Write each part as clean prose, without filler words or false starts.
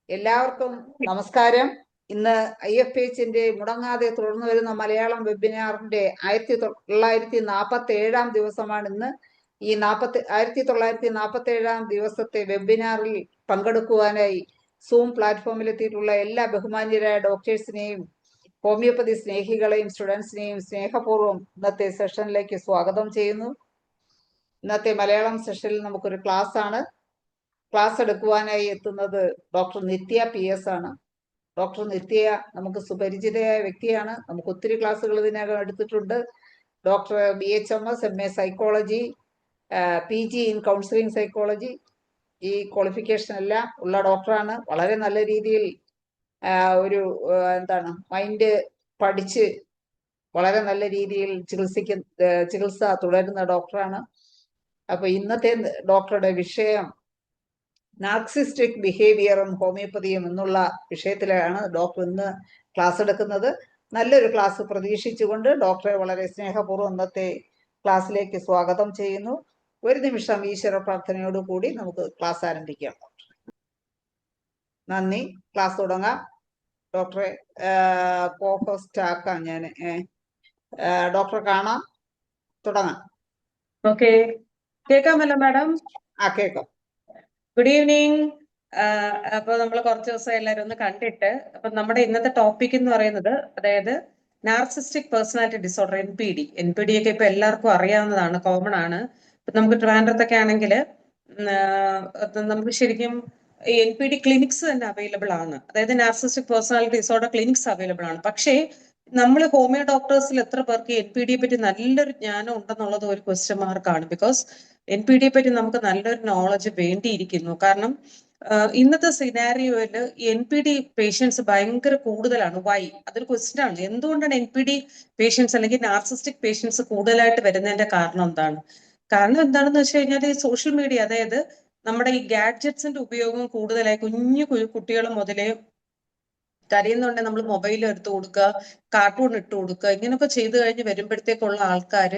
എല്ലാവർക്കും നമസ്കാരം. ഇന്ന് IFPHന്റെ മുടങ്ങാതെ തുടർന്നു വരുന്ന മലയാളം വെബിനാറിന്റെ 1947 ദിവസമാണ് ഇന്ന്. ഈ 1947 ദിവസത്തെ വെബിനാറിൽ പങ്കെടുക്കുവാനായി സൂം പ്ലാറ്റ്ഫോമിലെത്തിയിട്ടുള്ള എല്ലാ ബഹുമാന്യരായ ഡോക്ടേഴ്സിനെയും ഹോമിയോപ്പതി സ്നേഹികളെയും സ്റ്റുഡൻസിനെയും സ്നേഹപൂർവ്വം ഇന്നത്തെ സെഷനിലേക്ക് സ്വാഗതം ചെയ്യുന്നു. ഇന്നത്തെ മലയാളം സെഷനിൽ നമുക്കൊരു ക്ലാസ് ആണ്. ക്ലാസ് എടുക്കുവാനായി എത്തുന്നത് ഡോക്ടർ നിത്യ PS ആണ്. ഡോക്ടർ നിത്യ നമുക്ക് സുപരിചിതയായ വ്യക്തിയാണ്. നമുക്ക് ഒത്തിരി ക്ലാസ്സുകൾ ഇതിനകം എടുത്തിട്ടുണ്ട്. Doctor BHMS MA psychology, PG in counselling psychology, ഈ ക്വാളിഫിക്കേഷൻ എല്ലാം ഉള്ള ഡോക്ടറാണ്. വളരെ നല്ല രീതിയിൽ മൈൻഡ് പഠിച്ച് വളരെ നല്ല രീതിയിൽ ചികിത്സ തുടരുന്ന ഡോക്ടറാണ്. അപ്പൊ ഇന്നത്തെ ഡോക്ടറുടെ വിഷയം നാർസിസ്റ്റിക് ബിഹേവിയറും ഹോമിയോപ്പതിയും എന്നുള്ള വിഷയത്തിലാണ് ഡോക്ടർ ഇന്ന് ക്ലാസ് എടുക്കുന്നത്. നല്ലൊരു ക്ലാസ് പ്രതീക്ഷിച്ചുകൊണ്ട് ഡോക്ടറെ വളരെ സ്നേഹപൂർവ്വം ഇന്നത്തെ ക്ലാസ്സിലേക്ക് സ്വാഗതം ചെയ്യുന്നു. ഒരു നിമിഷം ഈശ്വര പ്രാർത്ഥനയോടുകൂടി നമുക്ക് ക്ലാസ് ആരംഭിക്കാം. നന്ദി. ക്ലാസ് തുടങ്ങാം. ഡോക്ടറെ കോഹോസ്റ്റ് ആക്കാം ഞാൻ. ഡോക്ടറെ കാണാം. തുടങ്ങാം. ഓക്കെ, കേൾക്കാമല്ലോ മാഡം? കേൾക്കാം. Good evening. അപ്പൊ നമ്മൾ കുറച്ച് ദിവസം എല്ലാവരും ഒന്ന് കണ്ടിട്ട്, അപ്പൊ നമ്മുടെ ഇന്നത്തെ ടോപ്പിക് എന്ന് പറയുന്നത്, അതായത് നാർസിസ്റ്റിക് പേഴ്സണാലിറ്റി ഡിസോർഡർ, NPD ഒക്കെ ഇപ്പൊ എല്ലാവർക്കും അറിയാവുന്നതാണ്, കോമൺ ആണ്. ഇപ്പൊ നമുക്ക് ട്രിവാൻഡ്രത്തൊക്കെ ആണെങ്കിൽ നമുക്ക് ശരിക്കും ഈ NPD ക്ലിനിക്സ് തന്നെ അവൈലബിൾ ആണ്. അതായത് narcissistic personality disorder clinics available ആണ്. പക്ഷേ നമ്മൾ ഹോമിയോ ഡോക്ടേഴ്സിൽ എത്ര പേർക്ക് NPD പറ്റി നല്ലൊരു ജ്ഞാനം ഉണ്ടെന്നുള്ളത് ഒരു ക്വസ്റ്റ്യൻ മാർക്കാണ്. ബിക്കോസ് NPD പറ്റി നമുക്ക് നല്ലൊരു നോളജ് വേണ്ടിയിരിക്കുന്നു. കാരണം ഇന്നത്തെ സിനാരിയോയിൽ NPD പേഷ്യൻസ് ഭയങ്കര കൂടുതലാണ്. വൈ? അതൊരു ക്വസ്റ്റ്യൻ ആണ്. എന്തുകൊണ്ടാണ് NPD പേഷ്യൻസ് അല്ലെങ്കിൽ നാർസിസ്റ്റിക് പേഷ്യൻസ് കൂടുതലായിട്ട് വരുന്നതിന്റെ കാരണം എന്താണ്? കാരണം എന്താണെന്ന് വെച്ച് കഴിഞ്ഞാൽ ഈ സോഷ്യൽ മീഡിയ, അതായത് നമ്മുടെ ഈ ഗാഡ്ജറ്റ്സിന്റെ ഉപയോഗം കൂടുതലായി. കുഞ്ഞു കുട്ടികൾ മുതലേ കരയുന്നുണ്ടെങ്കിൽ നമ്മൾ മൊബൈൽ എടുത്തു കൊടുക്കുക, കാർട്ടൂൺ ഇട്ട് കൊടുക്കുക, ഇങ്ങനെയൊക്കെ ചെയ്തു കഴിഞ്ഞ് വരുമ്പോഴത്തേക്കുള്ള ആൾക്കാർ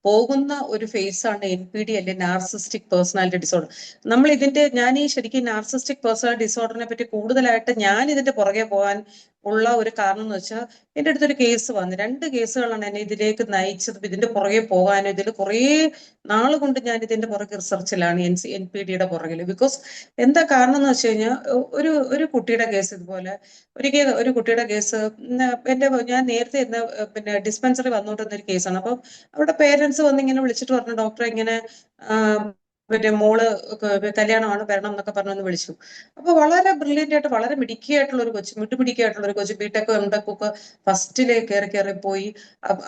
പോകുന്ന ഒരു ഫേസ് ആണ് NPD അല്ലെങ്കിൽ നാർസിസ്റ്റിക് പേഴ്സണാലിറ്റി ഡിസോർഡർ. ഞാൻ ഈ ശരിക്കും നാർസിസ്റ്റിക് പേഴ്സണാലിറ്റി ഡിസോർഡറിനെ പറ്റി കൂടുതലായിട്ട് ഞാൻ ഇതിന്റെ പുറകെ പോകാൻ ഉള്ള ഒരു കാരണം എന്ന് വെച്ചാൽ, എൻ്റെ അടുത്തൊരു കേസ് വന്നു. 2 കേസുകളാണ് എന്നെ ഇതിലേക്ക് നയിച്ചത്. ഇതിന്റെ പുറകെ പോകാനും ഇതിൽ കുറേ നാൾ കൊണ്ട് ഞാൻ ഇതിന്റെ പുറകെ റിസർച്ചിലാണ്, NPDയുടെ പുറകിൽ. ബിക്കോസ് എന്താ കാരണം എന്ന് വെച്ച് കഴിഞ്ഞാൽ, ഒരു കുട്ടിയുടെ കേസ് ഇതുപോലെ ഒരു കുട്ടിയുടെ കേസ് ഞാൻ നേരത്തെ പിന്നെ ഡിസ്പെൻസറി വന്നുകൊണ്ടിരുന്ന ഒരു കേസാണ്. അപ്പം അവിടെ പേരൻസ് വന്ന് ഇങ്ങനെ വിളിച്ചിട്ട് പറഞ്ഞു, ഡോക്ടറെ ഇങ്ങനെ മറ്റേ മോള് കല്യാണമാണ്, വരണം എന്നൊക്കെ പറഞ്ഞൊന്ന് വിളിച്ചു. അപ്പൊ വളരെ ബ്രില്യൻ്റ് ആയിട്ട്, വളരെ മിടുക്കിയായിട്ടുള്ള ഒരു കൊച്ചു, മിടുമിടുക്കിയായിട്ടുള്ള ഒരു കൊച്ചു, BTech MTech ഒക്കെ ഫസ്റ്റില് കയറി പോയി,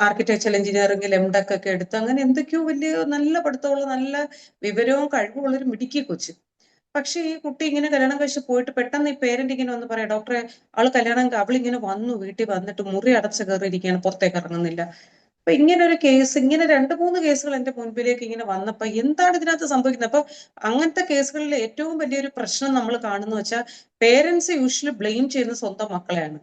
ആർക്കിടെക്ചർ എഞ്ചിനീയറിംഗിൽ MTech ഒക്കെ എടുത്ത് അങ്ങനെ എന്തൊക്കെയോ വലിയ നല്ല പഠിത്തമുള്ള, നല്ല വിവരവും കഴിവുള്ള ഒരു മിടുക്കി കൊച്ചു. പക്ഷെ ഈ കുട്ടി ഇങ്ങനെ കല്യാണം കഴിച്ച് പോയിട്ട് പെട്ടെന്ന് ഈ പേരന്റ് ഇങ്ങനെ വന്ന് പറയാം, ഡോക്ടറെ അവളിങ്ങനെ വന്നു, വീട്ടിൽ വന്നിട്ട് മുറി അടച്ചു കയറിയിരിക്കുകയാണ്, പുറത്തേക്ക് ഇറങ്ങുന്നില്ല. അപ്പൊ ഇങ്ങനെ ഒരു കേസ്, ഇങ്ങനെ 2-3 കേസുകൾ എന്റെ മുൻപിലേക്ക് ഇങ്ങനെ വന്നപ്പോ എന്താണ് ഇതിനകത്ത് സംഭവിക്കുന്നത്? അപ്പൊ അങ്ങനത്തെ കേസുകളിൽ ഏറ്റവും വലിയൊരു പ്രശ്നം നമ്മൾ കാണുന്നു വെച്ചാൽ, പേരൻസ് യൂഷ്വലി ബ്ലെയിം ചെയ്യുന്ന സ്വന്തം മക്കളെയാണ്.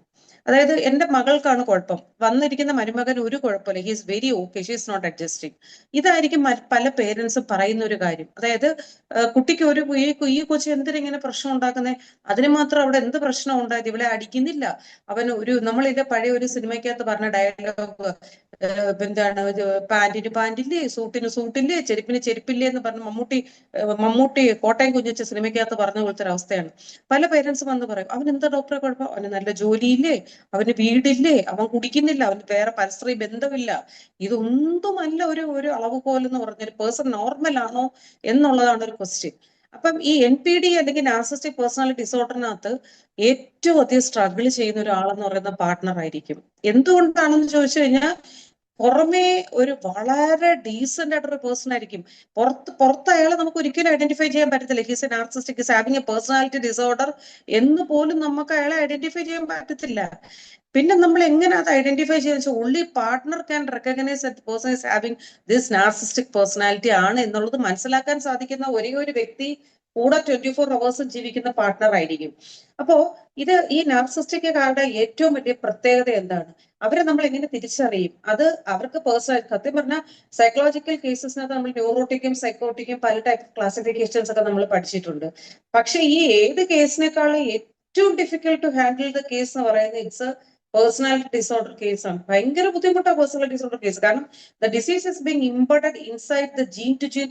അതായത് എന്റെ മകൾക്കാണ് കുഴപ്പം, വന്നിരിക്കുന്ന മരുമകൻ ഒരു കുഴപ്പമില്ല, he is very okay, she is not adjusting. ഇതായിരിക്കും പല പേരൻസും പറയുന്ന ഒരു കാര്യം. അതായത് കുട്ടിക്ക് ഈ കൊച്ചു എന്തിനിങ്ങനെ പ്രശ്നം ഉണ്ടാക്കുന്നത്, അതിന് മാത്രം അവിടെ എന്ത് പ്രശ്നം ഉണ്ടായത്, ഇവിടെ അടിക്കുന്നില്ല. നമ്മളിതിന്റെ പഴയ ഒരു സിനിമയ്ക്കകത്ത് പറഞ്ഞ ഡയലോഗ് എന്താണ്, പാന്റിന് സൂട്ടില്ലേ, ചെരുപ്പിന് ചെരുപ്പില്ലേ എന്ന് പറഞ്ഞ് മമ്മൂട്ടി കോട്ടയം കുഞ്ഞച്ച സിനിമയ്ക്കകത്ത് പറഞ്ഞ പോലത്തെ ഒരു അവസ്ഥയാണ്. പല പേരൻസും വന്ന് പറയും, അവൻ എന്താ ഡോക്ടറെ കുഴപ്പം, അവന് നല്ല ജോലിയില്ലേ, അവന് വീടില്ലേ, അവൻ കുടിക്കുന്നില്ല, അവന് വേറെ പരസ്ത്രീ ബന്ധമില്ല. ഇതൊന്നുമല്ല ഒരു അളവ് പോലെന്ന് പറഞ്ഞൊരു പേഴ്സൺ നോർമൽ ആണോ എന്നുള്ളതാണ് ഒരു ക്വസ്റ്റ്യൻ. അപ്പം ഈ NPD അല്ലെങ്കിൽ നാർസിസ്റ്റിക് പേഴ്സണാലിറ്റി ഡിസോർഡറിനകത്ത് ഏറ്റവും അധികം സ്ട്രഗിൾ ചെയ്യുന്ന ഒരാളെന്ന് പറയുന്ന പാർട്ട്ണർ ആയിരിക്കും. എന്തുകൊണ്ടാണെന്ന് ചോദിച്ചു കഴിഞ്ഞാൽ, പുറമേ ഒരു വളരെ ഡീസന്റ് ആയിട്ടൊരു പേഴ്സൺ ആയിരിക്കും, പുറത്ത് അയാളെ നമുക്ക് ഒരിക്കലും ഐഡന്റിഫൈ ചെയ്യാൻ പറ്റത്തില്ല. He's a narcissistic, his having A personality disorder എന്ന് പോലും നമുക്ക് അയാളെ ഐഡന്റിഫൈ ചെയ്യാൻ പറ്റത്തില്ല. പിന്നെ നമ്മൾ എങ്ങനെ അത് ഐഡന്റിഫൈ ചെയ്യുന്ന വെച്ചാൽ, only partner can recognise that person is having this narcissistic personality ആണ് എന്നുള്ളത് മനസ്സിലാക്കാൻ സാധിക്കുന്ന ഒരേ ഒരു വ്യക്തി കൂടെ 24 hours ജീവിക്കുന്ന പാർട്ട്ണർ ആയിരിക്കും. അപ്പോ ഈ നാർസിസ്റ്റിക്കാരുടെ ഏറ്റവും വലിയ പ്രത്യേകത എന്താണ്? അവരെ നമ്മൾ എങ്ങനെ തിരിച്ചറിയും? അത് അവർക്ക് പേഴ്സണൽ, സത്യം പറഞ്ഞാൽ സൈക്കോളജിക്കൽ കേസസിനകത്ത് നമ്മൾ ന്യൂറോട്ടിക്കും സൈക്കോട്ടിക്കും പല ടൈപ്പ് ക്ലാസിഫിക്കേഷൻസ് ഒക്കെ നമ്മൾ പഠിച്ചിട്ടുണ്ട്. പക്ഷെ ഈ ഏത് കേസിനേക്കാളും ഏറ്റവും difficult to handle the case എന്ന് പറയുന്നത് ഇറ്റ്സ് പേഴ്സണാലിറ്റി ഡിസോർഡർ കേസാണ്. ഭയങ്കര ബുദ്ധിമുട്ടാണ് പേഴ്സണാലിറ്റി ഡിസോർഡർ കേസ്. കാരണം the disease is being embedded inside the gene to gene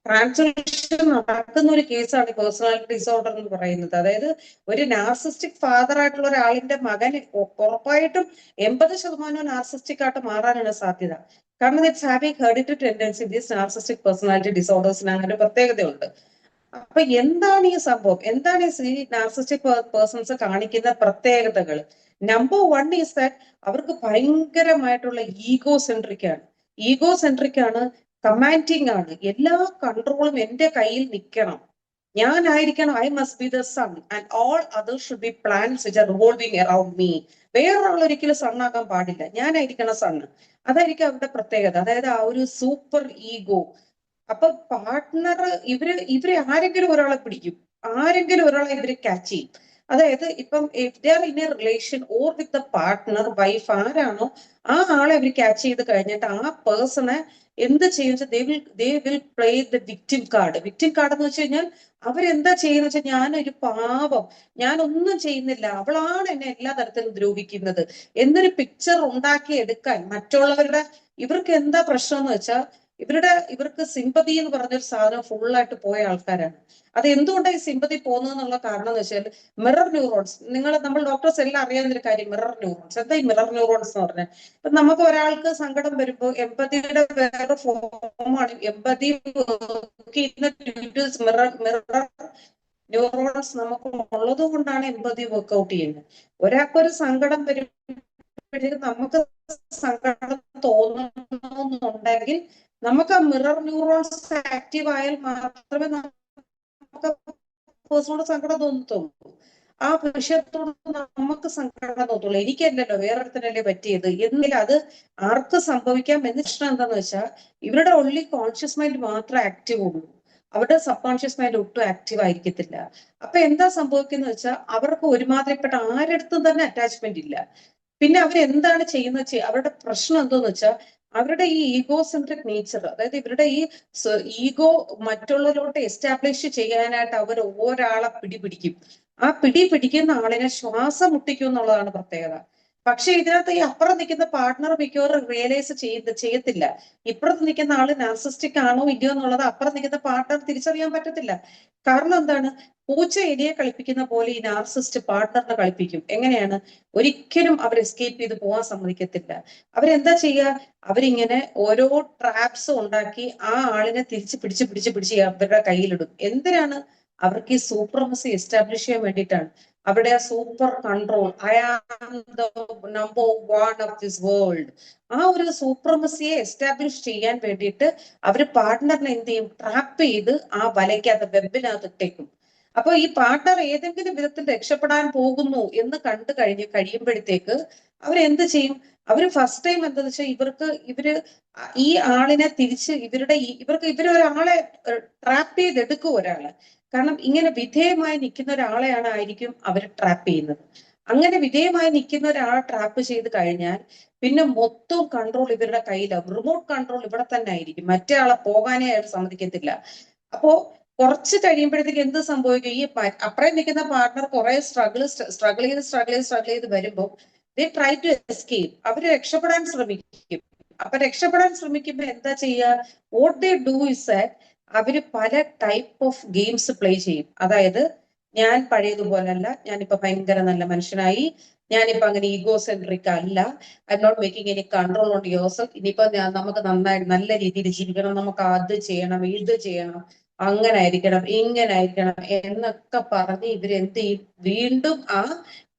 translation നടക്കുന്ന ഒരു കേസാണ് പേഴ്സണാലിറ്റി ഡിസോർഡർ എന്ന് പറയുന്നത്. അതായത് ഒരു നാർസിസ്റ്റിക് ഫാദർ ആയിട്ടുള്ള ഒരാളിന്റെ മകന് ഉറപ്പായിട്ടും 80% നാർസിസ്റ്റിക് ആയിട്ട് മാറാനാണ് സാധ്യത. കാരണം it's having hereditary tendency. These narcissistic personality ഡിസോർഡേഴ്സിന് അങ്ങനെ ഒരു പ്രത്യേകതയുണ്ട്. അപ്പൊ എന്താണ് ഈ സംഭവം? എന്താണ് ഈ നാർസിസ്റ്റിക് പേഴ്സൺസ് കാണിക്കുന്ന പ്രത്യേകതകൾ? നമ്പർ 1 ഈസ് ദാറ്റ് അവർക്ക് ഭയങ്കരമായിട്ടുള്ള ഈഗോ സെൻട്രിക് ആണ്, കമാൻഡിങ് ആണ്. എല്ലാ കൺട്രോളും എന്റെ കയ്യിൽ നിൽക്കണം, ഞാനായിരിക്കണം. I must be the sun and all others should be planets which are revolving around me. വേറൊരാൾ ഒരിക്കലും സണ്ണാക്കാൻ പാടില്ല, ഞാനായിരിക്കണം സണ്ണ്. അതായിരിക്കും അവരുടെ പ്രത്യേകത. അതായത് ആ ഒരു സൂപ്പർ ഈഗോ. അപ്പൊ പാർട്ട്ണർ ഇവര് ആരെങ്കിലും ഒരാളെ പിടിക്കും, ആരെങ്കിലും ഒരാളെ ഇവര് ക്യാച്ച് ചെയ്യും. അതായത് ഇപ്പം if they are in A relation or with the partner, wife ആരാണോ ആ ആളെ അവർ ക്യാച്ച് ചെയ്ത് കഴിഞ്ഞിട്ട് ആ പേഴ്സണെ എന്ത് ചെയ്യുന്ന they will play the victim card എന്ന് വെച്ച് കഴിഞ്ഞാൽ അവരെന്താ ചെയ്യുന്ന വെച്ചാൽ, ഞാനൊരു പാവം, ഞാനൊന്നും ചെയ്യുന്നില്ല, അവളാണ് എന്നെ എല്ലാ തരത്തിലും ദ്രോഹിക്കുന്നത് എന്നൊരു പിക്ചർ ഉണ്ടാക്കി എടുക്കാൻ മറ്റുള്ളവരുടെ. ഇവർക്ക് എന്താ പ്രശ്നം എന്ന് വെച്ചാൽ ഇവർക്ക് സിമ്പതി എന്ന് പറഞ്ഞൊരു സാധനം ഫുള്ളായിട്ട് പോയ ആൾക്കാരാണ്. അത് എന്തുകൊണ്ടാണ് ഈ സിമ്പതി പോകുന്നത് എന്നുള്ള കാരണം എന്ന് വെച്ചാൽ മിറർ ന്യൂറോൺസ്. നമ്മൾ ഡോക്ടേഴ്സ് എല്ലാം അറിയാവുന്ന ഒരു കാര്യം മിറർ ന്യൂറോൺസ്. എന്താ ഈ മിറർ ന്യൂറോൺസ് എന്ന് പറഞ്ഞാൽ, ഇപ്പൊ നമുക്ക് ഒരാൾക്ക് സങ്കടം വരുമ്പോൾ എമ്പതിയുടെ വേറെ ഫോമാണ് എമ്പതി. മിറർ ന്യൂറോൺസ് നമുക്ക് ഉള്ളത് കൊണ്ടാണ് എമ്പതി വർക്ക്ഔട്ട് ചെയ്യുന്നത്. ഒരാൾക്കൊരു സങ്കടം വരുമ്പോഴേക്കും നമുക്ക് സങ്കടം തോന്നുന്നുണ്ടെങ്കിൽ നമുക്ക് ആ മിറർ ന്യൂറോൺസ് ആക്റ്റീവ് ആയാൽ മാത്രമേ നമുക്ക് പേഴ്സണോട് സങ്കടം തോന്നത്തുള്ളൂ. ആ വിഷയത്തോട് നമുക്ക് സങ്കടം തോന്നുള്ളൂ. എനിക്കല്ലല്ലോ വേറൊരുത്തനല്ലേ പറ്റിയത് എന്നില്ല. അത് ആർക്ക് സംഭവിക്കാം എന്ന് പ്രശ്നം എന്താന്ന് വെച്ചാൽ ഇവരുടെ ഓൺലി കോൺഷ്യസ് മൈൻഡ് മാത്രമേ ആക്റ്റീവ് ഉള്ളൂ, അവരുടെ സബ് കോൺഷ്യസ് മൈൻഡ് ഒട്ടും ആക്റ്റീവ് ആയിരിക്കത്തില്ല. അപ്പൊ എന്താ സംഭവിക്കുന്ന വെച്ചാൽ അവർക്ക് ഒരുമാതിരിപ്പെട്ട ആരടുത്തും തന്നെ അറ്റാച്ച്മെന്റ് ഇല്ല. പിന്നെ അവരെന്താണ് ചെയ്യുന്നത് അവരുടെ പ്രശ്നം എന്തോന്ന് വെച്ചാൽ അവരുടെ ഈ ഈഗോസെൻട്രിക് നേച്ചർ, അതായത് ഇവരുടെ ഈ ഈഗോ മറ്റുള്ളവരോട്ട് എസ്റ്റാബ്ലിഷ് ചെയ്യാനായിട്ട് അവർ ഒരാളെ പിടിപിടിക്കും. ആ പിടിക്കുന്ന ആളിനെ ശ്വാസം മുട്ടിക്കും എന്നുള്ളതാണ് പ്രത്യേകത. പക്ഷെ ഇതിനകത്ത് ഈ അപ്പുറം നിൽക്കുന്ന പാർട്ട്ണർ മിക്കവാറും റിയലൈസ് ചെയ്യത്തില്ല. ഇപ്പുറത്ത് നിൽക്കുന്ന ആള് നാർസിസ്റ്റിക് ആണോ ഇല്ലയോ എന്നുള്ളത് അപ്പുറം നിൽക്കുന്ന പാർട്ട്ണർ തിരിച്ചറിയാൻ പറ്റത്തില്ല. കാരണം എന്താണ്? പൂച്ച എലിയെ കളിപ്പിക്കുന്ന പോലെ ഈ നാർസിസ്റ്റ് പാർട്ട്ണറിനെ കളിപ്പിക്കും. എങ്ങനെയാണ്? ഒരിക്കലും അവർ എസ്കേപ്പ് ചെയ്ത് പോകാൻ സമ്മതിക്കത്തില്ല. അവരെന്താ ചെയ്യുക? അവരിങ്ങനെ ഓരോ ട്രാപ്സ് ഉണ്ടാക്കി ആ ആളിനെ തിരിച്ച് പിടിച്ച് അവരുടെ കയ്യിലിടും. എന്തിനാണ്? അവർക്ക് ഈ സൂപ്രമസി എസ്റ്റാബ്ലിഷ് ചെയ്യാൻ വേണ്ടിയിട്ടാണ്. അവിടെ ആ super control, I am the number 1 of this world, ആ ഒരു സൂപ്രമസിയെ എസ്റ്റാബ്ലിഷ് ചെയ്യാൻ വേണ്ടിയിട്ട് അവര് പാർട്ട്ണറിനെ എന്ത് ചെയ്യും? ട്രാപ്പ് ചെയ്ത് ആ വലയ്ക്കകത്ത് വെബിനകത്ത് ഇട്ടേക്കും. അപ്പൊ ഈ പാർട്ട്ണർ ഏതെങ്കിലും വിധത്തിൽ രക്ഷപ്പെടാൻ പോകുന്നു എന്ന് കണ്ടു കഴിയുമ്പോഴത്തേക്ക് അവരെന്ത് ചെയ്യും? അവര് ഫസ്റ്റ് ടൈം എന്താന്ന് വെച്ചാൽ ഇവര് ഈ ആളിനെ തിരിച്ച് ഇവരൊരാളെ ട്രാപ്പ് ചെയ്തെടുക്കും ഒരാളെ. കാരണം ഇങ്ങനെ വിധേയമായി നിൽക്കുന്ന ഒരാളെയാണ് അവർ ട്രാപ്പ് ചെയ്യുന്നത്. അങ്ങനെ വിധേയമായി നിൽക്കുന്ന ഒരാളെ ട്രാപ്പ് ചെയ്ത് കഴിഞ്ഞാൽ പിന്നെ മൊത്തം കൺട്രോൾ ഇവരുടെ കയ്യിലാവും. റിമോട്ട് കൺട്രോൾ ഇവിടെ തന്നെ ആയിരിക്കും, മറ്റേ ആളെ പോകാനേ അയാൾ സമ്മതിക്കത്തില്ല. അപ്പോ കുറച്ച് കഴിയുമ്പോഴത്തേക്ക് എന്ത് സംഭവിക്കും? ഈ അപ്പുറം നിൽക്കുന്ന പാർട്ട്ണർ കുറെ സ്ട്രഗിൾ ചെയ്ത് വരുമ്പോൾ ദേ ട്രൈ ടു എസ്കേപ്പ്. അവര് രക്ഷപ്പെടാൻ ശ്രമിക്കും. അപ്പൊ രക്ഷപ്പെടാൻ ശ്രമിക്കുമ്പോ എന്താ ചെയ്യുക? What they do is that അവര് പല ടൈപ്പ് ഓഫ് ഗെയിംസ് പ്ലേ ചെയ്യും. അതായത് ഞാൻ പഴയതുപോലല്ല, ഞാനിപ്പോ ഭയങ്കര നല്ല മനുഷ്യനായി, ഞാനിപ്പോ അങ്ങനെ ഈഗോസെൻട്രിക് അല്ല, I am not making any control on yourself. ഇനിയിപ്പോ നമുക്ക് നന്നായിട്ട് നല്ല രീതിയിൽ ജീവിക്കണം, നമുക്ക് അത് ചെയ്യണം, ഇത് ചെയ്യണം, അങ്ങനെ ആയിരിക്കണം, ഇങ്ങനെ ആയിരിക്കണം എന്നൊക്കെ പറഞ്ഞ് ഇവരെന്ത് ചെയ്യും? വീണ്ടും ആ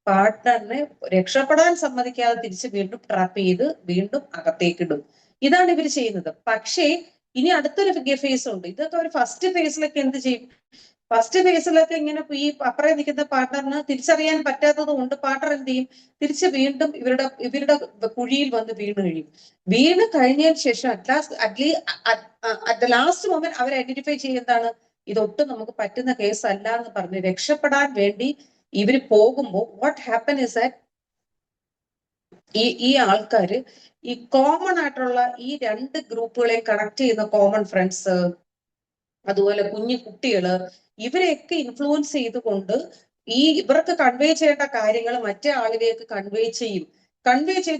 പാർട്ട്ണറിനെ രക്ഷപ്പെടാൻ സമ്മതിക്കാതെ തിരിച്ച് വീണ്ടും ട്രാപ്പ് ചെയ്ത് വീണ്ടും അകത്തേക്കിടും. ഇതാണ് ഇവർ ചെയ്യുന്നത്. പക്ഷേ ഇനി അടുത്തൊരു ഫേസ് ഉണ്ട്. ഇതൊക്കെ ഒരു ഫസ്റ്റ് ഫേസിലൊക്കെ എന്ത് ചെയ്യും? ഫസ്റ്റ് ഫേസിലൊക്കെ ഇങ്ങനെ ഈ അപ്പുറം നിൽക്കുന്ന പാർട്ട്ണറിന് തിരിച്ചറിയാൻ പറ്റാത്തത് കൊണ്ട് പാർട്ട്ണർ എന്ത് ചെയ്യും? തിരിച്ച് വീണ്ടും ഇവരുടെ കുഴിയിൽ വന്ന് വീണ് കഴിഞ്ഞതിന് ശേഷം അറ്റ് ദ ലാസ്റ്റ് മൊമെന്റ് അവർ ഐഡന്റിഫൈ ചെയ്യുന്നതാണ് ഇതൊട്ടും നമുക്ക് പറ്റുന്ന കേസ് അല്ല എന്ന് പറഞ്ഞ് രക്ഷപ്പെടാൻ വേണ്ടി ഇവര് പോകുമ്പോൾ വാട്ട് ഹാപ്പൻ ഇസ് ദാറ്റ് ഈ ആൾക്കാര് ഈ കോമൺ ആയിട്ടുള്ള ഈ രണ്ട് ഗ്രൂപ്പുകളെ കണക്ട് ചെയ്യുന്ന കോമൺ ഫ്രണ്ട്സ്, അതുപോലെ കുഞ്ഞു കുട്ടികള്, ഇവരെയൊക്കെ ഇൻഫ്ലുവൻസ് ചെയ്തുകൊണ്ട് ഇവർക്ക് കൺവേ ചെയ്യേണ്ട കാര്യങ്ങൾ മറ്റേ ആളിലേക്ക് കൺവേ ചെയ്ത്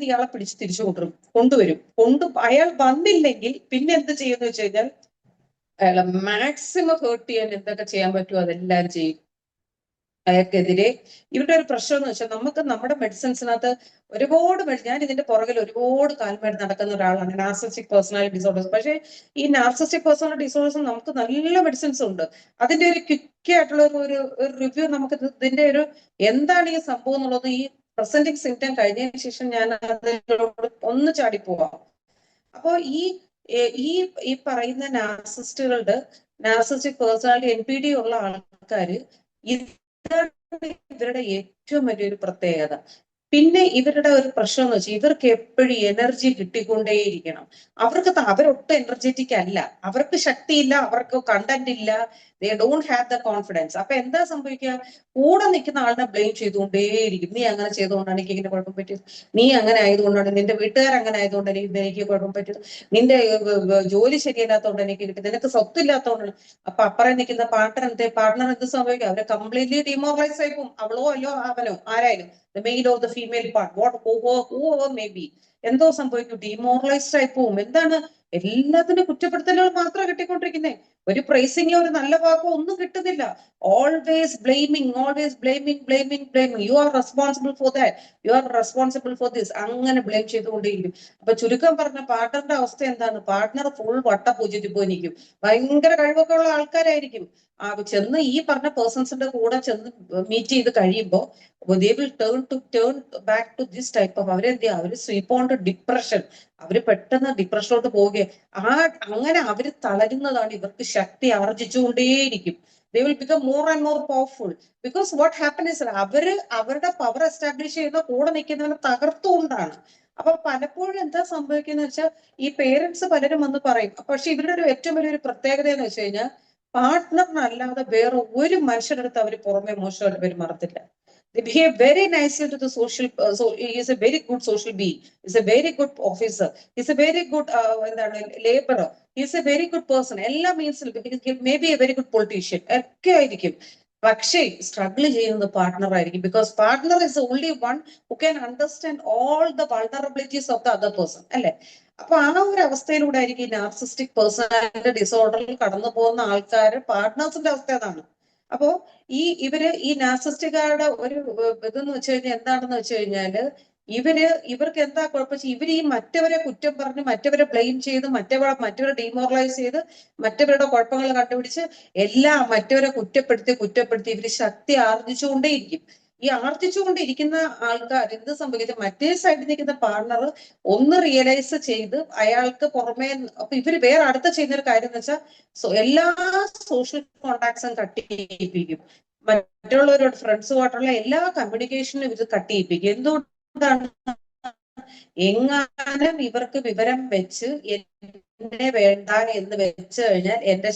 ഇയാളെ പിടിച്ച് തിരിച്ചു കൊണ്ടുവരും. അയാൾ വന്നില്ലെങ്കിൽ പിന്നെ എന്ത് ചെയ്യുമെന്ന് വെച്ച് കഴിഞ്ഞാൽ അയാളെ മാക്സിമം ഹേർട്ട് ചെയ്യാൻ എന്തൊക്കെ ചെയ്യാൻ പറ്റുമോ അതെല്ലാവരും ചെയ്യും അയാൾക്കെതിരെ. ഇവരുടെ ഒരു പ്രശ്നം എന്ന് വെച്ചാൽ നമുക്ക് നമ്മുടെ മെഡിസിൻസിനകത്ത് ഒരുപാട് ഞാൻ ഇതിന്റെ പുറകിൽ ഒരുപാട് കാലമായിട്ട് നടക്കുന്ന ഒരാളാണ് നാർസിസ്റ്റിക് പേഴ്സണാലിറ്റി ഡിസോർഡേഴ്സ്. പക്ഷേ ഈ നാർസിസ്റ്റിക് പേഴ്സണാലിറ്റി ഡിസോർഡേഴ്സ് നമുക്ക് നല്ല മെഡിസിൻസ് ഉണ്ട്. അതിന്റെ ഒരു ക്വിക്ക് ആയിട്ടുള്ള ഒരു റിവ്യൂ നമുക്ക് ഇതിന്റെ ഒരു എന്താണ് ഈ സംഭവം എന്നുള്ളത് ഈ പ്രസന്റിങ് സിംറ്റം കഴിഞ്ഞതിന് ശേഷം ഞാൻ അതിലോട് ഒന്ന് ചാടി പോവാം. അപ്പോ ഈ പറയുന്ന നാർസിസ്റ്റിക് പേഴ്സണാലിറ്റി NPD ഉള്ള ആൾക്കാര് ഇവരുടെ ഏറ്റവും വലിയൊരു പ്രത്യേകത. പിന്നെ ഇവരുടെ ഒരു പ്രശ്നം എന്ന് വെച്ചാൽ ഇവർക്ക് എപ്പോഴും എനർജി കിട്ടിക്കൊണ്ടേയിരിക്കണം. അവരൊട്ടും എനർജറ്റിക് അല്ല, അവർക്ക് ശക്തിയില്ല, അവർക്ക് കണ്ടന്റ് ഇല്ല, they don't have the confidence. അപ്പൊ എന്താ സംഭവിക്കുക? കൂടെ നിൽക്കുന്ന ആളിനെ ബ്ലെയിം ചെയ്തുകൊണ്ടേയിരിക്കും. നീ അങ്ങനെ ചെയ്തുകൊണ്ടാണ് എനിക്ക് ഇങ്ങനെ കുഴപ്പം പറ്റിയത്, നീ അങ്ങനെ ആയതുകൊണ്ടാണ്, നിന്റെ വീട്ടുകാർ അങ്ങനെ ആയതുകൊണ്ട് എനിക്ക് കുഴപ്പം പറ്റിയത്, നിന്റെ ജോലി ശരിയല്ലാത്തതുകൊണ്ട് എനിക്ക് കിട്ടിയത്, നിനക്ക് സ്വത്തില്ലാത്തതുകൊണ്ടാണ്. അപ്പൊ അപ്പുറം നിൽക്കുന്ന പാർട്ട്ണർ എന്ത് സംഭവിക്കും? അവരെ കംപ്ലീറ്റ്ലി ഡിമോറലൈസ് ആയി പോകും. അവളോ അല്ലോ അവനോ ആരായാലും, the male or the female part, whoever may be, എന്തോ സംഭവിക്കും? ഡിമോറലൈസ്ഡ് ആയി പോവും. എന്താണ്? എല്ലാത്തിനും കുറ്റപ്പെടുത്തലുകൾ മാത്രം കിട്ടിക്കൊണ്ടിരിക്കുന്നേ. ഒരു പ്രൈസിങ്ങോ ഒരു നല്ല വാക്കോ ഒന്നും കിട്ടുന്നില്ല. Always blaming, you are responsible for that, you are responsible for this, അങ്ങനെ ബ്ലെയിം ചെയ്തുകൊണ്ടേയിരിക്കും. അപ്പൊ ചുരുക്കം പറഞ്ഞ പാർട്ട്ണറുടെ അവസ്ഥ എന്താണ്? പാർട്ട്ണർ ഫുൾ വട്ടപൂജ്യത്തിൽ പോയി നിൽക്കും. ഭയങ്കര കഴിവൊക്കെ ഉള്ള ആൾക്കാരായിരിക്കും. ചെന്ന് ഈ പറഞ്ഞ പേഴ്സൺസിന്റെ കൂടെ ചെന്ന് മീറ്റ് ചെയ്ത് കഴിയുമ്പോൾ they will turn back to this type of അവര് സ്വീപ്പ് ഓൺ ടു ഡിപ്രഷൻ. അവര് പെട്ടെന്ന് ഡിപ്രഷനിലോട്ട് പോവുകയും അങ്ങനെ അവര് തളരുന്നതാണ്. ഇവർക്ക് ശക്തി ആർജിച്ചുകൊണ്ടേയിരിക്കും. they will become more and more powerful because what happens is അവരുടെ പവർ എസ്റ്റാബ്ലിഷ് ചെയ്യുന്ന കൂടെ നിൽക്കുന്നവരെ തകർത്തുകൊണ്ടാണ്. അപ്പൊ പലപ്പോഴും എന്താ സംഭവിക്കുന്നത് വെച്ചാൽ ഈ പേരൻസ് പലരും വന്ന് പറയും. പക്ഷെ ഇവരുടെ ഒരു ഏറ്റവും വലിയൊരു പ്രത്യേകത എന്ന് വെച്ച് കഴിഞ്ഞാൽ പാർട്ട്ണറിനല്ലാതെ വേറെ ഒരു മനുഷ്യരുടെ അടുത്ത് അവർ പുറമെ മോശമായിട്ട് പെരുമാറത്തില്ല. They behave very nicely to the social. So he is a very good social being. He is a very good officer. He is a very good laborer. He is a very good person. എല്ലാ മീൻസിലും may be a very good politician ഒക്കെ ആയിരിക്കും. പക്ഷേ struggle ചെയ്യുന്നത് partner ആയിരിക്കും. Because partner is only one who can understand all the vulnerabilities of the other person അല്ലെ. അപ്പൊ ആ ഒരു അവസ്ഥയിലൂടെ ആയിരിക്കും ഈ നാർസിസ്റ്റിക് പേഴ്സണാലിറ്റി ഡിസോർഡറിൽ കടന്നു പോകുന്ന ആൾക്കാര് പാർട്ട്നേഴ്സിന്റെ അവസ്ഥ അതാണ്. അപ്പോ ഈ നാർസിസ്റ്റുകാരുടെ ഒരു ഇതെന്ന് വെച്ച് കഴിഞ്ഞാൽ എന്താണെന്ന് വെച്ച് കഴിഞ്ഞാല് ഇവർക്ക് എന്താ കുഴപ്പം? ഇവർ ഈ മറ്റവരെ കുറ്റം പറഞ്ഞ്, മറ്റവരെ ബ്ലെയിം ചെയ്ത്, മറ്റവരെ ഡിമോറലൈസ് ചെയ്ത്, മറ്റവരുടെ കുഴപ്പങ്ങൾ കണ്ടുപിടിച്ച് മറ്റവരെ കുറ്റപ്പെടുത്തി ഇവര് ശക്തി ആർജിച്ചുകൊണ്ടേയിരിക്കും. ഈ ആർജിച്ചുകൊണ്ടിരിക്കുന്ന ആൾക്കാർ എന്ത് സംഭവിക്കുന്നത്? മറ്റേ സൈഡിൽ നിൽക്കുന്ന പാർട്ണർ ഒന്ന് റിയലൈസ് ചെയ്ത് അയാൾക്ക് പുറമേ അപ്പൊ ഇവര് വേറെ അടുത്ത ചെയ്യുന്ന ഒരു കാര്യം എന്ന് വെച്ചാൽ എല്ലാ സോഷ്യൽ കോണ്ടാക്ട്സും കട്ട് ചെയ്യിപ്പിക്കും. മറ്റുള്ളവരോട് ഫ്രണ്ട്സുമായിട്ടുള്ള എല്ലാ കമ്മ്യൂണിക്കേഷനും ഇത് കട്ട് ചെയ്യിപ്പിക്കും. എന്തുകൊണ്ടാണ്? എങ്ങാനും ഇവർക്ക് വിവരം വെച്ച് എന്നെ വേണ്ട എന്ന് വെച്ച് കഴിഞ്ഞാൽ എന്റെ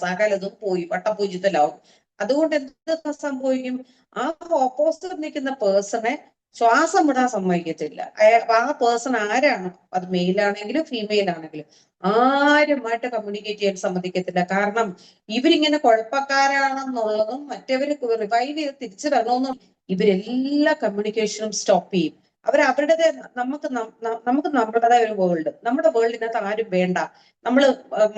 സകലതും പോയി വട്ടപൂജ്യത്തിലാവും. അതുകൊണ്ട് എന്ത് സംഭവിക്കും? ആ ഓപ്പോസിറ്റ് നിൽക്കുന്ന പേഴ്സണെ ശ്വാസം വിടാൻ സമ്മതിക്കത്തില്ല. ആ പേഴ്സൺ ആരാണ്, അത് മെയിലാണെങ്കിലും ഫീമെയിൽ ആണെങ്കിലും ആരുമായിട്ട് കമ്മ്യൂണിക്കേറ്റ് ചെയ്യാൻ സമ്മതിക്കത്തില്ല. കാരണം ഇവരിങ്ങനെ കുഴപ്പക്കാരാണെന്നുള്ളതും മറ്റവര് റിവൈവ് ചെയ്ത് തിരിച്ചു വരണമെന്നും ഇവരെല്ലാ കമ്മ്യൂണിക്കേഷനും സ്റ്റോപ്പ് ചെയ്യും. അവരുടെ നമുക്ക് നമ്മുടേതായ ഒരു വേൾഡ്, നമ്മുടെ വേൾഡിനകത്ത് ആരും വേണ്ട, നമ്മൾ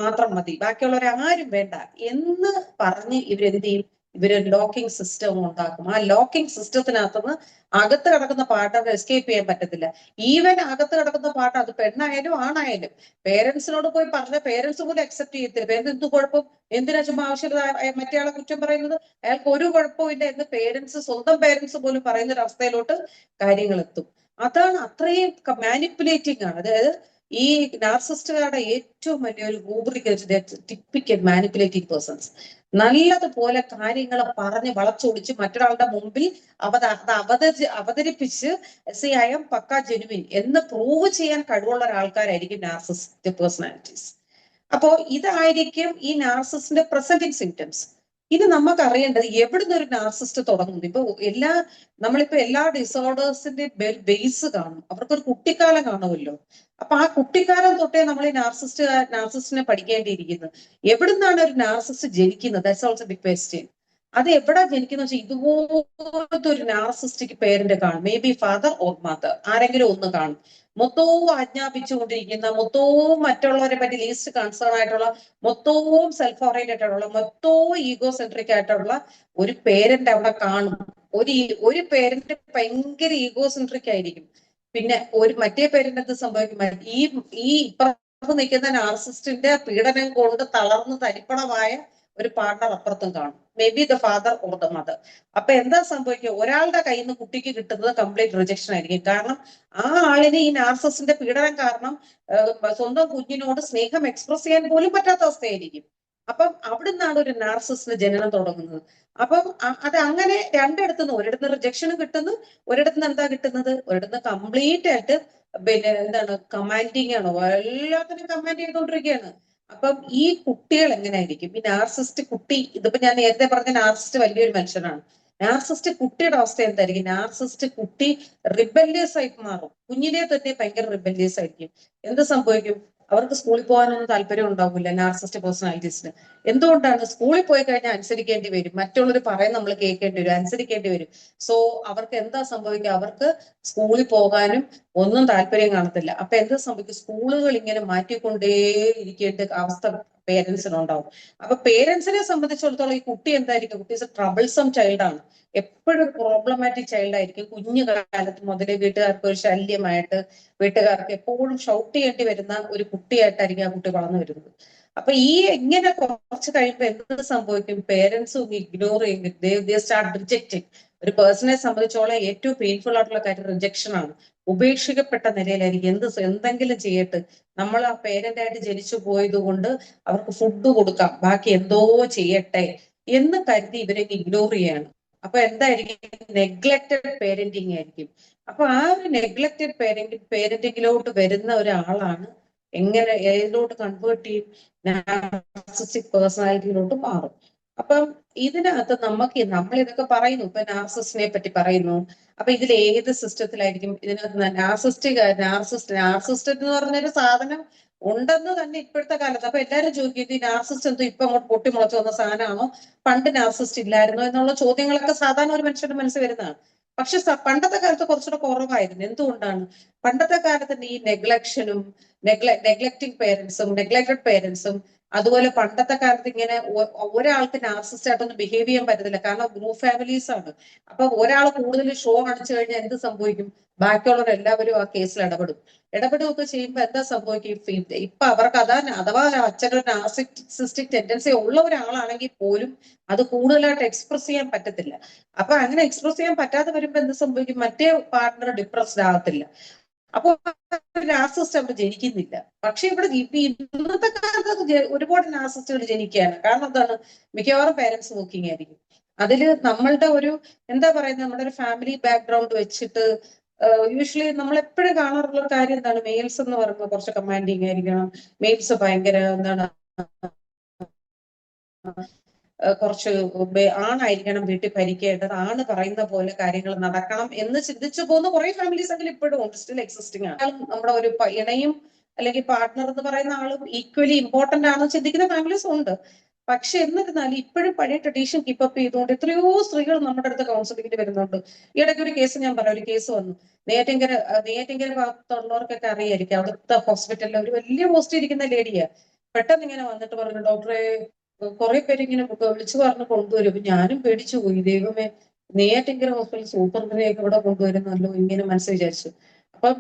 മാത്രം മതി, ബാക്കിയുള്ളവരെ ആരും വേണ്ട എന്ന് പറഞ്ഞ് ഇവരെന്ത് ചെയ്യും? ഇവര് ലോക്കിംഗ് സിസ്റ്റം ഉണ്ടാക്കും. ആ ലോക്കിംഗ് സിസ്റ്റത്തിനകത്തുനിന്ന് അകത്ത് കിടക്കുന്ന പാർട്ട്ണർ എസ്കേപ്പ് ചെയ്യാൻ പറ്റത്തില്ല. ഈവൻ അകത്ത് കിടക്കുന്ന പാർട്ട്ണർ, അത് പെണ്ണായാലും ആണായാലും, പേരൻസിനോട് പോയി പറഞ്ഞ പേരൻസ് പോലും അക്സെപ്റ്റ് ചെയ്യത്തില്ല. പേരൻസ് എന്ത് കുഴപ്പം, എന്തിനാ ചുമ്മാ ആവശ്യമില്ല മറ്റേയാളെ കുറ്റം പറയുന്നത്, അയാൾക്ക് ഒരു കുഴപ്പമില്ല എന്ന് സ്വന്തം പേരൻസ് പോലും പറയുന്ന ഒരു അവസ്ഥയിലോട്ട് കാര്യങ്ങൾ എത്തും. അതാണ് അത്രയും മാനിപ്പുലേറ്റിംഗ് ആണ്. അതായത് ഈ നാർസിസ്റ്റുകാരുടെ ഏറ്റവും വലിയൊരു ടിപ്പിക്കൽ മാനിപ്പുലേറ്റിംഗ് പേഴ്സൺസ്. നല്ലതുപോലെ കാര്യങ്ങൾ പറഞ്ഞ് വളച്ചൊടിച്ച് മറ്റൊരാളുടെ മുമ്പിൽ അവതരിപ്പിച്ച് ഐ എം പക്ക ജെനുവിൻ എന്ന് പ്രൂവ് ചെയ്യാൻ കഴിവുള്ള ഒരാൾക്കാരായിരിക്കും നാർസിസ്റ്റിക് പേഴ്സണാലിറ്റീസ്. അപ്പോ ഇതായിരിക്കും ഈ നാർസിസ്റ്റിന്റെ പ്രസന്റിങ് സിംറ്റംസ്. ഇത് നമുക്ക് അറിയേണ്ടത് എവിടുന്ന് ഒരു നാർസിസ്റ്റ് തുടങ്ങുന്നു. നമ്മളിപ്പോ എല്ലാ ഡിസോർഡേഴ്സിന്റെ ബേസ് കാണും. അവർക്കൊരു കുട്ടിക്കാലം കാണുമല്ലോ. അപ്പൊ ആ കുട്ടിക്കാലം തൊട്ടേ നമ്മൾ ഈ നാർസിസ്റ്റിനെ പഠിക്കേണ്ടിയിരിക്കുന്നത്. എവിടുന്നാണ് ഒരു നാർസിസ്റ്റ് ജനിക്കുന്നത്? That's also big question. അത് എവിടെ ജനിക്കുന്ന വെച്ചാൽ ഇതുപോലത്തെ ഒരു നാർസിസ്റ്റിക് പേരന്റ് കാണും. Maybe father or mother, ആരെങ്കിലും ഒന്ന് കാണും. മൊത്തവും ആജ്ഞാപിച്ചുകൊണ്ടിരിക്കുന്ന, മൊത്തവും മറ്റുള്ളവരെ പറ്റി ലീസ്റ്റ് കൺസേൺ ആയിട്ടുള്ള, മൊത്തവും സെൽഫ് ഓറിയന്റഡ് ആയിട്ടുള്ള, മൊത്തവും ഈഗോ സെൻട്രിക് ആയിട്ടുള്ള ഒരു പേരന്റ് അവിടെ കാണും. ഒരു പേരന്റ് ഭയങ്കര ഈഗോ സെൻട്രിക് ആയിരിക്കും. പിന്നെ മറ്റേ പേരന്റ് എന്ത് സംഭവിക്കും? ഈ ഇപ്പുറത്ത് നിൽക്കുന്ന നാർസിസ്റ്റിന്റെ പീഡനം കൊണ്ട് തളർന്ന് തരിപ്പണമായ ഒരു പാർട്ണർ അപ്പുറത്തും കാണും. May be the father or the mother. അപ്പൊ എന്താ സംഭവിക്കുക? ഒരാളുടെ കയ്യിൽ നിന്ന് കുട്ടിക്ക് കിട്ടുന്നത് കംപ്ലീറ്റ് റിജക്ഷൻ ആയിരിക്കും. കാരണം ആ ആളിന് ഈ നാർസിസിന്റെ പീഡനം കാരണം സ്വന്തം കുഞ്ഞിനോട് സ്നേഹം എക്സ്പ്രസ് ചെയ്യാൻ പോലും പറ്റാത്ത അവസ്ഥയായിരിക്കും. അപ്പം അവിടുന്നാണ് ഒരു നാർസിസിന്റെ ജനനം തുടങ്ങുന്നത്. അപ്പം അത് അങ്ങനെ രണ്ടിടത്തുനിന്ന്, ഒരിടത്ത് റിജക്ഷനും കിട്ടുന്നു, ഒരിടത്തുനിന്ന് എന്താ കിട്ടുന്നത്? ഒരിടത്ത് കംപ്ലീറ്റ് ആയിട്ട് പിന്നെ എന്താണ്, കമാൻഡിങ് ആണ്, എല്ലാത്തിനും കമാൻഡ് ചെയ്തുകൊണ്ടിരിക്കുകയാണ്. അപ്പം ഈ കുട്ടികൾ എങ്ങനെയായിരിക്കും? ഈ നാർസിസ്റ്റ് കുട്ടി, ഇതിപ്പോ ഞാൻ നേരത്തെ പറഞ്ഞ നാർസിസ്റ്റ് വലിയൊരു മനുഷ്യനാണ്. നാർസിസ്റ്റ് കുട്ടിയുടെ അവസ്ഥ എന്തായിരിക്കും? നാർസിസ്റ്റ് കുട്ടി റിബല്യസ് ആയിട്ട് മാറും. കുഞ്ഞിലെ തന്നെ ഭയങ്കര റിബല്യസ് ആയിരിക്കും. എന്ത് സംഭവിക്കും? അവർക്ക് സ്കൂളിൽ പോകാനൊന്നും താല്പര്യം ഉണ്ടാവില്ല നാർസിസ്റ്റ് പേഴ്സണാലിറ്റീസിന്. എന്തുകൊണ്ടാണ്? സ്കൂളിൽ പോയി കഴിഞ്ഞാൽ അനുസരിക്കേണ്ടി വരും, മറ്റുള്ളവർ പറയും, നമ്മൾ കേൾക്കേണ്ടി വരും, അനുസരിക്കേണ്ടി വരും. സോ അവർക്ക് എന്താ സംഭവിക്കുക? അവർക്ക് സ്കൂളിൽ പോകാനും ഒന്നും താല്പര്യം കാണത്തില്ല. അപ്പൊ എന്താ സംഭവിക്കും? സ്കൂളുകൾ ഇങ്ങനെ മാറ്റിക്കൊണ്ടേ ഇരിക്കേണ്ട അവസ്ഥ പേരൻസിനുണ്ടാവും. അപ്പൊ പേരൻസിനെ സംബന്ധിച്ചിടത്തോളം ഈ കുട്ടി എന്തായിരിക്കും? കുട്ടി ട്രബിൾസം ചൈൽഡാണ്, എപ്പോഴും പ്രോബ്ലമാറ്റിക് ചൈൽഡ് ആയിരിക്കും. കുഞ്ഞു കാലത്ത് മുതലേ വീട്ടുകാർക്ക് ഒരു ശല്യമായിട്ട്, വീട്ടുകാർക്ക് എപ്പോഴും ഷൗട്ട് ചെയ്യേണ്ടി വരുന്ന ഒരു കുട്ടിയായിട്ടായിരിക്കും ആ കുട്ടി വളർന്നു വരുന്നത്. അപ്പൊ ഇങ്ങനെ കുറച്ച് കഴിയുമ്പോൾ എന്ത് സംഭവിക്കും? പേരൻസും ഇഗ്നോർ ചെയ്യും, സ്റ്റാർട്ട് റിജക്റ്റിംഗ്. ഒരു പേഴ്സണെ സംബന്ധിച്ചോളം ഏറ്റവും പെയിൻഫുൾ ആയിട്ടുള്ള കാര്യം റിജക്ഷൻ ആണ്. ഉപേക്ഷിക്കപ്പെട്ട നിലയിലായിരിക്കും. എന്തെങ്കിലും ചെയ്യട്ടെ, നമ്മൾ ആ പേരന്റായിട്ട് ജനിച്ചു പോയത് കൊണ്ട് അവർക്ക് ഫുഡ് കൊടുക്കാം, ബാക്കി എന്തോ ചെയ്യട്ടെ എന്ന് കരുതി ഇവരെ ഇഗ്നോർ ചെയ്യാണ്. അപ്പൊ എന്തായിരിക്കും? നെഗ്ലക്റ്റഡ് പേരന്റിങ് ആയിരിക്കും. അപ്പൊ ആ ഒരു നെഗ്ലക്റ്റഡ് പേരന്റിങ്ങിലോട്ട് വരുന്ന ഒരാളാണ് എങ്ങനെ ഏതിലോട്ട് കൺവേർട്ട് ചെയ്യും? നാർസിസ്റ്റിക് പേഴ്സണാലിറ്റിയിലോട്ട് മാറും. അപ്പം ഇതിനകത്ത് നമ്മൾ ഇതൊക്കെ പറയുന്നു, ഇപ്പൊ നാർസിസ്റ്റിനെ പറ്റി പറയുന്നു. അപ്പൊ ഇതിൽ ഏത് സിസ്റ്റത്തിലായിരിക്കും ഇതിനകത്ത് നാർസിസ്റ്റ് എന്ന് പറഞ്ഞൊരു സാധനം ഉണ്ടെന്ന് തന്നെ ഇപ്പോഴത്തെ കാലത്ത്. അപ്പൊ എല്ലാവരും ചോദിക്കും, ഈ നാർസിസ്റ്റ് എന്തോ ഇപ്പൊ അങ്ങോട്ട് പൊട്ടിമുളച്ചു വന്ന സാധനമാണോ, പണ്ട് നാർസിസ്റ്റ് ഇല്ലായിരുന്നോ എന്നുള്ള ചോദ്യങ്ങളൊക്കെ സാധാരണ ഒരു മനുഷ്യന്റെ മനസ്സിൽ വരുന്നതാണ്. പക്ഷെ പണ്ടത്തെ കാലത്ത് കുറച്ചുകൂടെ കുറവായിരുന്നു. എന്തുകൊണ്ടാണ്? പണ്ടത്തെ കാലത്ത് ഈ നെഗ്ലക്ഷനും നെഗ്ലക്റ്റിംഗ് പേരൻസും നെഗ്ലക്റ്റഡ് പേരൻസും, അതുപോലെ പണ്ടത്തെ കാലത്ത് ഇങ്ങനെ ഒരാൾക്ക് നാർസിസ്റ്റ് ആയിട്ടൊന്നും ബിഹേവ് ചെയ്യാൻ പറ്റത്തില്ല. കാരണം ഗ്രൂപ്പ് ഫാമിലീസ് ആണ്. അപ്പൊ ഒരാൾ കൂടുതൽ ഷോ കാണിച്ചു കഴിഞ്ഞാൽ എന്ത് സംഭവിക്കും? ബാക്കിയുള്ളവർ എല്ലാവരും ആ കേസിൽ ഇടപെടുകയൊക്കെ ചെയ്യുമ്പോൾ എന്താ സംഭവിക്കും? ഇപ്പൊ അവർക്ക് അഥവാ അച്ഛനൊരു നാർസിസ്റ്റിക് ടെൻഡൻസി ഉള്ള ഒരാളാണെങ്കിൽ പോലും അത് കൂടുതലായിട്ട് എക്സ്പ്രസ് ചെയ്യാൻ പറ്റത്തില്ല. അപ്പൊ അങ്ങനെ എക്സ്പ്രസ് ചെയ്യാൻ പറ്റാതെ വരുമ്പോ എന്ത് സംഭവിക്കും? മറ്റേ പാർട്ണർ ഡിപ്രസ്ഡ് ആകത്തില്ല. അപ്പൊ നാർസിസ്റ്റ് അവിടെ ജനിക്കുന്നില്ല. പക്ഷെ ഇവിടെ ഇന്നത്തെ കാലത്ത് ഒരുപാട് നാർസിസ്റ്റുകൾ ജനിക്കുകയാണ്. കാരണം എന്താണ്? മിക്കവാറും പേരൻസ് നോക്കിങ് ആയിരിക്കും. അതില് നമ്മളുടെ ഒരു എന്താ പറയുന്നത്, നമ്മുടെ ഒരു ഫാമിലി ബാക്ക്ഗ്രൗണ്ട് വെച്ചിട്ട് യൂഷ്വലി നമ്മൾ എപ്പോഴും കാണാറുള്ള കാര്യം എന്താണ്? മെയിൽസ് എന്ന് പറയുമ്പോൾ കുറച്ച് കമാൻഡിങ് ആയിരിക്കണം, മെയിൽസ് ഭയങ്കര എന്താണ്, കുറച്ച് ആണായിരിക്കണം വീട്ടിൽ ഭരിക്കേണ്ടത്, ആണ് പറയുന്ന പോലെ കാര്യങ്ങൾ നടക്കണം എന്ന് ചിന്തിച്ചു പോകുന്ന കുറെ ഫാമിലീസ് എങ്കിലും ഇപ്പോഴും ഉണ്ട്, സ്റ്റിൽ എക്സിസ്റ്റിംഗ് ആണ്. നമ്മുടെ ഒരു ഇണയും അല്ലെങ്കിൽ പാർട്ട്ണർ എന്ന് പറയുന്ന ആളും ഈക്വലി ഇമ്പോർട്ടന്റ് ആണെന്ന് ചിന്തിക്കുന്ന ഫാമിലീസും ഉണ്ട്. പക്ഷെ എന്നിരുന്നാലും ഇപ്പോഴും പഴയ ട്രഡീഷൻ കീപ്പപ്പ് ചെയ്തുകൊണ്ട് എത്രയോ സ്ത്രീകൾ നമ്മുടെ അടുത്ത് കൗൺസിലിംഗിന് വരുന്നുണ്ട്. ഈ ഇടയ്ക്ക് ഒരു കേസ് ഞാൻ പറയാം. ഒരു കേസ് വന്നു, നെയ്യാറ്റിൻകര ഭാഗത്തുള്ളവർക്കൊക്കെ അറിയായിരിക്കും. അവിടുത്തെ ഹോസ്പിറ്റലിൽ ഒരു വലിയ പോസ്റ്റ് ഇരിക്കുന്ന ലേഡിയാ. പെട്ടെന്ന് ഇങ്ങനെ വന്നിട്ട് പറഞ്ഞു, ഡോക്ടറെ കുറെ പേര് ഇങ്ങനെ വിളിച്ചു പറഞ്ഞ് കൊണ്ടുവരും. ഞാനും പേടിച്ചു പോയി, ദൈവമേ, നെയ്യാറ്റിൻകര ഹോസ്പിറ്റൽ സൂപ്പർനെയൊക്കെ ഇവിടെ കൊണ്ടുവരുന്നല്ലോ ഇങ്ങനെ മനസ്സിൽ വിചാരിച്ചു. അപ്പം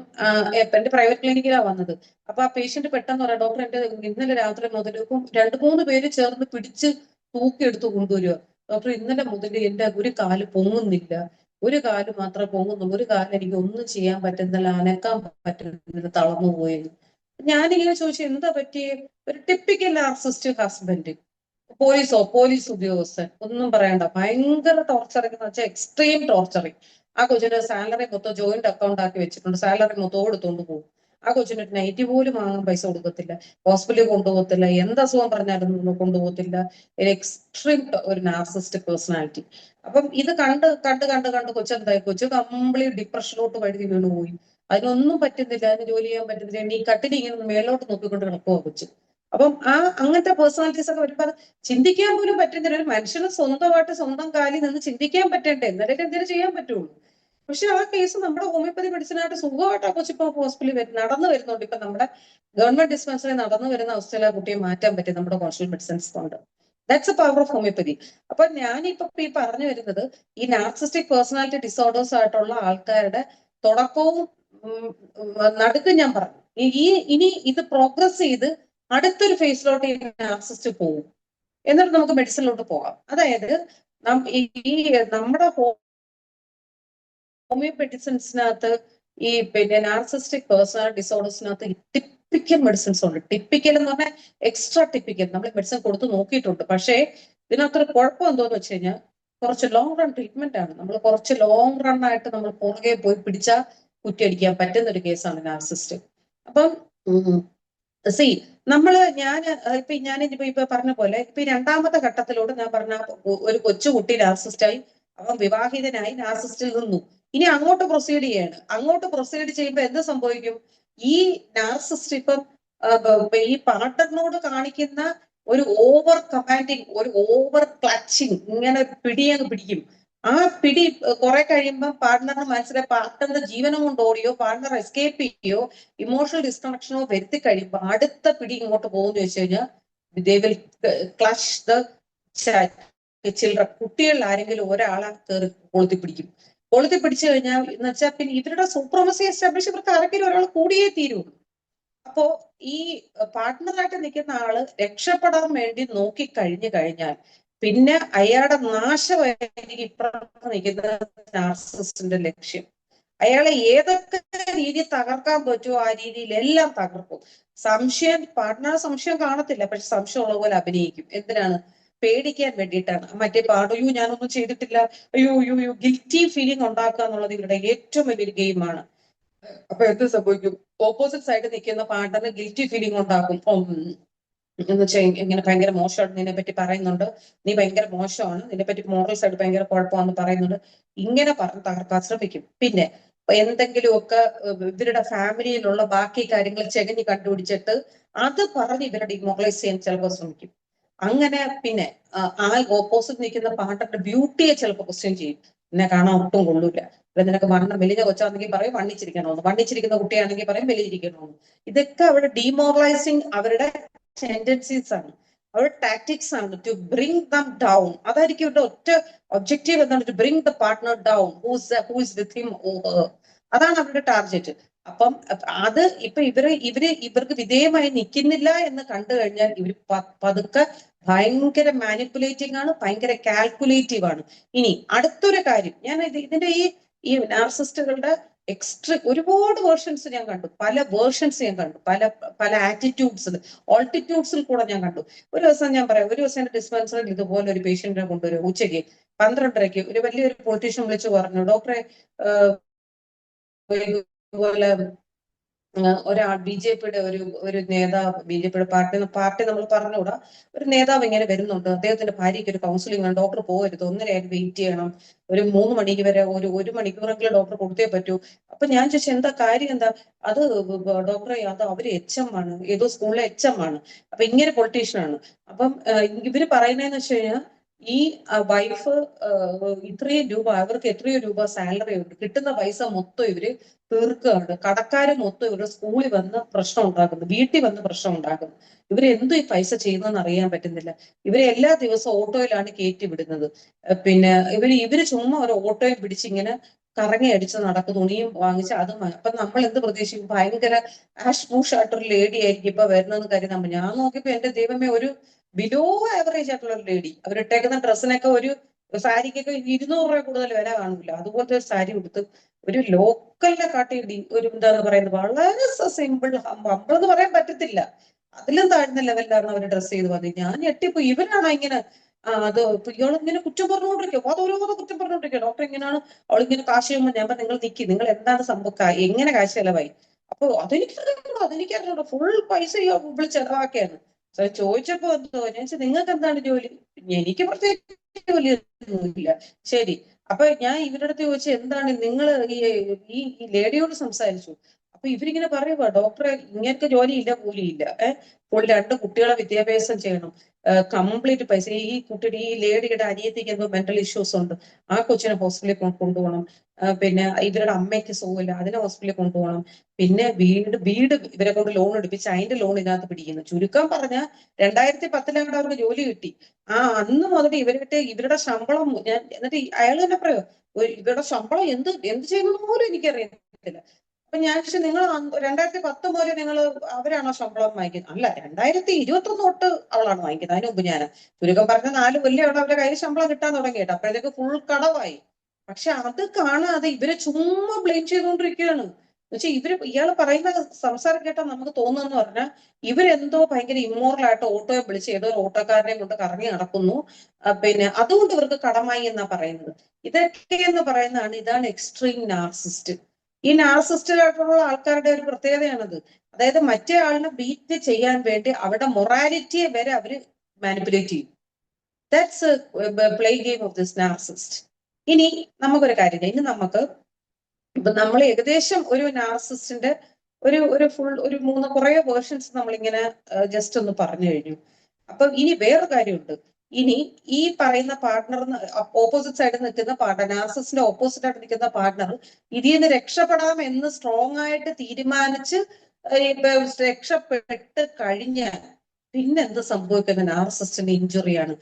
എന്റെ പ്രൈവറ്റ് ക്ലിനിക്കിലാണ് വന്നത്. അപ്പൊ ആ പേഷ്യന്റ് പെട്ടെന്ന് പറയാം, ഡോക്ടർ എന്റെ ഇന്നലെ രാത്രി മുതൽ ഇപ്പം 2-3 പേര് ചേർന്ന് പിടിച്ച് തൂക്കിയെടുത്ത് കൊണ്ടുവരിക. ഡോക്ടർ ഇന്നലെ മുതൽ എന്റെ ഒരു കാല് പൊങ്ങുന്നില്ല, ഒരു കാല് മാത്രമേ പൊങ്ങുന്നുള്ളൂ, ഒരു കാല് എനിക്ക് ഒന്നും ചെയ്യാൻ പറ്റുന്നില്ല, അനക്കാൻ പറ്റുന്നില്ല, തളർന്നു പോയെന്ന്. ഞാനിങ്ങനെ ചോദിച്ചു, എന്താ പറ്റിയ? ഒരു ടിപ്പിക്കൽ നാർസിസ്റ്റ് ഹസ്ബൻഡ്, പോലീസ് ഉദ്യോഗസ്ഥൻ, ഒന്നും പറയണ്ട, ഭയങ്കര ടോർച്ചറിങ് എന്ന് വെച്ചാൽ എക്സ്ട്രീം ടോർച്ചറിങ്. ആ കൊച്ചിന്റെ സാലറി മൊത്തം ജോയിന്റ് അക്കൗണ്ട് ആക്കി വെച്ചിട്ടുണ്ട്, സാലറി മൊത്തം എടുത്തോണ്ട് പോകും. ആ കൊച്ചിന് നൈറ്റ് പോലും വാങ്ങാൻ പൈസ കൊടുക്കത്തില്ല, ഹോസ്പിറ്റലിൽ കൊണ്ടുപോകത്തില്ല, എന്ത് അസുഖം പറഞ്ഞാലും കൊണ്ടുപോകത്തില്ല. ഒരു എക്സ്ട്രീം ഒരു നാർസിസ്റ്റ് പേഴ്സണാലിറ്റി. അപ്പം ഇത് കണ്ട് കണ്ട് കണ്ട് കണ്ട് കൊച്ചെന്തായി? കൊച്ചു കംപ്ലീറ്റ് ഡിപ്രഷനിലോട്ട് വഴുതി വീണുപോയി. അതിനൊന്നും പറ്റുന്നില്ല, അതിന് ജോലി ചെയ്യാൻ പറ്റുന്നില്ല. ഈ കട്ടിൽ ഇങ്ങനെ മേലോട്ട് നോക്കിക്കൊണ്ട് കിടക്കുവാ കൊച്ചു. അപ്പം അങ്ങനത്തെ പേഴ്സണാലിറ്റീസ് ഒക്കെ വരുമ്പോൾ അത് ചിന്തിക്കാൻ പോലും പറ്റുന്നില്ല. ഒരു മനുഷ്യന് സ്വന്തമായിട്ട് സ്വന്തം കാലിൽ നിന്ന് ചിന്തിക്കാൻ പറ്റണ്ടേ, എന്നാലേ എന്തെങ്കിലും ചെയ്യാൻ പറ്റുള്ളൂ. പക്ഷെ ആ കേസ് നമ്മുടെ ഹോമിയോപ്പതി മെഡിസിനായിട്ട് സുഖമായിട്ട് ആ കൊച്ചിപ്പോ ഹോസ്പിറ്റലിൽ നടന്നു വരുന്നുണ്ട്. ഇപ്പൊ നമ്മുടെ ഗവൺമെന്റ് ഡിസ്പെൻസറി നടന്നു വരുന്ന അവസ്ഥയിൽ ആ കുട്ടിയെ മാറ്റാൻ പറ്റും നമ്മുടെ കോൺസ്റ്റിറ്റ്യൂഷൻ മെഡിസിൻസ് കൊണ്ട്. That's a power of homoeopathy. അപ്പൊ ഞാനിപ്പോ ഈ പറഞ്ഞു വരുന്നത് ഈ നാർസിസ്റ്റിക് പേഴ്സണാലിറ്റി ഡിസോർഡേഴ്സ് ആയിട്ടുള്ള ആൾക്കാരുടെ തുടക്കവും നടുക്കും ഞാൻ പറഞ്ഞു. ഇനി ഇത് പ്രോഗ്രസ് ചെയ്ത് അടുത്തൊരു ഫേസിലോട്ട് ഈ നാർസിസ്റ്റ് പോകും, എന്നിട്ട് നമുക്ക് മെഡിസിനിലോട്ട് പോകാം. അതായത് ഈ നമ്മുടെ ഹോമിയോ മെഡിസിൻസിനകത്ത് ഈ പിന്നെ നാർസിസ്റ്റിക് പേഴ്സണാലിറ്റി ഡിസോർഡേഴ്സിനകത്ത് ടിപ്പിക്കൽ മെഡിസിൻസ് ഉണ്ട്. ടിപ്പിക്കൽ എന്ന് പറഞ്ഞാൽ എക്സ്ട്രാ ടിപ്പിക്കൽ നമ്മൾ മെഡിസിൻ കൊടുത്ത് നോക്കിയിട്ടുണ്ട്. പക്ഷേ ഇതിനകത്തൊരു കുഴപ്പം എന്തോന്ന് വെച്ച് കഴിഞ്ഞാൽ കുറച്ച് ലോങ് റൺ ട്രീറ്റ്മെന്റ് ആണ്. നമ്മൾ കുറച്ച് ലോങ് റൺ ആയിട്ട് നമ്മൾ പുറകെ പോയി പിടിച്ചാൽ കുറ്റിയടിക്കാൻ പറ്റുന്ന ഒരു കേസാണ് നാർസിസ്റ്റ്. അപ്പം ഞാനിപ്പോ പറഞ്ഞ പോലെ ഇപ്പൊ ഈ രണ്ടാമത്തെ ഘട്ടത്തിലൂടെ ഞാൻ പറഞ്ഞ ഒരു കൊച്ചുകുട്ടി നാർസിസ്റ്റായി, അവൻ വിവാഹിതനായി നാർസിസ്റ്റിൽ നിന്നു. ഇനി അങ്ങോട്ട് പ്രൊസീഡ് ചെയ്യാണ്. അങ്ങോട്ട് പ്രൊസീഡ് ചെയ്യുമ്പോൾ എന്ത് സംഭവിക്കും? ഈ നാർസിസ്റ്റ് ഇപ്പം ഈ പാർട്ട്ണറിനോട് കാണിക്കുന്ന ഒരു ഓവർ കമാൻഡിങ്, ഒരു ഓവർ ക്ലച്ചിങ്, ഇങ്ങനെ പിടിയങ്ങ് പിടിക്കും. ആ പിടി കുറെ കഴിയുമ്പോൾ പാർട്ട്ണറിന് മനസ്സിലായി പാർട്ട്ണറുടെ ജീവനം കൊണ്ട് ഓടിയോ പാർട്ട്ണർ എസ്കേപ്പ് ചെയ്യോ ഇമോഷണൽ ഡിസ്കണക്ഷനോ വരുത്തി കഴിയുമ്പോൾ അടുത്ത പിടി ഇങ്ങോട്ട് പോകുമെന്ന് വെച്ച് കഴിഞ്ഞാൽ they will clutch the children. കുട്ടികളിൽ ആരെങ്കിലും ഒരാളെ കയറി കൊളുത്തി പിടിക്കും. കൊളുത്തി പിടിച്ചു കഴിഞ്ഞാൽ എന്ന് വെച്ചാൽ പിന്നെ ഇവരുടെ സൂപ്രമസി എസ്റ്റാബ്ലിഷ് ഇവർക്ക് ആരെങ്കിലും ഒരാൾ കൂടിയേ തീരുള്ളൂ. അപ്പോ ഈ പാർട്ട്ണറായിട്ട് നിൽക്കുന്ന ആള് രക്ഷപ്പെടാൻ വേണ്ടി നോക്കി കഴിഞ്ഞു കഴിഞ്ഞാൽ പിന്നെ അയാളുടെ നാശമായിരിക്കും ഇപ്പുറത്ത് നിൽക്കുന്ന നാർസിസ്റ്റിന്റെ ലക്ഷ്യം. അയാളെ ഏതൊക്കെ രീതിയിൽ തകർക്കാൻ പറ്റുമോ ആ രീതിയിലെല്ലാം തകർക്കും. പാർട്ട്ണർ സംശയം കാണത്തില്ല, പക്ഷെ സംശയമുള്ള പോലെ അഭിനയിക്കും. എന്തിനാണ്? പേടിക്കാൻ വേണ്ടിയിട്ടാണ്. മറ്റേ അയ്യോ ഞാനൊന്നും ചെയ്തിട്ടില്ല, അയ്യോ ഗിൽറ്റി ഫീലിംഗ് ഉണ്ടാക്കുക എന്നുള്ളത് ഇവരുടെ ഏറ്റവും വലിയൊരു ഗെയിമാണ്. അപ്പൊ എന്ത് സംഭവിക്കും? ഓപ്പോസിറ്റ് സൈഡ് നിൽക്കുന്ന പാർട്ണറിന് ഗിൽറ്റി ഫീലിംഗ് ഉണ്ടാക്കും. എന്ന് വെച്ചാൽ ഇങ്ങനെ ഭയങ്കര മോശമാണ്, നിന്നെ പറ്റി പറയുന്നുണ്ട്, നീ ഭയങ്കര മോശമാണ്, നിന്നെ പറ്റി മോറൽ സൈഡ് ഭയങ്കര കുഴപ്പമാണെന്ന് പറയുന്നുണ്ട്. ഇങ്ങനെ പറഞ്ഞ് തകർക്കാൻ ശ്രമിക്കും. പിന്നെ എന്തെങ്കിലുമൊക്കെ ഇവരുടെ ഫാമിലിയിലുള്ള ബാക്കി കാര്യങ്ങൾ ചെകഞ്ഞ് കണ്ടുപിടിച്ചിട്ട് അത് പറഞ്ഞ് ഇവരെ ഡിമോറലൈസ് ചെയ്യാൻ ചിലപ്പോൾ ശ്രമിക്കും. അങ്ങനെ പിന്നെ ആ ഓപ്പോസിറ്റ് നിൽക്കുന്ന പാർട്ണറുടെ ബ്യൂട്ടിയെ ചിലപ്പോൾ ക്വസ്റ്റ്യൻ ചെയ്യും. എന്നെ കാണാൻ ഒട്ടും കൊള്ളൂല, ഇവിടെ നിനക്ക് വണ്ണം മെലിഞ്ഞ കൊച്ചാണെങ്കിൽ പറയും വണ്ണിച്ചിരിക്കണമെന്ന്, വണ്ണിച്ചിരിക്കുന്ന കുട്ടിയാണെങ്കിൽ പറയും മെലിഞ്ഞിരിക്കണമെന്ന്. ഇതൊക്കെ അവിടെ ഡീമോറലൈസിങ് അവരുടെ ടെൻഡൻസീസ് ആണ്, അവരുടെ ടാക്ടിക്സ് ആണ്, ടു ബ്രിങ് ദം ഡൗൺ. അതായിരിക്കും ഇവരുടെ ഒറ്റ ഒബ്ജക്റ്റീവ് എന്താണ്? To bring the partner down, who is with him or her. അതാണ് അവരുടെ ടാർഗറ്റ്. അപ്പം അത് ഇപ്പൊ ഇവർക്ക് വിധേയമായി നിൽക്കുന്നില്ല എന്ന് കണ്ടു കഴിഞ്ഞാൽ ഇവർ പതുക്കെ ഭയങ്കര മാനിപ്പുലേറ്റിംഗ് ആണ്, ഭയങ്കര കാൽക്കുലേറ്റീവ് ആണ്. ഇനി അടുത്തൊരു കാര്യം, ഞാൻ ഇതിന്റെ ഈ നാർസിസ്റ്റുകളുടെ ഒരുപാട് വേർഷൻസ് ഞാൻ കണ്ടു, പല വേർഷൻസ് ഞാൻ കണ്ടു, പല ആറ്റിറ്റ്യൂഡ്സിൽ ഓൾട്ടിറ്റ്യൂഡ്സിൽ കൂടെ ഞാൻ കണ്ടു. ഒരു ദിവസം ഞാൻ പറയാം, ഒരു ദിവസം എന്റെ ഡിസ്പെൻസറിൽ ഇതുപോലെ ഒരു പേഷ്യന്റിനെ കൊണ്ടുവരും. ഉച്ചയ്ക്ക് 12:30 ഒരു വലിയൊരു പൊളിറ്റീഷ്യൻ വിളിച്ചു പറഞ്ഞു, ഡോക്ടറെ ഇതുപോലെ ഒരാൾ BJPയുടെ ഒരു നേതാവ്, BJPയുടെ പാർട്ടി നമ്മൾ പറഞ്ഞുകൂടാ, ഒരു നേതാവ് ഇങ്ങനെ വരുന്നുണ്ട്, അദ്ദേഹത്തിന്റെ ഭാര്യയ്ക്ക് ഒരു കൗൺസിലിംഗ് ആണ്, ഡോക്ടർ പോകരുത്, 1:30 വെയിറ്റ് ചെയ്യണം, ഒരു 3 മണിക്ക് വരെ ഒരു മണിക്കൂറെങ്കിലും ഡോക്ടർ കൊടുത്തേ പറ്റൂ. അപ്പൊ ഞാൻ ചോദിച്ചു എന്താ കാര്യം എന്താ? അത് ഡോക്ടറെ അത് അവര് HM ആണ്, ഏതോ സ്കൂളിലെ HM ആണ്, അപ്പൊ ഇങ്ങനെ പൊളിറ്റീഷ്യനാണ്. അപ്പം ഇവര് പറയുന്നതെന്ന് വെച്ച് കഴിഞ്ഞാൽ ഈ വൈഫ് ഇത്രയും രൂപ, അവർക്ക് എത്രയോ രൂപ സാലറി ഉണ്ട്, കിട്ടുന്ന പൈസ മൊത്തം ഇവര് തീർക്കുകയാണ്, കടക്കാര് മൊത്തം ഇവരുടെ സ്കൂളിൽ വന്ന് പ്രശ്നം ഉണ്ടാക്കുന്നു, വീട്ടിൽ വന്ന് പ്രശ്നം ഉണ്ടാക്കുന്നു. ഇവരെന്തു ഈ പൈസ ചെയ്യുന്നതെന്ന് അറിയാൻ പറ്റുന്നില്ല. ഇവരെ എല്ലാ ദിവസവും ഓട്ടോയിലാണ് കയറ്റി വിടുന്നത്. പിന്നെ ഇവര് ചുമ്മാ ഒരു ഓട്ടോയിൽ പിടിച്ചിങ്ങനെ കറങ്ങി അടിച്ച് നടക്കും, തുണിയും വാങ്ങിച്ച് അതും. അപ്പൊ നമ്മൾ എന്ത് പ്രതീക്ഷിക്കും? ഭയങ്കര ആഷ് മൂഷ് ആയിട്ടൊരു ലേഡി ആയിരിക്കും ഇപ്പൊ വരുന്നതെന്ന് കരുതാൻ. ഞാൻ നോക്കിയപ്പോ എന്റെ ദൈവമേ, ഒരു ബിലോ ആവറേജ് ആയിട്ടുള്ള ഒരു ലേഡി. അവരിട്ടേക്കുന്ന ഡ്രസ്സിനൊക്കെ ഒരു സാരിക്കൊക്കെ 200 രൂപ കൂടുതൽ വില കാണില്ല, അതുപോലത്തെ ഒരു സാരി കൊടുത്ത് ഒരു ലോക്കലിനെ കാട്ടി ഒരു എന്താന്ന് പറയുന്നത് വളരെ സിമ്പിൾ ഹമ്പിൾ എന്ന് പറയാൻ പറ്റത്തില്ല, അതിലും താഴ്ന്ന ലെവലിലാണ് അവർ ഡ്രസ് ചെയ്ത് വന്നത്. ഞാൻ ഞെട്ടിപ്പോയി, ഇവരാണ് ഇങ്ങനെ അത് ഇയാളിങ്ങനെ കുറ്റം പറഞ്ഞുകൊണ്ടിരിക്കും, അതോരോ കുറ്റം പറഞ്ഞുകൊണ്ടിരിക്കുക. ഡോക്ടർ ഇങ്ങനെയാണ്, അവളിങ്ങനെ കാശ് ചെയ്യുമ്പോൾ ഞാൻ നിങ്ങൾ നിൽക്കി, നിങ്ങൾ എന്താണ് സംഭവം, എങ്ങനെ കാശ് ചെലവായി? അപ്പൊ അതെനിക്കറിഞ്ഞൂടാ, ഫുൾ പൈസ വിളിച്ച് ചെലവാക്കിയാണ്. ചോദിച്ചപ്പോ എന്തോ ഞാൻ നിങ്ങൾക്ക് എന്താണ് ജോലി? എനിക്ക് പ്രത്യേകിച്ച് ജോലിയൊന്നുമില്ല. ശരി, അപ്പൊ ഞാൻ ഇവരുടെ അടുത്ത് ചോദിച്ചു എന്താണ് നിങ്ങൾ ഈ ലേഡിയോട് സംസാരിച്ചു. അപ്പൊ ഇവരിങ്ങനെ പറയുക, ഡോക്ടറെ ഇങ്ങനത്തെ ജോലിയില്ല, കൂലിയില്ല, ഇപ്പോൾ 2 കുട്ടികളെ വിദ്യാഭ്യാസം ചെയ്യണം, കംപ്ലീറ്റ് പൈസ. ഈ കുട്ടിയുടെ ഈ ലേഡിയുടെ അനിയത്തിക്ക് എന്തോ മെന്റൽ ഇഷ്യൂസ് ഉണ്ട്, ആ കൊച്ചിനെ ഹോസ്പിറ്റലിൽ കൊണ്ടുപോകണം, പിന്നെ ഇവരുടെ അമ്മയ്ക്ക് സുഖമില്ല, അതിനെ ഹോസ്പിറ്റലിൽ കൊണ്ടുപോകണം, പിന്നെ വീട് ഇവരെ കൊണ്ട് ലോൺ എടുപ്പിച്ച് അതിന്റെ ലോൺ ഇതിനകത്ത് പിടിക്കുന്നു. ചുരുക്കം പറഞ്ഞാൽ 2010 അവർക്ക് ജോലി കിട്ടി. അന്ന് മുതൽ ഇവരുടെ ശമ്പളം എന്നിട്ട് അയാൾ തന്നെ പറയോ, ഇവരുടെ ശമ്പളം എന്ത് ചെയ്യുന്നത് പോലും എനിക്കറിയത്തില്ല. അപ്പൊ ഞാൻ പക്ഷെ നിങ്ങൾ 2010 മുതൽ നിങ്ങൾ അവരാണോ ശമ്പളം വാങ്ങിക്കുന്നത്? അല്ല, 2021 തൊട്ട് അവളാണ് വാങ്ങിക്കുന്നത്. അതിന് മുമ്പ് ഞാൻ ചുരുക്കം പറഞ്ഞ 4 കൊല്ലം അവിടെ അവരുടെ കയ്യിൽ ശമ്പളം കിട്ടാൻ തുടങ്ങിയിട്ട് അപ്പോഴത്തേക്ക് ഫുൾ കടവായി. പക്ഷെ അത് കാണാതെ ഇവരെ ചുമ്മാ ബ്ലെയിം ചെയ്തുകൊണ്ടിരിക്കുകയാണ്. എന്നുവെച്ചാൽ ഇയാൾ പറയുന്ന സംസാരം കേട്ടാൽ നമുക്ക് തോന്നുന്നു പറഞ്ഞാൽ ഇവരെന്തോ ഭയങ്കര ഇമ്മോറലായിട്ട് ഓട്ടോയെ വിളിച്ച് ഏതോ ഓട്ടോക്കാരനെ കൊണ്ട് കറങ്ങി നടക്കുന്നു, പിന്നെ അതുകൊണ്ട് ഇവർക്ക് കടമായി എന്നാ പറയുന്നത്. ഇതൊക്കെ എന്ന് പറയുന്നതാണ്, ഇതാണ് എക്സ്ട്രീം നാർസിസ്റ്റ്. ഈ നാർസിസ്റ്റിലായിട്ടുള്ള ആൾക്കാരുടെ ഒരു പ്രത്യേകതയാണത്. അതായത് മറ്റേ ആളിനെ ബീറ്റ് ചെയ്യാൻ വേണ്ടി അവരുടെ മൊറാലിറ്റിയെ വരെ അവര് മാനിപ്പുലേറ്റ് ചെയ്യും. That's play game of this narcissist. ഇനി നമുക്കൊരു കാര്യം, ഇനി നമുക്ക് ഇപ്പൊ നമ്മൾ ഏകദേശം ഒരു നാർസിസ്റ്റിന്റെ ഒരു ഫുൾ ഒരു കുറേ വേർഷൻസ് നമ്മളിങ്ങനെ ജസ്റ്റ് ഒന്ന് പറഞ്ഞു കഴിഞ്ഞു. അപ്പൊ ഇനി വേറൊരു കാര്യമുണ്ട്. ഇനി ഈ പറയുന്ന പാർട്ട്ണർ, ഓപ്പോസിറ്റ് സൈഡിൽ നിൽക്കുന്ന പാർട്ട്ണർ, നാർസിസ്റ്റിന്റെ ഓപ്പോസിറ്റ് ആയിട്ട് നിൽക്കുന്ന പാർട്ട്ണർ ഇതിൽ നിന്ന് രക്ഷപ്പെടാം എന്ന് സ്ട്രോങ് ആയിട്ട് തീരുമാനിച്ച് രക്ഷപ്പെട്ട് കഴിഞ്ഞാൽ പിന്നെന്ത് സംഭവിക്കുന്ന നാർസിസ്റ്റിന്റെ ഇഞ്ചുറിയാണ്.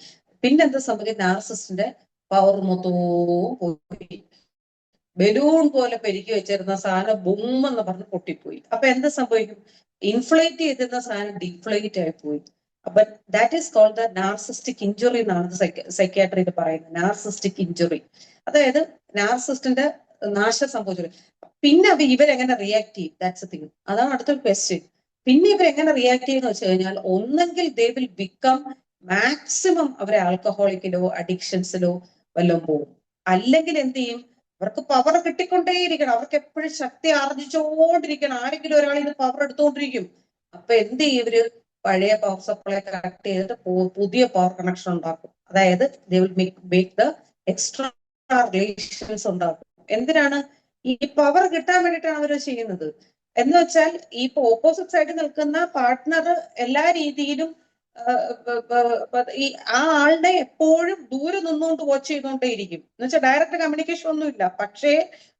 പിന്നെന്ത് സംഭവിക്കുന്ന, നാർസിസ്റ്റിന്റെ പവർ മൊത്തവും പോയി. ബലൂൺ പോലെ പെരുക്കി വെച്ചിരുന്ന സാധനം ബും എന്ന് പറഞ്ഞ് പൊട്ടിപ്പോയി. അപ്പൊ എന്ത് സംഭവിക്കും? ഇൻഫ്ലേറ്റ് ചെയ്തിരുന്ന സാധനം ഡിഫ്ലേറ്റ് ആയി പോയി. അപ്പൊ that is called the narcissistic injury എന്നാണ് സൈക്യാട്രിയിൽ പറയുന്നത്. നാർസിസ്റ്റിക് ഇഞ്ചുറി, അതായത് നാർസിസ്റ്റിന്റെ നാശം സംഭവിച്ചു. പിന്നെ ഇവരെങ്ങനെ റിയാക്ട് ചെയ്യും? That's A thing. അതാണ് അടുത്തൊരു ക്വസ്റ്റ്യൻ. പിന്നെ ഇവരെങ്ങനെ റിയാക്ട് ചെയ്യുന്ന വെച്ച് കഴിഞ്ഞാൽ, ഒന്നെങ്കിൽ ദേ വിൽ ബിക്കം മാക്സിമം അവരെ ആൽക്കഹോളിക്കിലോ അഡിക്ഷൻസിലോ വല്ലതും പോകും. അല്ലെങ്കിൽ എന്ത് ചെയ്യും? അവർക്ക് പവർ കിട്ടിക്കൊണ്ടേയിരിക്കണം, അവർക്ക് എപ്പോഴും ശക്തി ആർജിച്ചുകൊണ്ടിരിക്കണം. ആരെങ്കിലും ഒരാൾ ഇത് പവർ എടുത്തുകൊണ്ടിരിക്കും. അപ്പൊ എന്ത് ചെയ്യും ഇവര്? പഴയ പവർ സപ്ലൈ കട്ട് ചെയ്തിട്ട് പുതിയ പവർ കണക്ഷൻ ഉണ്ടാക്കും. അതായത് they will make the extra relations ഉണ്ടാക്കും. എന്തിനാണ്? ഈ പവർ കിട്ടാൻ വേണ്ടിയിട്ടാണ് അവർ ചെയ്യുന്നത്. എന്ന് വെച്ചാൽ ഈ ഓപ്പോസിറ്റ് സൈഡിൽ നിൽക്കുന്ന പാർട്ട്ണർ എല്ലാ രീതിയിലും ഈ ആളുടെ എപ്പോഴും ദൂരെ നിന്നുകൊണ്ട് വാച്ച് ചെയ്തുകൊണ്ടേയിരിക്കും. എന്ന് വെച്ചാൽ ഡയറക്റ്റ് കമ്മ്യൂണിക്കേഷൻ ഒന്നുമില്ല, പക്ഷേ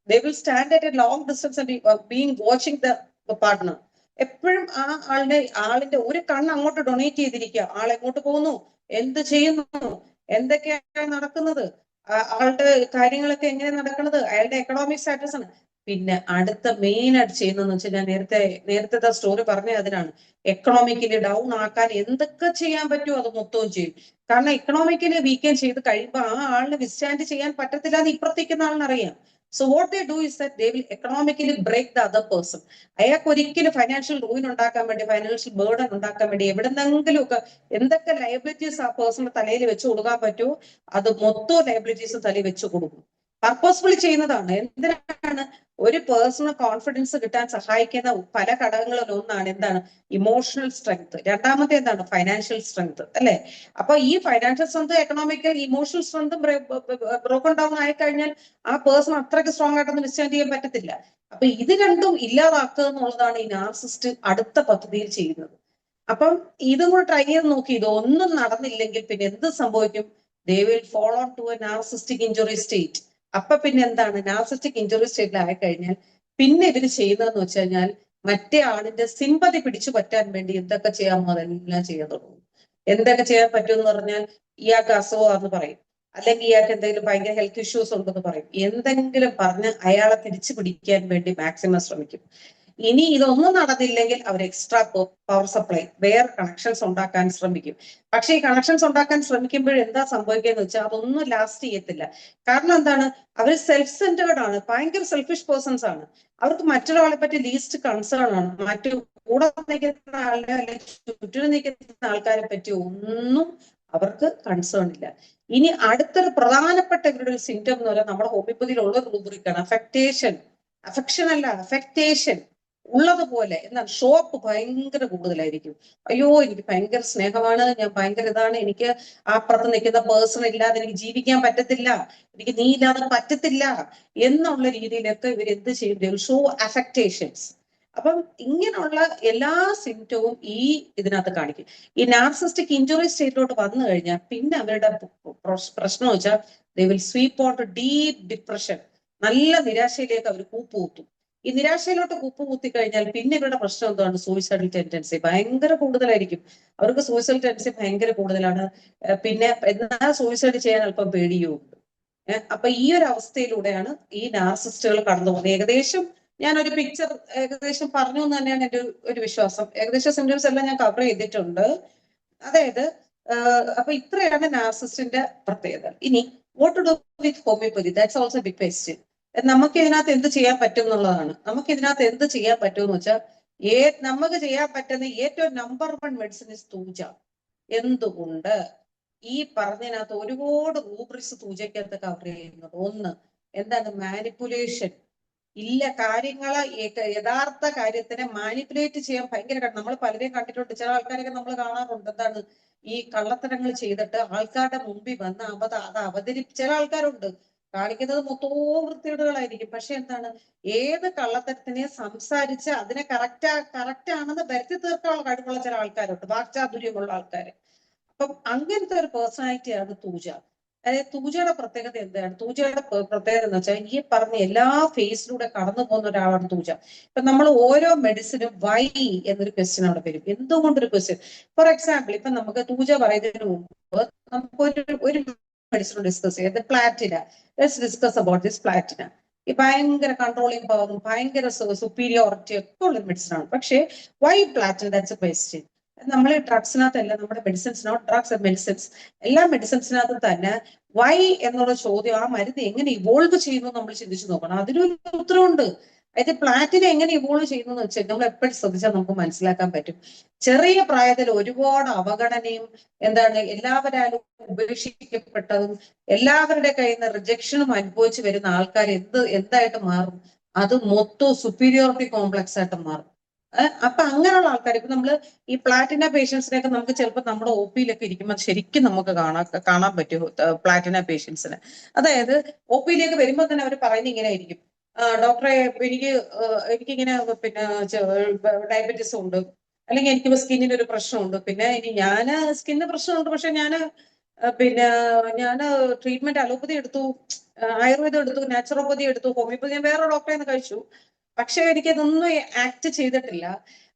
they will stand at A long distance and being watching the partner. എപ്പോഴും ആളിന്റെ ഒരു കണ്ണ് അങ്ങോട്ട് ഡൊണേറ്റ് ചെയ്തിരിക്കുക. ആൾ എങ്ങോട്ട് പോകുന്നു, എന്ത് ചെയ്യുന്നു, എന്തൊക്കെയാണ് നടക്കുന്നത്, ആളുടെ കാര്യങ്ങളൊക്കെ എങ്ങനെ നടക്കുന്നത്, അയാളുടെ എക്കണോമിക് സ്റ്റാറ്റസ് ആണ്. പിന്നെ അടുത്ത മെയിൻ ആയിട്ട് ചെയ്യുന്നതെന്ന് വെച്ചാൽ, ഞാൻ നേരത്തെ സ്റ്റോറി പറഞ്ഞ അതിനാണ്, എക്കണോമിക്കലി ഡൗൺ ആക്കാൻ എന്തൊക്കെ ചെയ്യാൻ പറ്റുമോ അത് മൊത്തവും ചെയ്യും. കാരണം എക്കണോമിക്കലി വീക്കെൻഡ് ചെയ്ത് കഴിയുമ്പോൾ ആ ആളിന് വിസ്റ്റാൻഡ് ചെയ്യാൻ പറ്റത്തില്ല എന്ന് ഇപ്പുറത്തേക്കുന്ന ആളിനറിയാം. So what they do is that they will economically break the other person. അയാൾക്ക് ഒരിക്കലും ഫൈനാൻഷ്യൽ റൂയിൻ ഉണ്ടാക്കാൻ വേണ്ടി, ഫൈനാൻഷ്യൽ ബേർഡൻ ഉണ്ടാക്കാൻ വേണ്ടി എവിടെന്നെങ്കിലും ഒക്കെ എന്തൊക്കെ ലയബിലിറ്റീസ് ആ പേഴ്സണിന്റെ തലയിൽ വെച്ച് കൊടുക്കാൻ പറ്റുമോ അത് മൊത്തം ലയബിലിറ്റീസ് തലയിൽ വെച്ച് കൊടുക്കും. പർപ്പസ്ഫുള്ളി ചെയ്യുന്നതാണ്. എന്തിനാണ്? ഒരു പേഴ്സണൽ കോൺഫിഡൻസ് കിട്ടാൻ സഹായിക്കുന്ന പല ഘടകങ്ങളിൽ ഒന്നാണ് എന്താണ്? Emotional strength. രണ്ടാമത്തെ എന്താണ്? ഫൈനാൻഷ്യൽ സ്ട്രെങ്ത്, അല്ലെ? അപ്പൊ ഈ financial strength, economical, emotional strength broken down ആയി കഴിഞ്ഞാൽ ആ പേഴ്സൺ അത്രയ്ക്ക് സ്ട്രോങ് ആയിട്ടൊന്നും വിസ്റ്റാൻഡ് ചെയ്യാൻ പറ്റത്തില്ല. അപ്പൊ ഇത് രണ്ടും ഇല്ലാതാക്കുക എന്നുള്ളതാണ് ഈ നാർസിസ്റ്റ് അടുത്ത പദ്ധതിയിൽ ചെയ്യുന്നത്. അപ്പം ഇതും കൂടെ ട്രൈ ചെയ്ത് നോക്കി, ഇതൊന്നും നടന്നില്ലെങ്കിൽ പിന്നെ എന്ത് സംഭവിക്കും? They will fall on to a narcissistic injury state. അപ്പൊ പിന്നെ എന്താണ്? നാർസിസ്റ്റിക് ഇഞ്ചുറി സ്റ്റേറ്റിൽ ആയിക്കഴിഞ്ഞാൽ പിന്നെ ഇവര് ചെയ്യുന്നതെന്ന് വെച്ച് കഴിഞ്ഞാൽ, മറ്റേ ആളിന്റെ സിമ്പതി പിടിച്ചു പറ്റാൻ വേണ്ടി എന്തൊക്കെ ചെയ്യാമോ അതെല്ലാം ചെയ്യാൻ തുടങ്ങും. എന്തൊക്കെ ചെയ്യാൻ പറ്റുമെന്ന് പറഞ്ഞാൽ, ഇയാൾക്ക് അസുഖമാണെന്ന് പറയും, അല്ലെങ്കിൽ ഇയാൾക്ക് എന്തെങ്കിലും ഭയങ്കര ഹെൽത്ത് ഇഷ്യൂസ് ഉണ്ടെന്ന് പറയും. എന്തെങ്കിലും പറഞ്ഞ് അയാളെ തിരിച്ചു പിടിക്കാൻ വേണ്ടി മാക്സിമം ശ്രമിക്കും. ഇനി ഇതൊന്നും നടന്നില്ലെങ്കിൽ അവർ എക്സ്ട്രാ പവർ സപ്ലൈ, വേറെ കണക്ഷൻസ് ഉണ്ടാക്കാൻ ശ്രമിക്കും. പക്ഷെ ഈ കണക്ഷൻസ് ഉണ്ടാക്കാൻ ശ്രമിക്കുമ്പോൾ എന്താ സംഭവിക്കുകയെന്ന് വെച്ചാൽ, അതൊന്നും ലാസ്റ്റ് ചെയ്യത്തില്ല. കാരണം എന്താണ്? അവർ സെൽഫ് സെന്റേർഡ് ആണ്, ഭയങ്കര സെൽഫിഷ് പേഴ്സൺസ് ആണ്. അവർക്ക് മറ്റൊരാളെ പറ്റി ലീസ്റ്റ് കൺസേൺ ആണ്. കൂടെ നിൽക്കുന്ന ആളുടെ അല്ലെങ്കിൽ ചുറ്റിനും നിൽക്കുന്ന ആൾക്കാരെ പറ്റി ഒന്നും അവർക്ക് കൺസേൺ ഇല്ല. ഇനി അടുത്തൊരു പ്രധാനപ്പെട്ട ഇവരുടെ ഒരു സിംറ്റം എന്ന് പറയുന്നത് നമ്മുടെ ഹോമിയോപ്പതിയിലുള്ള റൂബ്രിക്കാണ് അഫക്റ്റേഷൻ. അഫെക്ഷൻ അല്ല, അഫക്റ്റേഷൻ. ഉള്ളതുപോലെ എന്നാൽ ഷോപ്പ് ഭയങ്കര കൂടുതലായിരിക്കും. അയ്യോ എനിക്ക് ഭയങ്കര സ്നേഹമാണ്, ഞാൻ ഭയങ്കര ഇതാണ്, എനിക്ക് ആ അപ്പുറത്ത് നിൽക്കുന്ന പേഴ്സൺ ഇല്ലാതെ എനിക്ക് ജീവിക്കാൻ പറ്റത്തില്ല, എനിക്ക് നീ ഇല്ലാതെ പറ്റത്തില്ല എന്നുള്ള രീതിയിലൊക്കെ ഇവർ എന്ത് ചെയ്യും? ഷോ അഫക്റ്റേഷൻസ്. അപ്പം ഇങ്ങനെയുള്ള എല്ലാ സിംറ്റവും ഈ ഇതിനകത്ത് കാണിക്കും. ഈ നാർസിസ്റ്റിക് ഇഞ്ചുറി സ്റ്റേറ്റിലോട്ട് വന്നു കഴിഞ്ഞാൽ പിന്നെ അവരുടെ പ്രശ്നം വെച്ചാൽ they will sweep on to deep depression. നല്ല നിരാശയിലേക്ക് അവർ കൂപ്പുകുത്തും. ഈ നിരാശയിലോട്ട് കൂപ്പുകുത്തി കഴിഞ്ഞാൽ പിന്നെ ഇവരുടെ പ്രശ്നം എന്താണ്? സൂയിസൈഡൽ ടെൻഡൻസി ഭയങ്കര കൂടുതലായിരിക്കും. അവർക്ക് സൂയിസൈഡൽ ടെൻഡൻസി ഭയങ്കര കൂടുതലാണ്. പിന്നെ എന്നാൽ സൂയിസൈഡ് ചെയ്യാൻ അല്പം പേടിയും ഉണ്ട്. അപ്പൊ ഈ ഒരു അവസ്ഥയിലൂടെയാണ് ഈ നാർസിസ്റ്റുകൾ കടന്നു പോകുന്നത്. ഏകദേശം ഞാനൊരു പിക്ചർ ഏകദേശം പറഞ്ഞു എന്ന് തന്നെയാണ് എൻ്റെ ഒരു വിശ്വാസം. ഏകദേശം സിംറ്റംസ് എല്ലാം ഞാൻ കവർ ചെയ്തിട്ടുണ്ട്. അതായത് അപ്പൊ ഇത്രയാണ് നാർസിസ്റ്റിന്റെ പ്രത്യേകത. ഇനി what to do with homoeopathy? That's also big question. നമുക്ക് ഇതിനകത്ത് എന്ത് ചെയ്യാൻ പറ്റും എന്നുള്ളതാണ്. നമുക്ക് ഇതിനകത്ത് എന്ത് ചെയ്യാൻ പറ്റും എന്ന് വെച്ചാൽ നമുക്ക് ചെയ്യാൻ പറ്റുന്ന ഏറ്റവും നമ്പർ 1 മെഡിസിൻ ഇസ് തൂജ. എന്തുകൊണ്ട്? ഈ പറഞ്ഞതിനകത്ത് ഒരുപാട് റൂബ്രിക്സ് തൂജയ്ക്കകത്ത് കവർ ചെയ്യുന്നത്. ഒന്ന് എന്താണ്? മാനിപ്പുലേഷൻ. ഇല്ല കാര്യങ്ങളെ യഥാർത്ഥ കാര്യത്തിനെ മാനിപ്പുലേറ്റ് ചെയ്യാൻ ഭയങ്കര നമ്മൾ പലരെയും കണ്ടിട്ടുണ്ട്. ചില ആൾക്കാരൊക്കെ നമ്മൾ കാണാറുണ്ട്. എന്താണ്? ഈ കള്ളത്തരങ്ങൾ ചെയ്തിട്ട് ആൾക്കാരുടെ മുമ്പിൽ വന്ന് അത് ചില ആൾക്കാരുണ്ട് കാണിക്കുന്നത് മൊത്തവും വൃത്തികേടുകളായിരിക്കും. പക്ഷെ എന്താണ്? ഏത് കള്ളത്തരത്തിനെ സംസാരിച്ച് അതിനെ കറക്റ്റ് ആണെന്ന് വരുത്തി തീർക്കാനുള്ള കഴിവുള്ള ചില ആൾക്കാരുണ്ട്, വാക്ചാതുര്യമുള്ള ആൾക്കാര്. അപ്പം അങ്ങനത്തെ ഒരു പേഴ്സണാലിറ്റിയാണ് തൂജ. അതായത് തൂജയുടെ പ്രത്യേകത എന്താണ്? തൂജയുടെ പ്രത്യേകത എന്ന് വെച്ചാൽ ഈ പറഞ്ഞ എല്ലാ ഫേസിലൂടെ കടന്നു പോകുന്ന ഒരാളാണ് തൂജ. ഇപ്പൊ നമ്മൾ ഓരോ മെഡിസിനും വൈ എന്നൊരു ക്വസ്റ്റ്യൻ അവിടെ വരും. എന്തുകൊണ്ടൊരു ക്വസ്റ്റ്യൻ? ഫോർ എക്സാമ്പിൾ ഇപ്പൊ നമുക്ക് തൂജ പറയുന്നതിന് മുമ്പ് നമുക്ക് ഒരു മെഡിസിൻ ഡിസ്കസ് ചെയ്യാം. Platina. Let's discuss about this Platina. ഈ ഭയങ്കര കൺട്രോളിങ് പവറും ഭയങ്കര സുപ്പീരിയോറിറ്റി ഒക്കെ ഉള്ള മെഡിസിൻ ആണ്. പക്ഷേ why platina? That's a question. നമ്മൾ ഡ്രഗ്സിനകത്തല്ല, നമ്മുടെ മെഡിസിൻസ്, നോട്ട് ഡ്രഗ്സ്, മെഡിസിൻസ്, എല്ലാ മെഡിസിൻസിനകത്തും തന്നെ വൈ എന്നുള്ള ചോദ്യം, ആ മരുന്ന് എങ്ങനെ ഇവോൾവ് ചെയ്യുന്നു നമ്മൾ ചിന്തിച്ചു നോക്കണം. അതിനൊരു ഉത്തരവുണ്ട്. അതായത് പ്ലാറ്റിന എങ്ങനെ ഇവോൾവ് ചെയ്യുന്നു എന്ന് വെച്ചാൽ നമ്മൾ എപ്പോഴും ശ്രദ്ധിച്ചാൽ നമുക്ക് മനസ്സിലാക്കാൻ പറ്റും. ചെറിയ പ്രായത്തിൽ ഒരുപാട് അവഗണനയും എല്ലാവരാലും ഉപേക്ഷിക്കപ്പെട്ടതും എല്ലാവരുടെ കയ്യിൽ നിന്ന് റിജക്ഷനും അനുഭവിച്ചു വരുന്ന ആൾക്കാർ എന്തായിട്ട് മാറും? അത് മൊത്തം സുപ്പീരിയോറിറ്റി കോംപ്ലക്സ് ആയിട്ട് മാറും. അപ്പൊ അങ്ങനെയുള്ള ആൾക്കാർ ഇപ്പൊ നമ്മള് ഈ പ്ലാറ്റിന പേഷ്യൻസിനെയൊക്കെ നമുക്ക് ചിലപ്പോൾ നമ്മുടെ ഒ പിയിലൊക്കെ ഇരിക്കുമ്പോൾ ശരിക്കും നമുക്ക് കാണാൻ പറ്റും പ്ലാറ്റിന പേഷ്യൻസിന്. അതായത് ഒ പിയിലേക്ക് വരുമ്പോൾ തന്നെ അവർ പറയുന്നത് ഇങ്ങനെ ആയിരിക്കും: ഡോക്ടറെ എനിക്കിങ്ങനെ പിന്നെ ഡയബറ്റീസ് ഉണ്ട്, അല്ലെങ്കിൽ എനിക്ക് സ്കിന്നിന് ഒരു പ്രശ്നമുണ്ട്, പിന്നെ ഞാന് സ്കിന്നിന് പ്രശ്നമുണ്ട്, പക്ഷെ ഞാന് ട്രീറ്റ്മെന്റ് അലോപ്പതി എടുത്തു, ആയുർവേദം എടുത്തു, നാച്ചുറോപ്പതി എടുത്തു, ഹോമിയോപ്പതി, ഞാൻ വേറെ ഡോക്ടറെ നിന്ന് കഴിച്ചു, പക്ഷെ എനിക്കതൊന്നും ആക്ട് ചെയ്തിട്ടില്ല.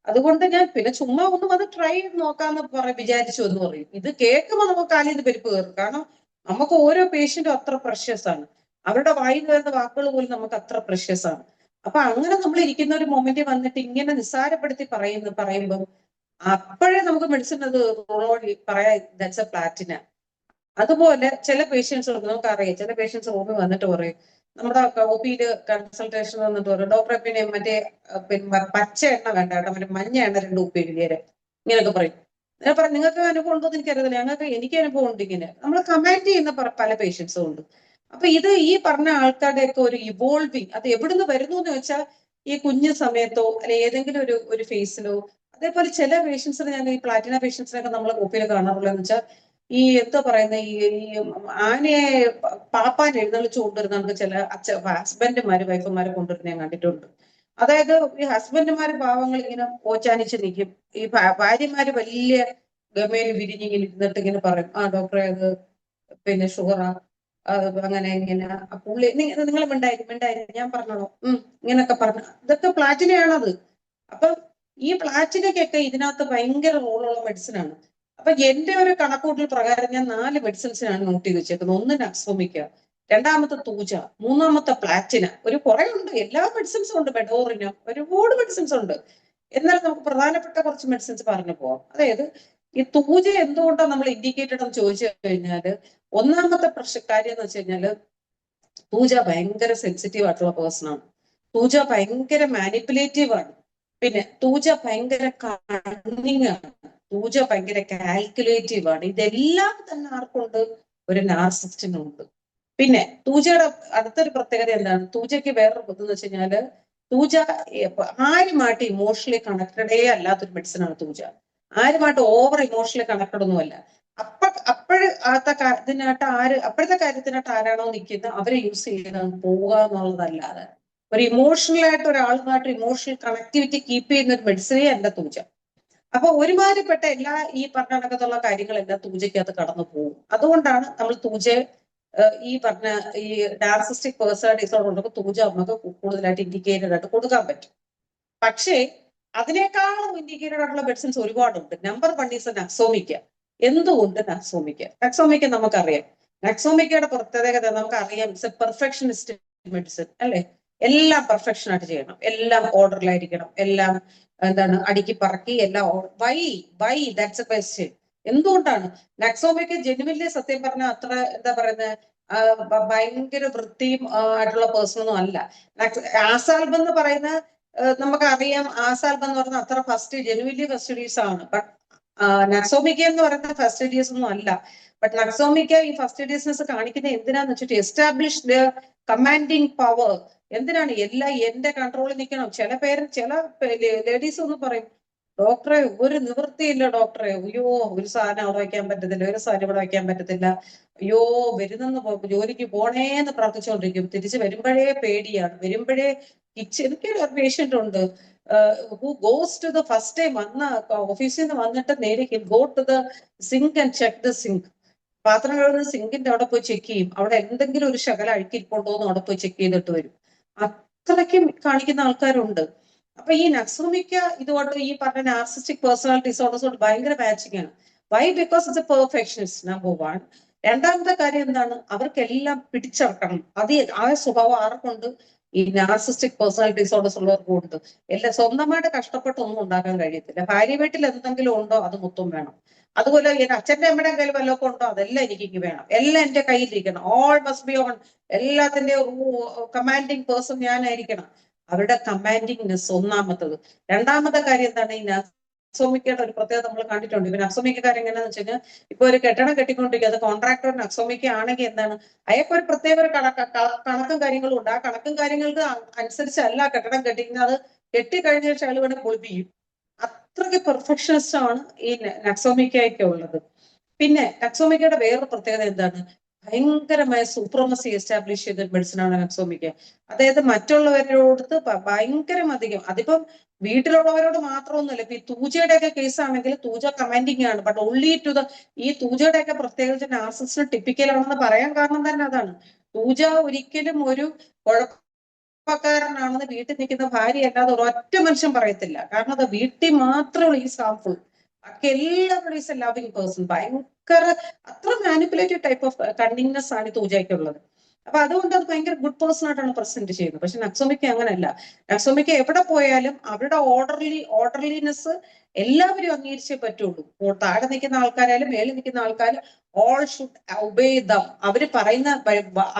അതുകൊണ്ട് ഞാൻ പിന്നെ ചുമ്മാ ഒന്ന് വന്ന് ട്രൈ ചെയ്ത് നോക്കാന്ന് വിചാരിച്ചു എന്ന് പറയും. ഇത് കേൾക്കുമ്പോൾ നമുക്ക് കാലിൽ നിന്ന് പരിപ്പ് കയറും. കാരണം നമുക്ക് ഓരോ പേഷ്യന്റും അത്ര പ്രഷ്യസ് ആണ്. അവരുടെ വായിൽ വരുന്ന വാക്കുകൾ പോലും നമുക്ക് അത്ര പ്രഷ്യസ് ആണ്. അപ്പൊ അങ്ങനെ നമ്മൾ ഇരിക്കുന്ന ഒരു മൊമെന്റ് വന്നിട്ട് ഇങ്ങനെ നിസ്സാരപ്പെടുത്തി പറയുമ്പോൾ അപ്പോഴേ നമുക്ക് മെഡിസിൻ അത് പറയാം ദാറ്റ്സ് എ പ്ലാറ്റിന. അതുപോലെ ചില പേഷ്യൻസ് നമുക്കറിയാം, ചില പേഷ്യൻസ് റൂമിൽ വന്നിട്ട് പറയും, നമ്മുടെ ഒ പിയില് കൺസൾട്ടേഷൻ വന്നിട്ട് പറയും, ഡോക്ടറെ പിന്നെ പച്ച എണ്ണ വേണ്ട കേട്ടോ, മഞ്ഞ എണ്ണ 2 ഉപ്പ് എഴുതിയേരെ, ഇങ്ങനെയൊക്കെ പറയും. ഞാൻ പറഞ്ഞു, നിങ്ങൾക്ക് അനുഭവം ഉണ്ടോ എന്ന് എനിക്കറിയില്ല, എനിക്ക് അനുഭവം ഉണ്ട്. ഇങ്ങനെ നമ്മൾ കമാൻഡ് ചെയ്യുന്ന പല പേഷ്യൻസും ഉണ്ട്. അപ്പൊ ഇത് ഈ പറഞ്ഞ ആൾക്കാരുടെയൊക്കെ ഒരു ഇവോൾവിങ്, അത് എവിടുന്ന് വരുന്നു എന്ന് വെച്ചാൽ ഈ കുഞ്ഞു സമയത്തോ അല്ലെ ഏതെങ്കിലും ഒരു ഫേസിലോ. അതേപോലെ ചില പേഷ്യൻസിന്, ഞാൻ ഈ പ്ലാറ്റിന പേഷ്യൻസിനൊക്കെ നമ്മൾ ഒ പിയിൽ കാണാറുള്ളതെന്ന് വെച്ചാൽ ഈ എന്താ പറയുന്ന ഈ ആനയെ പാപ്പാൻ എഴുന്നള്ളിച്ചു കൊണ്ടുവരുന്ന നമുക്ക് ചില ഹസ്ബൻഡുമാര് വൈഫന്മാരെ കൊണ്ടുവരുന്ന ഞാൻ കണ്ടിട്ടുണ്ട്. അതായത് ഈ ഹസ്ബൻഡുമാര് പാവങ്ങൾ ഇങ്ങനെ ഓച്ചാനിച്ച് നിൽക്കും, ഈ ഭാര്യമാര് വലിയ ഗമയിൽ വിരിഞ്ഞിങ്ങനെ ഇരുന്നിട്ട് ഇങ്ങനെ പറയും, ഡോക്ടറെ അത് പിന്നെ ഷുഗറാ, അങ്ങനെ ഇങ്ങനെ. പുള്ളി നിങ്ങൾ മിണ്ടായിരിക്കും ഞാൻ പറഞ്ഞോളൂ ഇങ്ങനൊക്കെ പറഞ്ഞു. ഇതൊക്കെ പ്ലാറ്റിനയാണത്. അപ്പൊ ഈ പ്ലാറ്റിനയ്ക്കൊക്കെ ഇതിനകത്ത് ഭയങ്കര റോളുള്ള മെഡിസിൻ ആണ്. അപ്പൊ എന്റെ ഒരു കണക്കൂട്ടൽ പ്രകാരം ഞാൻ 4 മെഡിസിൻസിനാണ് നോട്ട് ചെയ്ത് വെച്ചേക്കുന്നത്. ഒന്ന് നക്സോമിക്ക, രണ്ടാമത്തെ തൂജ, മൂന്നാമത്തെ പ്ലാറ്റിന. കുറെ ഉണ്ട്, എല്ലാ മെഡിസിൻസും ഉണ്ട്, ബെഡോറിന, ഒരുപാട് മെഡിസിൻസ് ഉണ്ട്. എന്നാൽ നമുക്ക് പ്രധാനപ്പെട്ട കുറച്ച് മെഡിസിൻസ് പറഞ്ഞു പോവാം. അതായത് ഈ തൂജ എന്തുകൊണ്ടാണ് നമ്മൾ ഇൻഡിക്കേറ്റഡ് എന്ന് ചോദിച്ചു കഴിഞ്ഞാല്, ഒന്നാമത്തെ കാര്യം എന്ന് വെച്ച് കഴിഞ്ഞാല് തൂജ ഭയങ്കര സെൻസിറ്റീവ് ആയിട്ടുള്ള പേഴ്സൺ ആണ്. തൂജ ഭയങ്കര മാനിപ്പുലേറ്റീവ് ആണ്. പിന്നെ തൂജ ഭയങ്കര കണ്ണിങ് ആണ്. തൂജ ഭയങ്കര കാൽക്കുലേറ്റീവ് ആണ്. ഇതെല്ലാം തന്നെ ആർക്കുണ്ട്? ഒരു നാർസിസ്റ്റിനുണ്ട്. പിന്നെ തൂജയുടെ അടുത്തൊരു പ്രത്യേകത എന്താണ്? തൂജയ്ക്ക് വേറൊരു ഇതെന്ന് വെച്ച് കഴിഞ്ഞാല്, തൂജ ആരുമായിട്ട് ഇമോഷണലി കണക്റ്റഡേ അല്ലാത്തൊരു മെഡിസിൻ ആണ് തൂജ. ആരുമായിട്ട് ഓവർ ഇമോഷണലി കണക്റ്റഡ് ഒന്നുമല്ല. അപ്പോഴത്തെ കാര്യത്തിനായിട്ട് ആരാണോ നിൽക്കുന്നത് അവരെ യൂസ് ചെയ്ത് പോവുക എന്നുള്ളതല്ലാതെ ഒരു ഇമോഷണൽ ആയിട്ട് ഒരാളുമായിട്ട് ഇമോഷണൽ കണക്ടിവിറ്റി കീപ്പ് ചെയ്യുന്ന ഒരു മെഡിസിനേ അല്ല തൂജ. അപ്പൊ ഒരുമാതിരിപ്പെട്ട എല്ലാ ഈ പറഞ്ഞ കണക്കത്തുള്ള കാര്യങ്ങളെല്ലാം തൂജയ്ക്കകത്ത് കടന്നു പോകും. അതുകൊണ്ടാണ് നമ്മൾ തൂജയെ ഈ പറഞ്ഞ ഈ നാർസിസ്റ്റിക് പേഴ്സണാലിറ്റി ഡിസോർഡർ ഉണ്ടെങ്കിൽ തൂജ നമുക്ക് കൂടുതലായിട്ട് ഇൻഡിക്കേറ്റഡ് ആയിട്ട് കൊടുക്കാൻ പറ്റും. പക്ഷേ അതിനേക്കാളും ഇൻഡിക്കേറ്റഡ് ആയിട്ടുള്ള മെഡിസിൻസ് ഒരുപാടുണ്ട്. Number 1 is നക്സോമിക്ക. എന്തുകൊണ്ട് നക്സോമിക്ക? നക്സോമിക്ക നമുക്കറിയാം. നക്സോമിക്കയുടെ പ്രത്യേകത നമുക്കറിയാം, ഇറ്റ്സ് എ പെർഫെക്ഷനിസ്റ്റ് മെഡിസിൻ അല്ലെ. എല്ലാം പെർഫെക്ഷൻ ആയിട്ട് ചെയ്യണം, എല്ലാം ഓർഡറിലായിരിക്കണം, എല്ലാം എന്താണ് അടുക്കി പറക്കി എല്ലാം. Why that's a question. എന്തുകൊണ്ടാണ് നക്സോമിക്ക ജെനുവിൻലി സത്യം പറഞ്ഞാൽ അത്ര എന്താ പറയുന്നത് ഭയങ്കര വൃത്തിയും ആയിട്ടുള്ള പേഴ്സൺ ഒന്നും അല്ല. ആസാൽബ് എന്ന് പറയുന്ന നമുക്കറിയാം, ആസാൽബ് എന്ന് പറയുന്ന അത്ര ജെനുവിൻലി ഫസ്റ്റഡീസ് ആണ്. ബട്ട് നക്സോമിക്ക എന്ന് പറയുന്ന ഫസ്റ്റഡീസ് ഒന്നും അല്ല. ബട്ട് നക്സോമിക്ക ഈ ഫസ്റ്റഡീസ്നെസ് കാണിക്കുന്നത് എന്തിനാന്ന് വെച്ചിട്ട് എസ്റ്റാബ്ലിഷ് ദ കമാൻഡിങ് പവർ. എന്തിനാണ് എല്ലാം എന്റെ കൺട്രോളിൽ നിൽക്കണം. ചില ലേഡീസ് ഒന്ന് പറയും, ഡോക്ടറെ ഒരു നിവൃത്തിയില്ല ഡോക്ടറെ, അയ്യോ ഒരു സാധനം അവിടെ വയ്ക്കാൻ പറ്റത്തില്ല, ഒരു സാധനം ഇവിടെ വയ്ക്കാൻ പറ്റത്തില്ല, അയ്യോ വരുന്നെന്ന് ജോലിക്ക് പോണേന്ന് പ്രാർത്ഥിച്ചുകൊണ്ടിരിക്കും. തിരിച്ച് വരുമ്പോഴേ പേടിയാണ്. വരുമ്പോഴേ എനിക്കൊരു പേഷ്യന്റ് ഉണ്ട് who goes to the first time വന്ന ഓഫീസിൽ നിന്ന് വന്നിട്ട് നേരെ go to the sink and check the sink. പാത്രം കഴുകുന്ന സിങ്കിന്റെ അവിടെ പോയി ചെക്ക് ചെയ്യും, അവിടെ എന്തെങ്കിലും ഒരു ശകലം അഴുക്കിരിപ്പുണ്ടോ എന്ന് അവിടെ പോയി ചെക്ക് ചെയ്തിട്ട് വരും. അത്രയ്ക്കും കാണിക്കുന്ന ആൾക്കാരുണ്ട്. അപ്പൊ ഈ നക്സോമിക്ക ഇതുകൊണ്ട് ഈ പറഞ്ഞ നാർസിസ്റ്റിക് പേഴ്സണാലിറ്റി ഡിസോർഡേഴ്സോട് ഭയങ്കര മാച്ചിങ് ആണ്. Why? Because it's a perfectionist, number 1. രണ്ടാമത്തെ കാര്യം എന്താണ്, അവർക്കെല്ലാം പിടിച്ചടക്കണം. ആ സ്വഭാവം ആർക്കുണ്ട്? ഈ നാർസിസ്റ്റിക് പേഴ്സണാലിറ്റി ഡിസോർഡേഴ്സ് ഉള്ളവർക്കും ഉണ്ട്. എല്ലാം സ്വന്തമായിട്ട് കഷ്ടപ്പെട്ടൊന്നും ഉണ്ടാക്കാൻ കഴിയത്തില്ല. ഭാര്യ വീട്ടിൽ എന്തെങ്കിലും ഉണ്ടോ അത് മൊത്തം വേണം. അതുപോലെ എന്റെ അച്ഛന്റെ അമ്മയുടെ കയ്യിൽ വല്ലതൊക്കെ ഉണ്ടോ അതെല്ലാം എനിക്ക് വേണം. എല്ലാം എന്റെ കയ്യിലിരിക്കണം. All must be own. എല്ലാത്തിന്റെ കമാൻഡിങ് പേഴ്സൺ ഞാനായിരിക്കണം. അവരുടെ കമാൻഡിങ്നെസ് ഒന്നാമത്തത്. രണ്ടാമത്തെ കാര്യം എന്താണ്, ഈ നക്സോമിക്കയുടെ ഒരു പ്രത്യേകത നമ്മൾ കണ്ടിട്ടുണ്ട്. ഇപ്പൊ നക്സോമിക്കാർ എങ്ങനെയാന്ന് വെച്ച് കഴിഞ്ഞാൽ, ഇപ്പൊ ഒരു കെട്ടിടം കെട്ടിക്കൊണ്ടിരിക്കുക, അത് കോൺട്രാക്ടർ നക്സോമിക്ക ആണെങ്കിൽ എന്താണ്, അയാൾക്ക് ഒരു പ്രത്യേക ഒരു കണക്കും കാര്യങ്ങളും ഉണ്ട്. ആ കണക്കും കാര്യങ്ങൾക്ക് അനുസരിച്ചല്ല കെട്ടിടം കെട്ടിക്കുന്നത്. അത് കെട്ടിക്കഴിഞ്ഞ ശേഷം അയാൾ വേണേൽ പൊളിപ്പിക്കും. അത്രയ്ക്ക് പെർഫെക്ഷനിസ്റ്റ് ആണ് ഈ നക്സോമിക്കയ്ക്ക് ഉള്ളത്. പിന്നെ നക്സോമിക്കയുടെ വേറൊരു പ്രത്യേകത എന്താണ്, ഭയങ്കരമായ സൂപ്രമസി എസ്റ്റാബ്ലിഷ് ചെയ്ത മെഡിസിൻ ആണ് നക്സോമിക്ക. അതായത് മറ്റുള്ളവരോട് ഭയങ്കരം അധികം, അതിപ്പം വീട്ടിലുള്ളവരോട് മാത്രമൊന്നുമല്ല. ഇപ്പൊ ഈ തൂജയുടെ ഒക്കെ കേസ് ആണെങ്കിൽ തൂജ കമാൻഡിങ് ആണ്. ബട്ട് ഓൺലി ടു ദ ഈ തൂജയുടെ ഒക്കെ പ്രത്യേകിച്ച് നാർസിസിസ്റ്റ് ടിപ്പിക്കലാണെന്ന് പറയാൻ കാരണം തന്നെ അതാണ്. തൂജ ഒരിക്കലും ഒരു ാണെന്ന് വീട്ടിൽ നിൽക്കുന്ന ഭാര്യ അല്ലാതെ ഒരൊറ്റ മനുഷ്യൻ പറയത്തില്ല. കാരണം അത് വീട്ടിൽ മാത്രമേ ഈ ഹാംഫുൾ. ബാക്കി എല്ലാവരും ഈസ് എ ലവിങ് പേഴ്സൺ. ഭയങ്കര അത്ര മാനിപ്പുലേറ്റീവ് ടൈപ്പ് ഓഫ് കണ്ണിങ്നെസ് ആണ് തൂജയ്ക്കുള്ളത്. അപ്പൊ അതുകൊണ്ട് അത് ഭയങ്കര ഗുഡ് പേഴ്സൺ ആയിട്ടാണ് പ്രസന്റ് ചെയ്യുന്നത്. പക്ഷെ നക്സോമിക്ക അങ്ങനെയല്ല. നക്സോമിക്ക എവിടെ പോയാലും അവരുടെ ഓർഡർലിനെസ് എല്ലാവരും അംഗീകരിച്ചേ പറ്റുള്ളൂ. താഴെ നിൽക്കുന്ന ആൾക്കാരായാലും മേളിൽ നിൽക്കുന്ന ആൾക്കാർ ഓൾ ഷുഡ് ഒബേ ദം. അവര് പറയുന്ന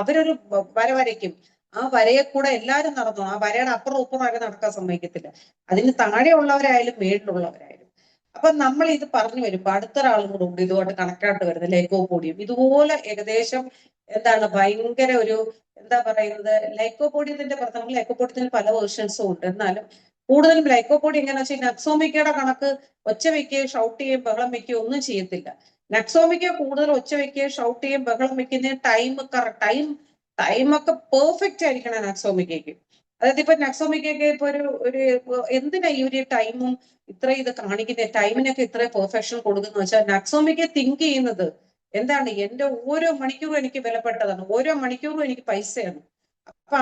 അവരൊരു വര വരയ്ക്കും, ആ വരയെ കൂടെ എല്ലാവരും നടന്നു. ആ വരയുടെ അപ്പുറം ഇപ്പുറം നടക്കാൻ സമ്മതിക്കത്തില്ല. അതിന് താഴെയുള്ളവരായാലും മേളിലുള്ളവരായാലും. അപ്പൊ നമ്മൾ ഇത് പറഞ്ഞു വരുമ്പോ അടുത്തൊരാളും കൂടെ ഉണ്ട് ഇതുമായിട്ട് കണക്റ്റായിട്ട് വരുന്നത്, ലൈക്കോപോഡിയം. ഇതുപോലെ ഏകദേശം എന്താണ് ഭയങ്കര ഒരു എന്താ പറയുന്നത്, ലൈക്കോപോഡിയത്തിന്റെ നമ്മൾ ലൈക്കോപോഡിയത്തിന് പല വേർഷൻസും ഉണ്ട്. എന്നാലും കൂടുതലും ലൈക്കോപോഡിയം എങ്ങനെയാ വെച്ചാൽ നക്സോമിക്കയുടെ കണക്ക് ഒച്ച വെക്കുകയും ഷൗട്ട് ചെയ്യുകയും ബഹളം വെക്കുകയും ഒന്നും ചെയ്യത്തില്ല. നക്സോമിക്ക കൂടുതൽ ഒച്ച വെക്കുകയും ഷൗട്ട് ചെയ്യുകയും ബഹളം വെക്കുന്ന ടൈമൊക്കെ പെർഫെക്റ്റ് ആയിരിക്കണം നക്സോമിക്കയ്ക്ക്. അതായത് ഇപ്പൊ നക്സോമിക്കയ്ക്ക് ഇപ്പൊ ഒരു എന്തിനാ ഈ ഒരു ടൈമും ഇത്ര ഇത് കാണിക്കുന്ന ടൈമിനൊക്കെ ഇത്ര പെർഫെക്ഷൻ കൊടുക്കുന്ന വെച്ചാൽ, നക്സോമിക്ക തിങ്ക് ചെയ്യുന്നത് എന്താണ്, എന്റെ ഓരോ മണിക്കൂറും എനിക്ക് വിലപ്പെട്ടതാണ്, ഓരോ മണിക്കൂറും എനിക്ക് പൈസയാണ്. അപ്പൊ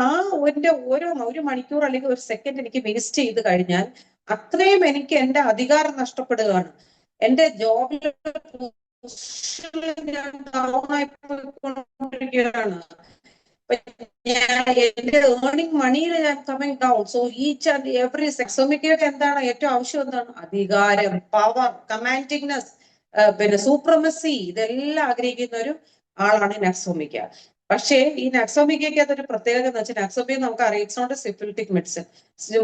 ഒരു മണിക്കൂർ അല്ലെങ്കിൽ ഒരു സെക്കൻഡ് എനിക്ക് വേസ്റ്റ് ചെയ്ത് കഴിഞ്ഞാൽ അത്രയും എനിക്ക് എന്റെ അധികാരം നഷ്ടപ്പെടുകയാണ്. എന്റെ ജോബിൽ ഞാൻ ഡൗൺ ആയിക്കൊണ്ടിരിക്കുകയാണ്. എന്റെ ഏർണിംഗ് മണിയിൽ coming down. So each and every നക്സോമിക്കയുടെ എന്താണ് ഏറ്റവും ആവശ്യം, എന്താണ് അധികാരം, പവർ, കമാൻഡിങ്നെസ്, പിന്നെ സൂപ്രമസി. ഇതെല്ലാം ആഗ്രഹിക്കുന്ന ഒരു ആളാണ് നക്സോമിക്ക. പക്ഷേ ഈ നക്സോമിക്കയ്ക്ക് അതൊരു പ്രത്യേകത എന്ന് വെച്ചാൽ, നക്സോമിക്ക നമുക്ക് അറിയാം, it's not a syphilitic medicine,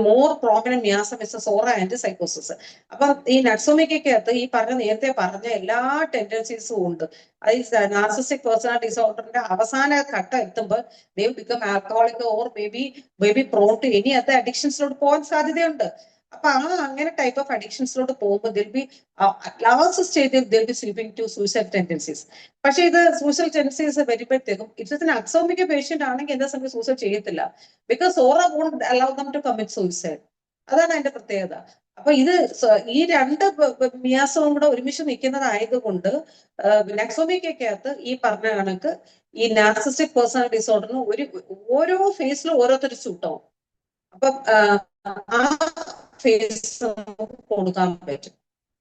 more prominent miasm is psora and sycosis. അപ്പൊ ഈ നക്സോമിക്കകത്ത് ഈ നേരത്തെ പറഞ്ഞ എല്ലാ ടെൻഡൻസീസും ഉണ്ട്. അത് നാർസിസ്റ്റിക് പേഴ്സണാലിറ്റി ഡിസോർഡറിന്റെ അവസാന ഘട്ടം എത്തുമ്പോൾ they become alcoholic or maybe prone to any other addictionsലോട്ട് പോകാൻ സാധ്യതയുണ്ട്. അപ്പൊ അങ്ങനെ ടൈപ്പ് ഓഫ് അഡിക്ഷൻസിലോട്ട് പോകുമ്പോൾ ദിൽ ബി ലാസ്റ്റ് സ്റ്റേജിൽ they'll be slipping to suicide tendencies. പക്ഷെ ഇത് സൂസൈഡ് ടെൻഡൻസീസ് വരുമ്പോഴത്തേക്കും ഇറ്റ്സ് അക്സോമിക് പേഷ്യന്റ് ആണെങ്കിൽ എന്താ സമയം സൂസൈഡ് ചെയ്യത്തില്ല, because aura won't allow them to commit suicide. അതാണ് അതിന്റെ പ്രത്യേകത. അപ്പൊ ഇത് ഈ രണ്ട് മിയാസവും കൂടെ ഒരുമിച്ച് നിൽക്കുന്നതായതുകൊണ്ട് നെക്സോമിക്കകത്ത് ഈ പറഞ്ഞ കണക്ക് ഈ നാർസിസ്റ്റിക് പേഴ്സണാലിറ്റി ഡിസോർഡറിന് ഓരോ ഫേസിലും ഓരോരുത്തർ സൂട്ടാവും. അപ്പം ആ ഫേസ് കൊടുക്കാൻ പറ്റും.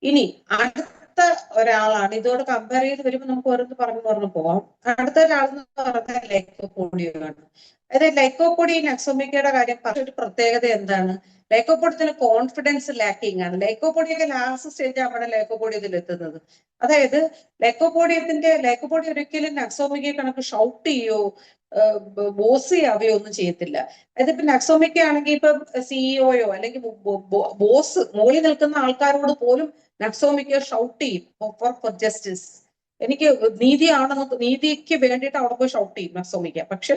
ഇനി അടുത്ത ഒരാളാണ്, ഇതോട് കമ്പയർ ചെയ്ത് വരുമ്പോൾ നമുക്ക് ഓരോന്ന് പറഞ്ഞു പോവാം. അടുത്ത ഒരാളെന്ന് പറഞ്ഞാൽ ലൈക്കോപോഡിയാണ്. അതായത് ലൈക്കോപോഡി നെക്സോമിക്കയുടെ കാര്യം പറഞ്ഞ ഒരു പ്രത്യേകത എന്താണ്, ലൈക്കോപോഡിയത്തിന് കോൺഫിഡൻസ് ലാക്കിംഗ് ആണ്. ലൈക്കോപോഡിയൊക്കെ ലാസ്റ്റ് സ്റ്റേജ് ആവുമ്പോൾ ലൈക്കോപോഡിയത്തിൽ എത്തുന്നത്. അതായത് ലൈക്കോപോഡി ഒരിക്കലും നെക്സോമിക്കയെ കണക്ക് ഷൗട്ട് ചെയ്യോ ബോസ് ആവുകയോ ഒന്നും ചെയ്യത്തില്ല. അതായത് ഇപ്പൊ നെക്സോമിക്ക ആണെങ്കിൽ ഇപ്പൊ സിഇഒയോ അല്ലെങ്കിൽ ബോസ് മുകളിൽ നിൽക്കുന്ന ആൾക്കാരോട് പോലും നെക്സോമിക്ക ഷൗട്ട് ചെയ്യും ഫോർ ജസ്റ്റിസ്, എനിക്ക് നീതിക്ക് വേണ്ടിയിട്ട് അവിടെ പോയി ഷൗട്ട് ചെയ്യും നെക്സോമിക്ക. പക്ഷെ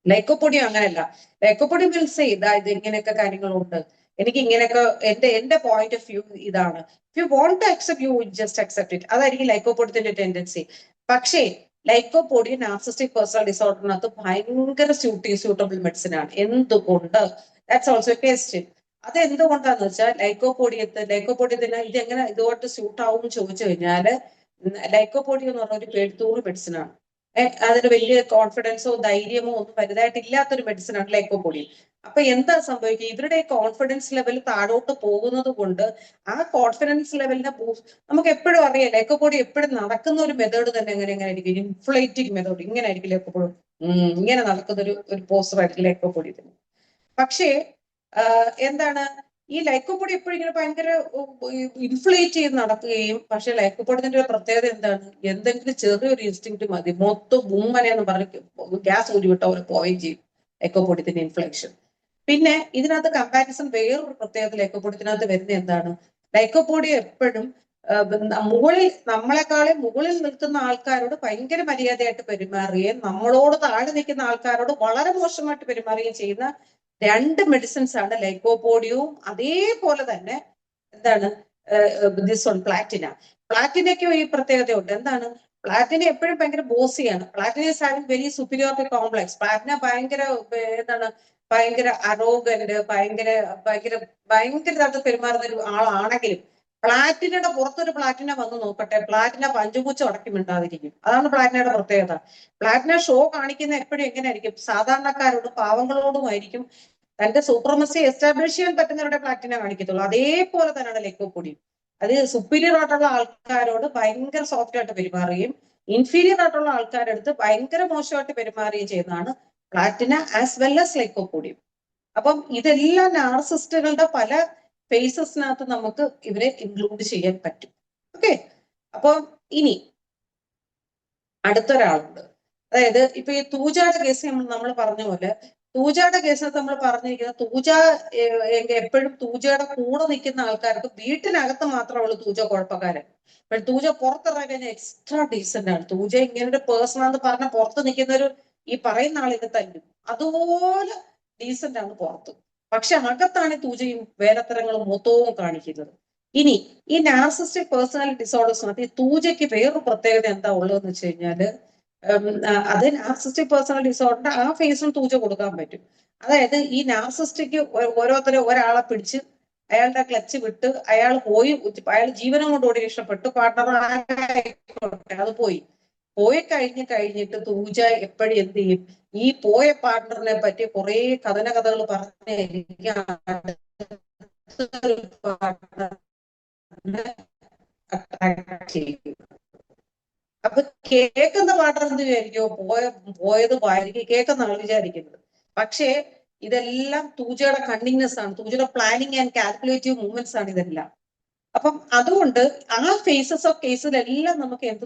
ലൈക്കോപോഡിയ അങ്ങനെയല്ല. ലൈക്കോപോഡിയ വിൽ സേ ഇത് ഇങ്ങനെയൊക്കെ കാര്യങ്ങളുണ്ട്, എനിക്ക് ഇങ്ങനെയൊക്കെ എന്റെ പോയിന്റ് ഓഫ് വ്യൂ ഇതാണ്, if you want to accept you just accept it. അതായിരിക്കും ലൈക്കോപോഡിയത്തിന്റെ ടെൻഡൻസി. പക്ഷേ ലൈക്കോപോഡിയ നാർസിസ്റ്റിക് പേഴ്സണൽ ഡിസോർഡറിനകത്ത് ഭയങ്കര സ്യൂട്ടബിൾ മെഡിസിൻ ആണ്. എന്തുകൊണ്ട്? That's also A question. അത് എന്തുകൊണ്ടാന്ന് വെച്ചാൽ ലൈക്കോപോഡിയത്തിന് ഇതെങ്ങനെ ഇതുകൊണ്ട് സ്യൂട്ട് ആവും എന്ന് ചോദിച്ചു കഴിഞ്ഞാല്, ലൈക്കോപോഡിയ എന്ന് പറഞ്ഞ ഒരു പേടിത്തൂറ് മെഡിസിൻ ആണ്. അതിന് വലിയ കോൺഫിഡൻസോ ധൈര്യമോ ഒന്നും വലുതായിട്ട് ഇല്ലാത്തൊരു മെഡിസിൻ ആണ് ലൈക്കോപോഡിയ. അപ്പൊ എന്താ സംഭവിക്കുക, ഇവരുടെ കോൺഫിഡൻസ് ലെവൽ താഴോട്ട് പോകുന്നത് കൊണ്ട് ആ കോൺഫിഡൻസ് ലെവലിനെ നമുക്ക് എപ്പോഴും അറിയാം, ലൈക്കോപോഡിയ എപ്പോഴും നടക്കുന്ന ഒരു മെത്തേഡ് തന്നെ എങ്ങനെ ആയിരിക്കും, ഇൻഫ്ലേറ്റിംഗ് മെത്തേഡ്. ഇങ്ങനെ ആയിരിക്കും ലൈക്കോപോഡിയ, ഇങ്ങനെ നടക്കുന്ന ഒരു പോസ്റ്റർ ആയിരിക്കും ലൈക്കോപോഡിയത്തിന്. പക്ഷേ എന്താണ്, ഈ ലൈക്കോപോഡിയ എപ്പോഴും ഇങ്ങനെ ഭയങ്കര ഇൻഫ്ലേറ്റ് ചെയ്ത് നടക്കുകയും, പക്ഷെ ലൈക്കോപോഡിയത്തിന്റെ ഒരു പ്രത്യേകത എന്താണ്, എന്തെങ്കിലും ചെറിയൊരു ഇൻസ്റ്റിങ്ക്റ്റ് മതി മൊത്തം ബൂമനെന്ന് പറഞ്ഞ് ഗ്യാസ് ഊരിവിട്ട പോലെ പോവുകയും ചെയ്യും ലൈക്കോപോഡിയത്തിന്റെ ഇൻഫ്ലേഷൻ. പിന്നെ ഇതിനകത്ത് കമ്പാരിസൺ വേറൊരു പ്രത്യേകത ലൈക്കോപോഡിയത്തിനകത്ത് വരുന്ന എന്താണ്, ലൈക്കോപോഡിയ എപ്പോഴും നമ്മളെക്കാളും മുകളിൽ നിൽക്കുന്ന ആൾക്കാരോട് ഭയങ്കര മര്യാദയായിട്ട് പെരുമാറുകയും നമ്മളോട് താഴെ നിൽക്കുന്ന ആൾക്കാരോട് വളരെ മോശമായിട്ട് പെരുമാറുകയും ചെയ്യുന്ന രണ്ട് മെഡിസിൻസ് ആണ് ലൈക്കോപോഡിയവും അതേപോലെ തന്നെ എന്താണ് പ്ലാറ്റിനയ്ക്കും ഈ പ്രത്യേകതയുണ്ട്. എന്താണ്, പ്ലാറ്റിന എപ്പോഴും ഭയങ്കര ബോസിയാണ്. Platina is having very superiority complex. Platina ഭയങ്കര അറോഗന്റ്, ഭയങ്കര പെരുമാറുന്ന ഒരു ആളാണെങ്കിലും പ്ലാറ്റിനയുടെ പുറത്തൊരു പ്ലാറ്റിന വന്ന് നോക്കട്ടെ, പ്ലാറ്റിന പഞ്ചുപൂച്ച ഉടക്കി മിണ്ടാതിരിക്കും. അതാണ് പ്ലാറ്റിനയുടെ പ്രത്യേകത. പ്ലാറ്റിന ഷോ കാണിക്കുന്ന എപ്പോഴും എങ്ങനെയായിരിക്കും, സാധാരണക്കാരോടും പാവങ്ങളോടുമായിരിക്കും. തന്റെ സൂപ്രമസി എസ്റ്റാബ്ലിഷ് ചെയ്യാൻ പറ്റുന്നവരുടെ പ്ലാറ്റിന കാണിക്കത്തുള്ളൂ. അതേപോലെ തന്നെയാണ് ലൈക്കോപോഡിയ. അത് സുപ്പീരിയർ ആയിട്ടുള്ള ആൾക്കാരോട് ഭയങ്കര സോഫ്റ്റ് ആയിട്ട് പെരുമാറുകയും ഇൻഫീരിയർ ആയിട്ടുള്ള ആൾക്കാരെടുത്ത് ഭയങ്കര മോശമായിട്ട് പെരുമാറുകയും ചെയ്യുന്നതാണ് പ്ലാറ്റിന ആസ് വെൽ ആസ് ലൈക്കോപോഡിയ. അപ്പം ഇതെല്ലാം നാർസിസ്റ്റുകളുടെ പല ഫേസസിനകത്ത് നമുക്ക് ഇവരെ ഇൻക്ലൂഡ് ചെയ്യാൻ പറ്റും. ഓക്കെ, അപ്പം ഇനി അടുത്തൊരാളുണ്ട്. അതായത് ഇപ്പൊ ഈ തൂജയുടെ കേസ് നമ്മൾ പറഞ്ഞ പോലെ, തൂജയുടെ കേസിനകത്ത് നമ്മൾ പറഞ്ഞിരിക്കുന്നത് തൂജ എപ്പോഴും തൂജയുടെ കൂടെ നിൽക്കുന്ന ആൾക്കാർക്ക് വീട്ടിനകത്ത് മാത്രം അവള് തൂജ കുഴപ്പക്കാരൻ. പക്ഷെ തൂജ പുറത്തിറങ്ങി കഴിഞ്ഞാൽ എക്സ്ട്രാ ഡീസന്റ് ആണ്. തൂജ ഇങ്ങനെ ഒരു പേഴ്സൺ ആണെന്ന് പറഞ്ഞ പുറത്ത് നിൽക്കുന്നൊരു ഈ പറയുന്ന ആളിനെ തല്ലും, അതുപോലെ ഡീസന്റ് ആണ് പുറത്ത്. പക്ഷെ അകത്താണ് തൂജയും വേലത്തരങ്ങളും മൊത്തവും കാണിക്കുന്നത്. ഇനി ഈ നാർസിസ്റ്റിക് പേഴ്സണാലിറ്റി ഡിസോർഡേഴ്സിനകത്ത് ഈ തൂജയ്ക്ക് വേറൊരു പ്രത്യേകത എന്താ ഉള്ളതെന്ന് വെച്ച് കഴിഞ്ഞാല്, അത് നാർസിസ്റ്റിക് പേഴ്സണാലിറ്റി ഡിസോർഡറിന്റെ ആ ഫേസിൽ തൂജ കൊടുക്കാൻ പറ്റും. അതായത് ഈ നാർസിസ്റ്റിക്ക് ഒരാളെ പിടിച്ച് അയാളുടെ ക്ലച്ച് വിട്ട് അയാൾ ജീവനം കൊണ്ട് ഓടി രക്ഷപ്പെട്ടു, പാർട്ണർ അത് പോയി കഴിഞ്ഞിട്ട് തൂജ എപ്പോഴും എന്ത് ചെയ്യും, ഈ പോയ പാർട്ണറിനെ പറ്റി കുറെ കഥകൾ പറഞ്ഞിരിക്കും. അപ്പൊ കേൾക്കുന്ന പാർട്ണർ എന്ത് വിചാരിക്കോ, പോയത് കേൾക്കുന്ന ആൾ വിചാരിക്കുന്നത്. പക്ഷേ ഇതെല്ലാം തൂജയുടെ കണ്ണിങ്നെസ് ആണ്, തൂജയുടെ പ്ലാനിങ് ആൻഡ് കാൽക്കുലേറ്റീവ് മൂവ്മെന്റ്സ് ആണ് ഇതെല്ലാം. അപ്പം അതുകൊണ്ട് ആ ഫേസസ് ഓഫ് കേസിലെല്ലാം നമുക്ക് എന്ത്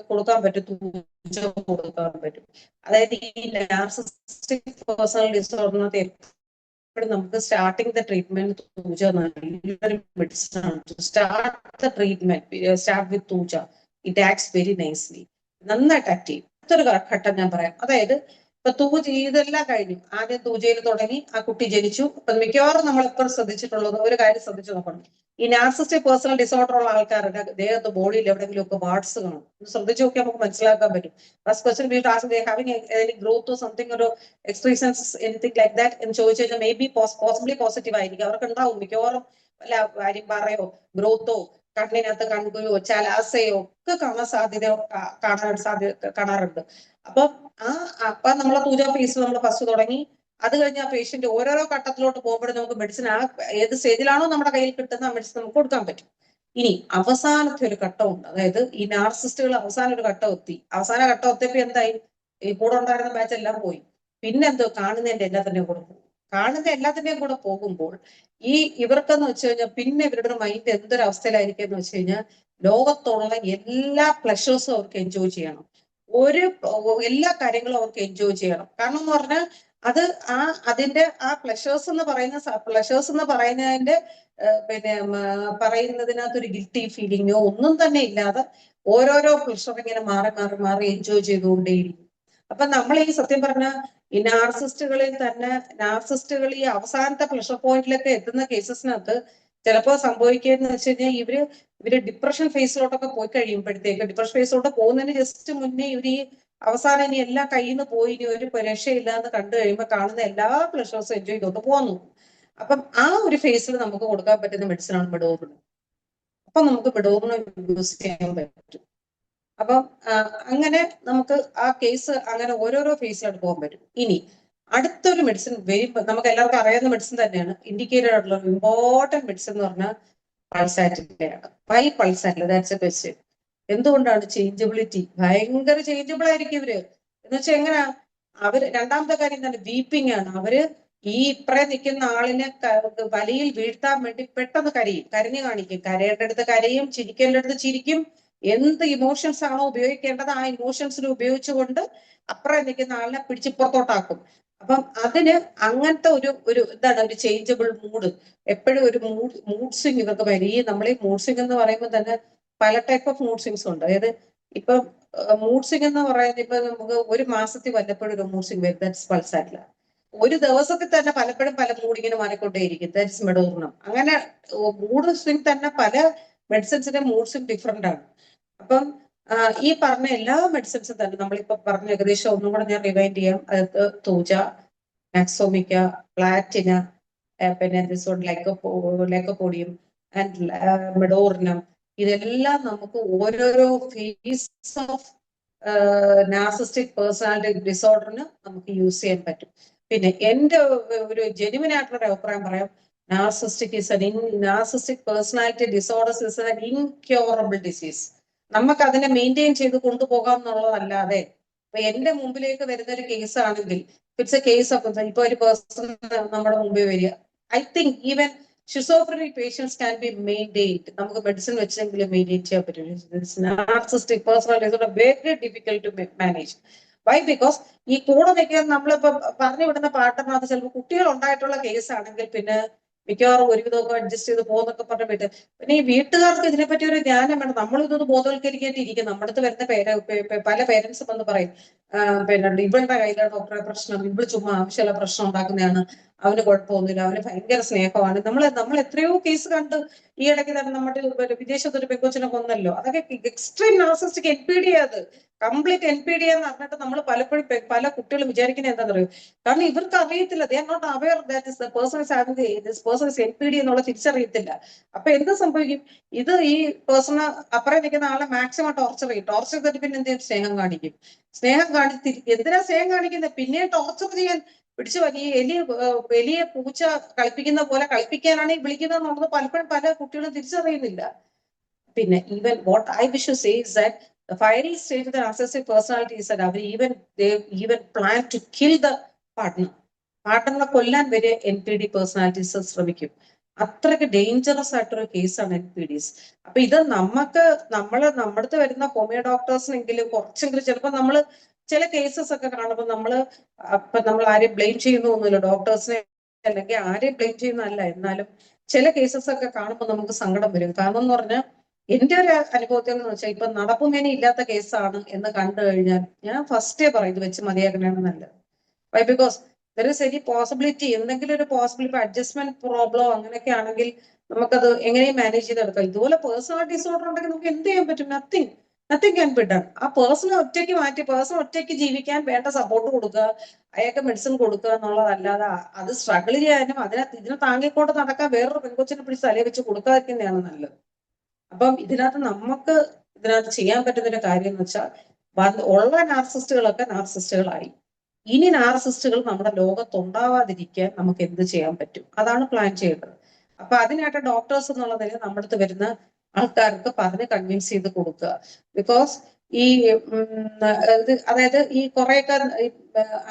കൊടുക്കാൻ പറ്റും, തൂജ കൊടുക്കാൻ പറ്റും. അതായത് ഈ നാർസിസ്റ്റിക് പേഴ്സണൽ ഡിസോർഡറിനകത്ത് എപ്പോഴും നമുക്ക് സ്റ്റാർട്ടിങ് ദ ട്രീറ്റ്മെന്റ് തൂജ നല്ലൊരു മെഡിസിൻ ആണ്. Start the treatment start with thuja. It acts very nicely, നന്നായിട്ട് ആക്ട് ചെയ്യും. അടുത്തൊരു ഘട്ടം ഞാൻ പറയാം. അതായത് ഇപ്പൊ ഇതെല്ലാം കഴിഞ്ഞു. ആദ്യം തൂജയിൽ തുടങ്ങി, ആ കുട്ടി ജനിച്ചു. അപ്പൊ മിക്കവാറും നമ്മൾ എപ്പോഴും ശ്രദ്ധിച്ചിട്ടുള്ളത് ഒരു കാര്യം ശ്രദ്ധിച്ചു നോക്കണം. ഈ നാർസിസ്റ്റിക് പേഴ്സണൽ ഡിസോർഡർ ഉള്ള ആൾക്കാരുടെ ദേഹത്ത് ബോഡിയിൽ എവിടെയെങ്കിലും ഒക്കെ വാർഡ്സ് കാണും. ശ്രദ്ധിച്ചു നോക്കിയാൽ നമുക്ക് മനസ്സിലാക്കാൻ പറ്റും. First question having any growth something, ഒരു എക്സ്പ്രഷൻസ് എനിത്തിങ് ലൈക്ക് ദാറ്റ് എന്ന് ചോദിച്ചു കഴിഞ്ഞാൽ മേ ബി പോസിബിളി പോസിറ്റീവ് ആയിരിക്കും. അവർക്ക് ഉണ്ടാവും മിക്കവാറും വല്ല അരിമ്പാറയോ ഗ്രോത്തോ കണ്ണിനകത്ത് കൺകുയോ ചലാസയോ ഒക്കെ കാണാറുണ്ട്. അപ്പൊ നമ്മളെ പൂജ ഫേസ് നമ്മൾ ഫസ്റ്റ് തുടങ്ങി. അത് കഴിഞ്ഞ് ആ പേഷ്യന്റ് ഓരോരോ ഘട്ടത്തിലോട്ട് പോകുമ്പോഴും നമുക്ക് മെഡിസിൻ ഏത് സ്റ്റേജിലാണോ നമ്മുടെ കയ്യിൽ കിട്ടുന്ന ആ മെഡിസിൻ നമുക്ക് കൊടുക്കാൻ പറ്റും. ഇനി അവസാനത്തെ ഒരു ഘട്ടമുണ്ട്. അതായത് ഈ നാർസിസ്റ്റുകൾ അവസാന ഒരു ഘട്ടം എത്തി. അവസാന ഘട്ടം എത്തിയപ്പോ എന്തായി? ഈ കൂടെ ഉണ്ടായിരുന്ന ബാച്ച് എല്ലാം പോയി. പിന്നെന്തോ കാണുന്നതിന്റെ എല്ലാത്തിന്റെയും കൂടെ പോകും. കാണുന്ന എല്ലാത്തിന്റെയും കൂടെ പോകുമ്പോൾ ഇവർക്കെന്ന് വെച്ച് കഴിഞ്ഞാൽ പിന്നെ ഇവരുടെ മൈൻഡ് എന്തൊരു അവസ്ഥയിലായിരിക്കും എന്ന് വെച്ച് കഴിഞ്ഞാൽ ലോകത്തുള്ള എല്ലാ പ്ലഷേഴ്സും അവർക്ക് എൻജോയ് ചെയ്യണം. എല്ലാ കാര്യങ്ങളും അവർക്ക് എൻജോയ് ചെയ്യണം. കാരണം എന്ന് പറഞ്ഞാൽ അതിന്റെ ആ പ്ലഷേഴ്സ് എന്ന് പറയുന്നതിന്റെ പിന്നെ പറയുന്നതിനകത്ത് ഒരു ഗിൽറ്റി ഫീലിങ്ങോ ഒന്നും തന്നെ ഇല്ലാതെ ഓരോരോ പ്ലഷർ ഇങ്ങനെ മാറി മാറി മാറി എൻജോയ് ചെയ്തുകൊണ്ടേയിരിക്കും. അപ്പൊ നമ്മൾ ഈ സത്യം പറഞ്ഞ ഈ നാർസിസ്റ്റുകൾ ഈ അവസാനത്തെ പ്ലഷർ പോയിന്റിലൊക്കെ എത്തുന്ന കേസസിനകത്ത് ചിലപ്പോൾ സംഭവിക്കുകയെന്ന് വെച്ച് കഴിഞ്ഞാൽ ഇവര് ഡിപ്രഷൻ ഫേസിലോട്ടൊക്കെ പോയി കഴിയുമ്പോഴത്തേക്ക്, ഡിപ്രഷൻ ഫേസിലോട്ട് പോകുന്നതിന് ജസ്റ്റ് മുന്നേ ഈ അവസാനം ഇനി എല്ലാം കയ്യിൽ നിന്ന് പോയി ഇനി ഒരു രക്ഷയില്ല എന്ന് കണ്ടു കഴിയുമ്പോൾ കാണുന്ന എല്ലാ പ്ലഷേഴ്സും എൻജോയ് ചെയ്തോണ്ട് പോന്നു. അപ്പം ആ ഒരു ഫേസിൽ നമുക്ക് കൊടുക്കാൻ പറ്റുന്ന മെഡിസിനാണ് മെഡോറിൻ. അപ്പൊ നമുക്ക് മെഡോറിൻ യൂസ് ചെയ്യാൻ പറ്റും. അപ്പം അങ്ങനെ നമുക്ക് ആ കേസ് അങ്ങനെ ഓരോരോ ഫേസിലായിട്ട് പോകാൻ പറ്റും. ഇനി അടുത്തൊരു മെഡിസിൻ നമുക്ക് എല്ലാവർക്കും അറിയാവുന്ന മെഡിസിൻ തന്നെയാണ്. ഇൻഡിക്കേറ്റഡ് ആയിട്ടുള്ള ഇമ്പോർട്ടന്റ് മെഡിസിൻ എന്ന് പറഞ്ഞാൽ പൾസാറ്റിലാണ്. Why pulsatilla? That's a question. എന്തുകൊണ്ടാണ്? ചേഞ്ചബിലിറ്റി. ഭയങ്കര ചേഞ്ചബിൾ ആയിരിക്കും ഇവര്. എന്ന് വെച്ചാൽ എങ്ങനെയാ രണ്ടാമത്തെ കാര്യം എന്താണ്? വീപ്പിംഗ് ആണ്. അവര് ഈ ഇപ്പറേ നിൽക്കുന്ന ആളിനെ വലയിൽ വീഴ്ത്താൻ വേണ്ടി പെട്ടെന്ന് കരഞ്ഞു കാണിക്കും. കരയേണ്ടടുത്ത് കരയും, ചിരിക്കേണ്ടടുത്ത് ചിരിക്കും. എന്ത് ഇമോഷൻസ് ആണോ ഉപയോഗിക്കേണ്ടത് ആ ഇമോഷൻസിന് ഉപയോഗിച്ചുകൊണ്ട് അപ്പുറം നിൽക്കുന്ന ആളിനെ പിടിച്ച് പുറത്തോട്ടാക്കും. അപ്പം അതിന് അങ്ങനത്തെ ഒരു എന്താണ് ഒരു ചേഞ്ചബിൾ മൂഡ്, എപ്പോഴും ഒരു മൂഡ് സ്വിങ് ഇവർക്ക് വരും. നമ്മൾ ഈ മൂഡ് സ്വിങ് എന്ന് പറയുമ്പോൾ തന്നെ പല ടൈപ്പ് ഓഫ് മൂഡ് സ്വിങ്സ് ഉണ്ട്. അതായത് ഇപ്പൊ മൂഡ് സ്വിങ് എന്ന് പറയുന്നത് ഇപ്പൊ നമുക്ക് ഒരു മാസത്തിൽ വല്ലപ്പോഴും ഒരു മൂഡ് സ്വിങ് വരും. ദാറ്റ്സ് പൾസാറ്റില. ഒരു ദിവസത്തിൽ തന്നെ പലപ്പോഴും പല മൂഡ് ഇങ്ങനെ മാറിക്കൊണ്ടേയിരിക്കും. ദാറ്റ്സ് മെഡോറിനം. അങ്ങനെ മൂഡ് സ്വിങ് തന്നെ പല മെഡിസിൻസിന്റെ മൂഡ് സ്വിങ് ഡിഫറെന്റ് ആണ്. അപ്പം ഈ പറഞ്ഞ എല്ലാ മെഡിസിൻസും തന്നെ നമ്മളിപ്പോ പറഞ്ഞ ഏകദേശം ഒന്നും കൂടെ ഞാൻ റിവൈൻഡ് ചെയ്യാം. അതായത് തൂജ, നാക്സോമിക്ക, പ്ലാറ്റിന, പിന്നെ ലൈക്കോപോഡിയം ആൻഡ് മെഡോറിനം, ഇതെല്ലാം നമുക്ക് ഓരോരോ ഫേസ് ഓഫ് നാർസിസ്റ്റിക് പേഴ്സണാലിറ്റി ഡിസോർഡറിന് നമുക്ക് യൂസ് ചെയ്യാൻ പറ്റും. പിന്നെ എന്റെ ഒരു ജെന്യുവൻ ആയിട്ടുള്ള അഭിപ്രായം പറയാം. Narcissistic personality disorders is an incurable disease. നമുക്ക് അതിനെ മെയിൻറ്റെയിൻ ചെയ്ത് കൊണ്ടുപോകാം എന്നുള്ളതല്ലാതെ ഇപ്പൊ എന്റെ മുമ്പിലേക്ക് വരുന്ന ഒരു കേസ് ആണെങ്കിൽ ഇറ്റ്സ് എ കേസ് ഓഫ് ഇപ്പൊ ഒരു പേഴ്സൺ നമ്മുടെ മുമ്പിൽ വരിക, I think even schizophrenic patients can be maintained. നമുക്ക് മെഡിസിൻ വെച്ചെങ്കിലും മെയിൻറ്റെയിൻ ചെയ്യാൻ പറ്റും. Narcissistic personality very difficult to manage. Why? Because ഈ കൂടെ നിൽക്കാൻ നമ്മളിപ്പോ പറഞ്ഞു വിടുന്ന പാർട്ട്ണർ ചിലപ്പോൾ കുട്ടികൾ ഉണ്ടായിട്ടുള്ള കേസ് ആണെങ്കിൽ പിന്നെ മിക്കവാറും ഒരുവിധമൊക്കെ അഡ്ജസ്റ്റ് ചെയ്ത് പോകുന്നൊക്കെ പറഞ്ഞ വീട്ട്. പിന്നെ ഈ വീട്ടുകാർക്ക് ഇതിനെപ്പറ്റി ഒരു ജ്ഞാനം വേണം. നമ്മളിതൊന്ന് ബോധവൽക്കരിക്കേണ്ടിയിരിക്കും. നമ്മുടെ അടുത്ത് വരുന്ന പല പേരൻസും വന്ന് പറയും, പിന്നെ ഇവളുടെ കയ്യിലാണ് ഡോക്ടറെ പ്രശ്നം, ഇവള് ചുമ്മാ ആവശ്യമുള്ള പ്രശ്നം ഉണ്ടാക്കുന്നതാണ്, അവന് കുഴപ്പമൊന്നുമില്ല, അവന് ഭയങ്കര സ്നേഹമാണ്. നമ്മൾ എത്രയോ കേസ് കണ്ട്. ഈ ഇടയ്ക്ക് തന്നെ നമ്മുടെ വിദേശത്തൊരു പെങ്കൊച്ചിനെ കൊന്നല്ലോ. അതൊക്കെ എക്സ്ട്രീം നാർസിസ്റ്റിക് NPD അത് കംപ്ലീറ്റ് NPD എന്ന് പറഞ്ഞിട്ട് നമ്മൾ പലപ്പോഴും പല കുട്ടികളും വിചാരിക്കുന്നത് എന്താണെന്ന് അറിയും. കാരണം ഇവർക്ക് അറിയത്തില്ല. They are not aware that this person is having this person is NPD എന്നുള്ള തിരിച്ചറിയത്തില്ല. അപ്പൊ എന്ത് സംഭവിക്കും? ഇത് ഈ പേഴ്സണ് അപ്പുറം നിൽക്കുന്ന ആളെ മാക്സിമം ടോർച്ചർ ചെയ്തിട്ട് പിന്നെ എന്ത് സ്നേഹം കാണിക്കും. എന്തിനാ സ്നേഹം കാണിക്കുന്നത്? പിന്നെ ടോർച്ചർ ചെയ്യാൻ പിടിച്ചു. എലിയെ പൂച്ച കളിപ്പിക്കുന്ന പോലെ കളിപ്പിക്കാനാണ് ഈ വിളിക്കുന്നത് എന്നുള്ളത് പലപ്പോഴും പല കുട്ടികളും തിരിച്ചറിയുന്നില്ല. പിന്നെ even what I wish to say is that the fiery stage of the narcissistic personality is that they even plan to kill the പാർട്ട്ണറെ കൊല്ലാൻ വരെ NPD പേഴ്സണാലിറ്റീസ് ശ്രമിക്കും. അത്രയ്ക്ക് ഡേഞ്ചറസ് ആയിട്ടൊരു കേസാണ് NPDs. അപ്പൊ ഇത് നമ്മുടെ അടുത്ത് വരുന്ന ഹോമിയോ ഡോക്ടേഴ്സിനെങ്കിലും കുറച്ചെങ്കിലും ചിലപ്പോൾ ചില കേസസ് ഒക്കെ കാണുമ്പോൾ നമ്മൾ ആരെയും ബ്ലെയിം ചെയ്യുന്നൊന്നുമില്ല, ഡോക്ടേഴ്സിനെ അല്ലെങ്കിൽ ആരെയും ബ്ലെയിം ചെയ്യുന്നതല്ല. എന്നാലും ചില കേസസ് ഒക്കെ കാണുമ്പോൾ നമുക്ക് സങ്കടം വരും. കാരണം എന്ന് പറഞ്ഞാൽ എന്റെ ഒരു അനുഭവത്തിൽ എന്ന് വെച്ചാൽ ഇപ്പൊ നടപ്പുമേനി ഇല്ലാത്ത കേസാണ് എന്ന് കണ്ടു കഴിഞ്ഞാൽ ഞാൻ ഫസ്റ്റേ പറയും ഇത് വെച്ച് മതിയാക്കണേന്ന് നല്ലത്. Why because there is any possibility, എന്തെങ്കിലും ഒരു പോസിബിലിറ്റി അഡ്ജസ്റ്റ്മെന്റ് പ്രോബ്ലം അങ്ങനെയൊക്കെ ആണെങ്കിൽ നമുക്കത് എങ്ങനെയും മാനേജ് ചെയ്തെടുക്കാം. ഇതുപോലെ പേഴ്സണൽ ഡിസോർഡർ ഉണ്ടെങ്കിൽ നമുക്ക് എന്ത് ചെയ്യാൻ പറ്റും? Nothing can be done. ആ പേഴ്സണൽ ഒറ്റയ്ക്ക് മാറ്റി പേഴ്സണൽ ഒറ്റയ്ക്ക് ജീവിക്കാൻ വേണ്ട സപ്പോർട്ട് കൊടുക്കുക, അയാൾക്ക് മെഡിസിൻ കൊടുക്കുക എന്നുള്ളതല്ലാതെ അത് സ്ട്രഗിൾ ചെയ്യാനും ഇതിനെ താങ്ങിക്കൊണ്ട് നടക്കാൻ വേറൊരു പെൺകൊച്ചിനെ പിടിച്ച് തലയെ വെച്ച് കൊടുക്കാതിരിക്കുന്നതാണ് നല്ലത്. അപ്പം ഇതിനകത്ത് ചെയ്യാൻ പറ്റുന്ന ഒരു കാര്യം എന്ന് വെച്ചാൽ ഉള്ള നാർസിസ്റ്റുകളൊക്കെ നാർസിസ്റ്റുകളായി. ഇനി നാർസിസ്റ്റുകൾ നമ്മുടെ ലോകത്തുണ്ടാവാതിരിക്കാൻ നമുക്ക് എന്ത് ചെയ്യാൻ പറ്റും? അതാണ് പ്ലാൻ ചെയ്യേണ്ടത്. അപ്പൊ അതിനായിട്ട് ഡോക്ടേഴ്സ് എന്നുള്ള നിലയിൽ നമ്മുടെ അടുത്ത് വരുന്ന ആൾക്കാർക്ക് പറഞ്ഞ് കൺവിൻസ് ചെയ്ത് കൊടുക്കുക. ബിക്കോസ് ഈ അതായത് ഈ കുറെയൊക്കെ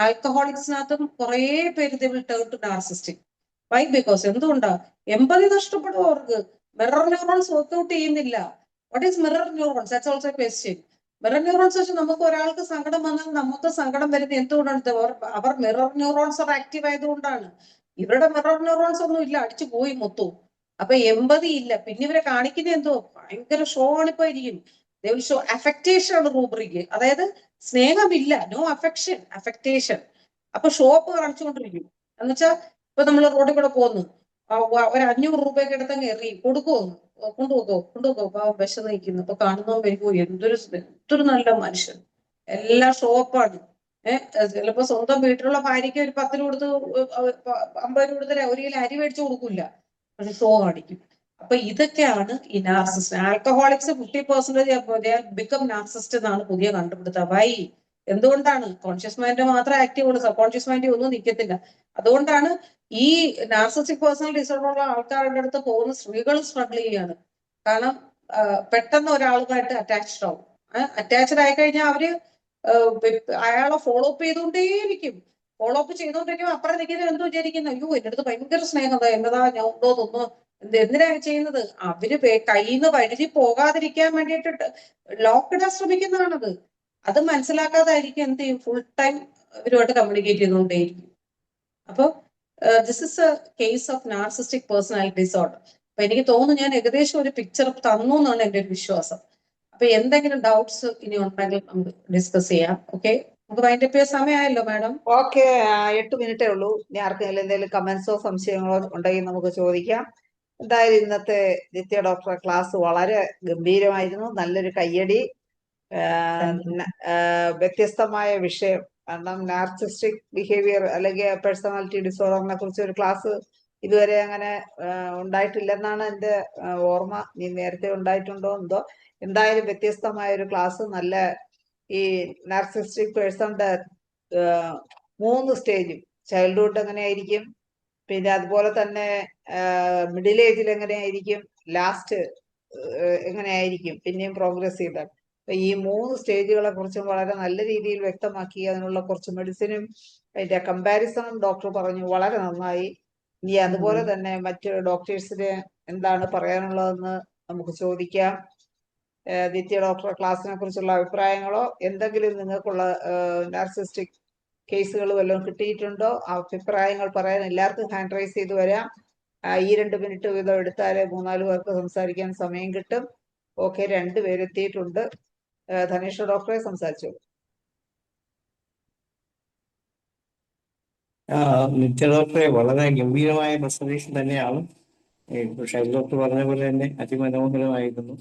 ആൽക്കഹോളിക്സിനകത്തും കുറെ പേര് they will turn to narcissistic. Why? Because എന്തുകൊണ്ടാ? എമ്പതി നഷ്ടപ്പെടും അവർക്ക്. മിറർ ന്യൂറോൺസ് വർക്ക്ഔട്ട് ചെയ്യുന്നില്ല. What is mirror neurons? That's also question. Mirror neurons വെച്ച് നമുക്ക് ഒരാൾക്ക് സങ്കടം വന്നാൽ നമുക്ക് സങ്കടം വരുന്നത് എന്തുകൊണ്ടാണ്? അവർ മിറർ ന്യൂറോൺസ് ആക്റ്റീവ് ആയതുകൊണ്ടാണ്. ഇവരുടെ മിറർ ന്യൂറോൺസ് ഒന്നും ഇല്ല, അടിച്ചു പോയി മൊത്തവും. അപ്പൊ എമ്പതി ഇല്ല. പിന്നെ ഇവരെ കാണിക്കുന്നത് എന്തോ ഭയങ്കര ഷോ ആണിപ്പോ ഇരിക്കും. ഷോ അഫക്റ്റേഷൻ ആണ് റൂബ്രിക്ക്. അതായത് സ്നേഹമില്ല, നോ അഫെക്ഷൻ, അഫക്റ്റേഷൻ. അപ്പൊ ഷോപ്പ് കാണിച്ചുകൊണ്ടിരിക്കും. എന്നുവെച്ചാൽ ഇപ്പൊ നമ്മൾ റോഡിൽ കൂടെ പോകുന്നു, ഒരു 500 രൂപയൊക്കെ എടുത്തങ്ങ് എറിയും, കൊണ്ടുപോകോ പാവം വിശന്ന് നിൽക്കുന്നു. അപ്പൊ കാണുന്നോ വരുമ്പോ എന്തൊരു നല്ല മനുഷ്യൻ, എല്ലാം ഷോപ്പാണ്. ചിലപ്പോ സ്വന്തം വീട്ടിലുള്ള ഭാര്യയ്ക്ക് ഒരു 10 രൂപ കൊടുത്ത് 50 രൂപ കൊടുത്ത് ഒരു കിലോ അരി മേടിച്ചു കൊടുക്കില്ല, പക്ഷെ ഷോ കാണിക്കും. അപ്പൊ ഇതൊക്കെയാണ് ഈ നാർസിസ്റ്റ്. ആൽക്കഹോളിക്സ് 50% ബിക്കം നാർസിസ്റ്റ് എന്നാണ് പുതിയ കണ്ടുപിടുത്തം. വൈ? എന്തുകൊണ്ടാണ്? കോൺഷ്യസ് മൈൻഡ് മാത്രം ആക്റ്റീവ് ഉള്ളൂ, സബ് കോൺഷ്യസ് മൈൻഡ് ഒന്നും നിൽക്കത്തില്ല. അതുകൊണ്ടാണ് ഈ നാർസിസ്റ്റിക് പേഴ്സണൽ ഡിസോർഡർ ഉള്ള ആൾക്കാരുടെ അടുത്ത് പോകുന്ന സ്ത്രീകൾ സ്ട്രഗിൾ ചെയ്യാണ്. കാരണം പെട്ടെന്ന് ഒരാളുമായിട്ട് അറ്റാച്ച്ഡ് ആവും. അറ്റാച്ച്ഡ് ആയി കഴിഞ്ഞാൽ അവര് അയാളെ ഫോളോ അപ്പ് ചെയ്തുകൊണ്ടേയിരിക്കും. ഫോളോ അപ്പ് ചെയ്തുകൊണ്ടിരിക്കുമ്പോൾ അപ്പുറം നിൽക്കുന്നത് എന്തോ വിചാരിക്കുന്നു, അയ്യോ എന്റെ അടുത്ത് ഭയങ്കര സ്നേഹം, എന്നതാ ഞാൻ ഉണ്ടോ തോന്നുന്നു, എന്തിനാ ചെയ്യുന്നത്? അവര് കയ്യിൽ നിന്ന് വഴുതി പോകാതിരിക്കാൻ വേണ്ടിയിട്ട് ലോക്കിടാൻ ശ്രമിക്കുന്നതാണത്. അത് മനസ്സിലാക്കാതായിരിക്കും എന്ത് ചെയ്യും, ഫുൾ ടൈം ഇവരുമായിട്ട് കമ്മ്യൂണിക്കേറ്റ് ചെയ്തുകൊണ്ടേയിരിക്കും. അപ്പൊ this is A case of narcissistic personality disorder. അപ്പൊ എനിക്ക് തോന്നുന്നു ഞാൻ ഏകദേശം ഒരു പിക്ചർ തന്നു എന്നാണ് എന്റെ ഒരു വിശ്വാസം. അപ്പൊ എന്തെങ്കിലും ഡൗട്ട്സ് ഇനി ഉണ്ടെങ്കിൽ നമുക്ക് ഡിസ്കസ് ചെയ്യാം. ഓക്കെ, നമുക്ക് വൈൻഡപ്പ് ചെയ്യാൻ സമയമായല്ലോ മാഡം? ഓക്കെ, 8 മിനിറ്റേ ഉള്ളൂ. ഇനി ആർക്കെങ്കിലും എന്തെങ്കിലും കമന്റ്സോ സംശയങ്ങളോ ഉണ്ടെങ്കിൽ നമുക്ക് ചോദിക്കാം. എന്തായാലും ഇന്നത്തെ നിത്യ ഡോക്ടറെ ക്ലാസ് വളരെ ഗംഭീരമായിരുന്നു. നല്ലൊരു കയ്യടി. വ്യത്യസ്തമായ വിഷയം. കാരണം നാർസിസ്റ്റിക് ബിഹേവിയർ അല്ലെങ്കിൽ പേഴ്സണാലിറ്റി ഡിസോർഡറിനെ കുറിച്ച് ഒരു ക്ലാസ് ഇതുവരെ അങ്ങനെ ഉണ്ടായിട്ടില്ലെന്നാണ് എൻ്റെ ഓർമ്മ. നീ നേരത്തെ ഉണ്ടായിട്ടുണ്ടോ എന്തോ. എന്തായാലും വ്യത്യസ്തമായ ഒരു ക്ലാസ്. നല്ല ഈ നാർസിസ്റ്റിക് പേഴ്സണിന്റെ 3 സ്റ്റേജും, ചൈൽഡ്ഹുഡ് എങ്ങനെയായിരിക്കും, പിന്നെ അതുപോലെ തന്നെ മിഡിൽ ഏജിൽ എങ്ങനെയായിരിക്കും, ലാസ്റ്റ് എങ്ങനെയായിരിക്കും, പിന്നെയും പ്രോഗ്രസ് ചെയ്താൽ. അപ്പൊ ഈ 3 സ്റ്റേജുകളെ കുറിച്ചും വളരെ നല്ല രീതിയിൽ വ്യക്തമാക്കി. അതിനുള്ള കുറച്ച് മെഡിസിനും അതിന്റെ കമ്പാരിസണും ഡോക്ടർ പറഞ്ഞു. വളരെ നന്നായി. ഇനി അതുപോലെ തന്നെ മറ്റ് ഡോക്ടേഴ്സിന് എന്താണ് പറയാനുള്ളതെന്ന് നമുക്ക് ചോദിക്കാം. നിത്യ ഡോക്ടർ ക്ലാസ്സിനെ കുറിച്ചുള്ള അഭിപ്രായങ്ങളോ എന്തെങ്കിലും നിങ്ങൾക്കുള്ള നാർസിസ്റ്റിക് കേസുകൾ വല്ലതും കിട്ടിയിട്ടുണ്ടോ, അഭിപ്രായങ്ങൾ പറയാൻ എല്ലാവർക്കും ഹാൻഡ് റൈസ് ചെയ്ത് വരാം. ഈ 2 മിനിറ്റ് വീതം എടുത്താലേ 3-4 പേർക്ക് സംസാരിക്കാൻ സമയം കിട്ടും. ഓക്കെ, 2 പേരെത്തിയിട്ടുണ്ട്. ധനേഷ് ഡോക്ടറെ സംസാരിച്ചോളൂ. നിത്യ ഡോക്ടറെ വളരെ ഗംഭീരമായ പ്രസന്റേഷൻ തന്നെയാണ്. ഷൈൽ ഡോക്ടർ പറഞ്ഞ പോലെ തന്നെ അതിമനോഹരമായിരുന്നു.